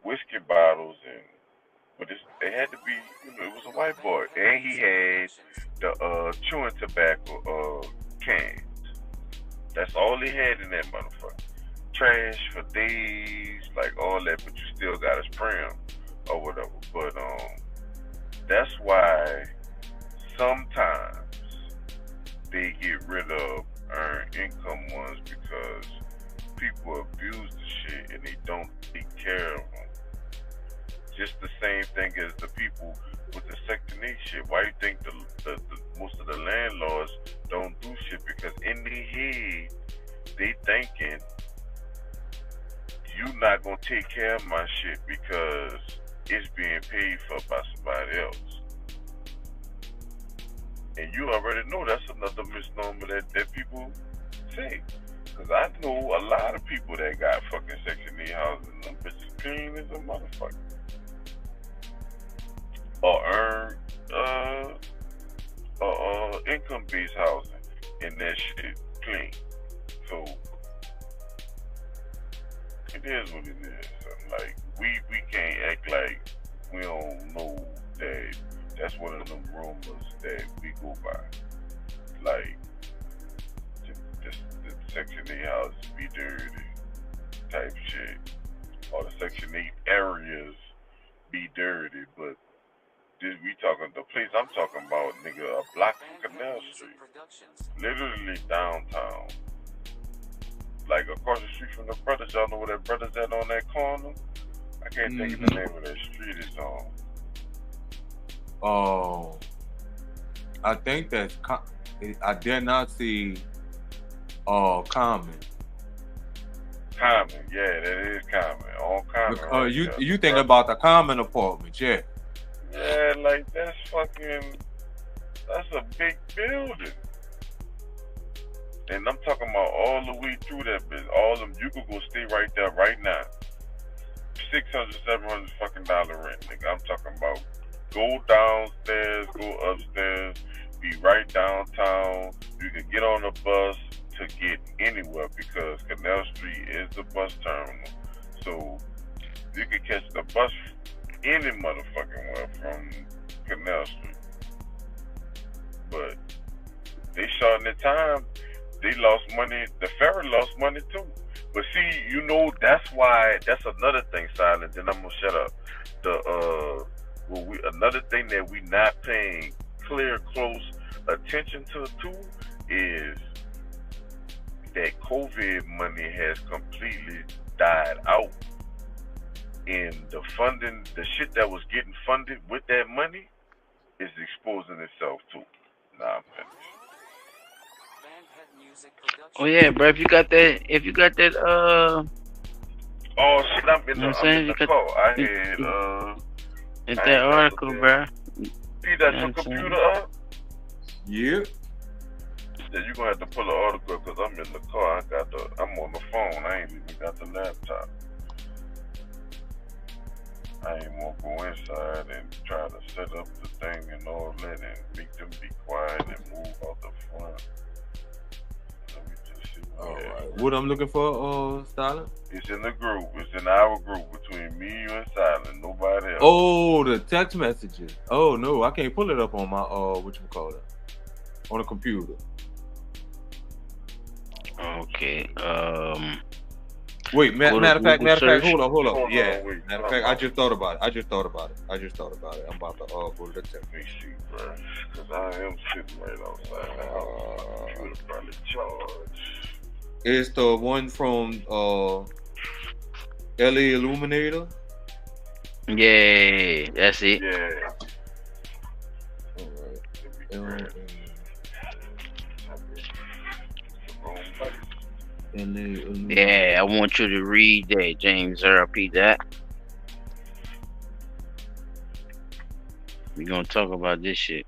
whiskey bottles, and but it had to be, you know, it was a white boy, and he had the chewing tobacco cans. That's all he had in that motherfucker. Trash for days, like all that, but you still gotta spray them or whatever. But that's why sometimes they get rid of earned income ones, because people abuse the shit and they don't take care of them. Just the same thing as the people with the Section 8 shit. Why you think the most of the landlords don't do shit? Because in their head, they thinking, you not gonna take care of my shit because it's being paid for by somebody else. And you already know that's another misnomer that people say. Because I know a lot of people that got fucking Section 8 houses, and them bitches clean as a motherfucker. Or earn income-based housing, and that shit clean. So it is what it is. Like we can't act like we don't know that that's one of them rumors that we go by. Like the Section 8 houses be dirty type shit, or the Section 8 areas be dirty, but we talking, the place I'm talking about, nigga, a block from Canal Street, literally downtown, like across the street from the Brothers. Y'all know where that Brothers at on that corner? I can't think of the name of that street it's on. Oh, I think that's. I did not see. Common. Common, yeah, that is Common. On Common. Right, you think about the Common apartments, yeah. Yeah, like that's a big building. And I'm talking about all the way through that bitch. All of them, you could go stay right there right now. $600, $700 fucking rent, nigga. I'm talking about go downstairs, go upstairs, be right downtown. You can get on a bus to get anywhere because Canal Street is the bus terminal. So you can catch the bus any motherfucking one from Canal Street. But they short in the time, they lost money. The ferry lost money too. But see, you know, that's why, that's another thing, Silent, then I'm gonna shut up. Another thing that we not paying clear, close attention to too is that COVID money has completely died out. And the funding, the shit that was getting funded with that money is exposing itself too. Nah, I'm finished. Oh yeah, bro. If you got that, oh shit, I'm in the call. I had it's that article, bro. See that your computer up? Yeah. Yeah, you gonna have to pull the article because I'm in the car. I'm on the phone. I ain't even got the laptop. I ain't want to go inside and try to set up the thing and all that and make them be quiet and move out the front. Let me just see. All right. What I'm looking for, Silent? It's in the group. It's in our group between me, you, and Silent. Nobody else. Oh, the text messages. Oh no, I can't pull it up on my whatchamacallit, on the computer. Okay. Wait, matter of fact, hold up. Hold Yeah, on, wait. matter of fact, I just thought about it. I'm about to go to the test. Let me see, bro. Because I am sitting right outside the house. You would probably charge. It's the one from LA Illuminator. Yeah, that's it. Yeah. Yeah, I want you to read that, James. Repeat that. We're gonna talk about this shit.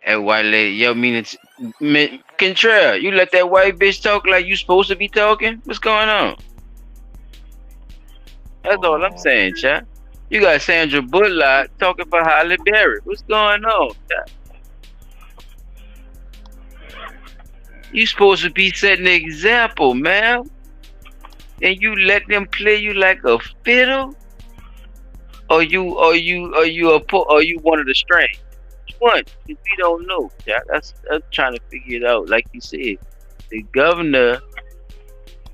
Hey, white lady, yo, Contrail, you let that white bitch talk like you supposed to be talking? What's going on? That's all I'm saying, chat. You got Sandra Bullock talking for Halle Berry. What's going on, chat? You supposed to be setting an example, man. And you let them play you like a fiddle? Or you one of the strings? One, we don't know. I'm trying to figure it out. Like you said, the governor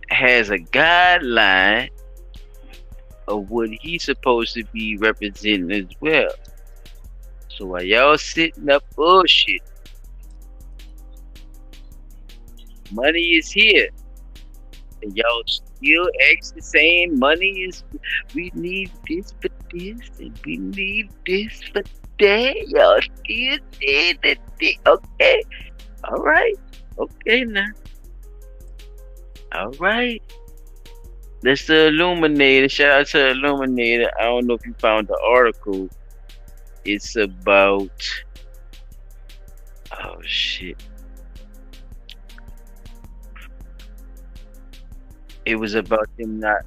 has a guideline of what he's supposed to be representing as well. So while y'all sitting up bullshit, money is here, and y'all still actually saying money is. We need this for this, and we need this for that. Y'all still saying that. Okay, all right, okay now, all right. That's the Illuminator. Shout out to Illuminator. I don't know if you found the article. It's about. Oh shit. It was about them not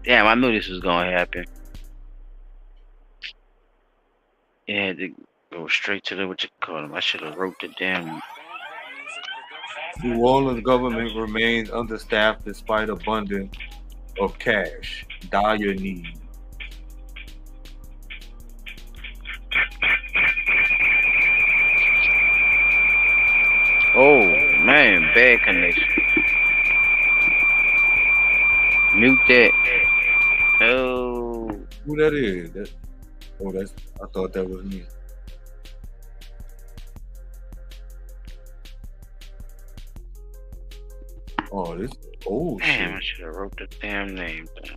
damn, I knew this was gonna happen. It had to go straight to the what you call them. I should have wrote it down. New Orleans government remains understaffed despite abundance of cash. Dire need. Oh man, bad connection. Mute that. Oh. Who that is? I thought that was me. Oh, this. Oh damn, shit. I should have wrote the damn name down.